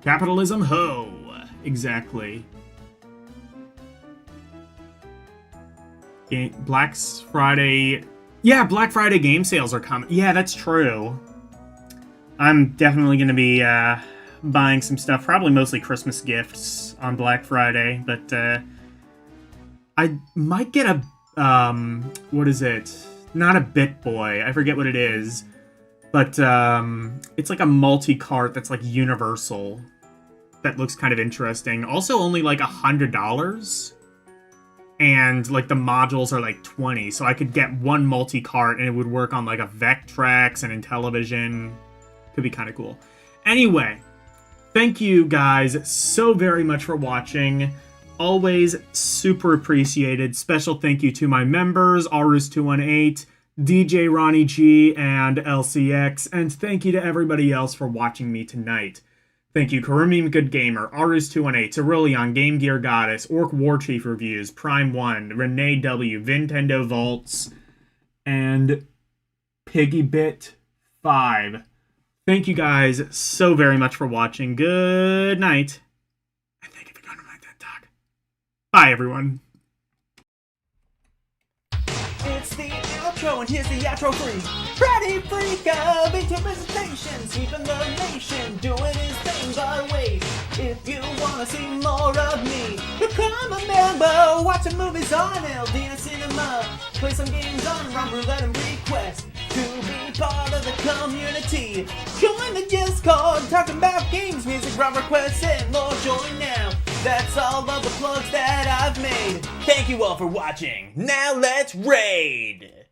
capitalism, ho! Exactly. Black Friday... Yeah, Black Friday game sales are coming. Yeah, that's true. I'm definitely going to be buying some stuff, probably mostly Christmas gifts on Black Friday, but I might get a, what is it? Not a BitBoy, I forget what it is, but it's like a multi-cart that's like universal. That looks kind of interesting. Also only like $100. And like the modules are like 20, so I could get one multi-cart and it would work on like a Vectrex and in television. Could be kind of cool. Anyway, thank you guys so very much for watching. Always super appreciated. Special thank you to my members, Arus218, DJ Ronnie G, and LCX, and thank you to everybody else for watching me tonight. Thank you, Karumi Good Gamer, Arus218, Cerulean, Game Gear Goddess, Orc Warchief Reviews, Prime 1, Renee W, Nintendo Vaults, and PiggyBit5. Thank you guys so very much for watching. Good night. And thank you for going to my TED Talk. Bye, everyone. It's the outro, and here's the outro freeze. Freddy Freak of into presentation, sweeping the nation, doing his thing our ways. If you wanna see more of me, become a member, watching movies on LDM Cinema, play some games on Rum Roulette and Request. To be part of the community, join the Discord, talking about games, music, rum requests, and more. Join now. That's all of the plugs that I've made. Thank you all for watching. Now let's raid!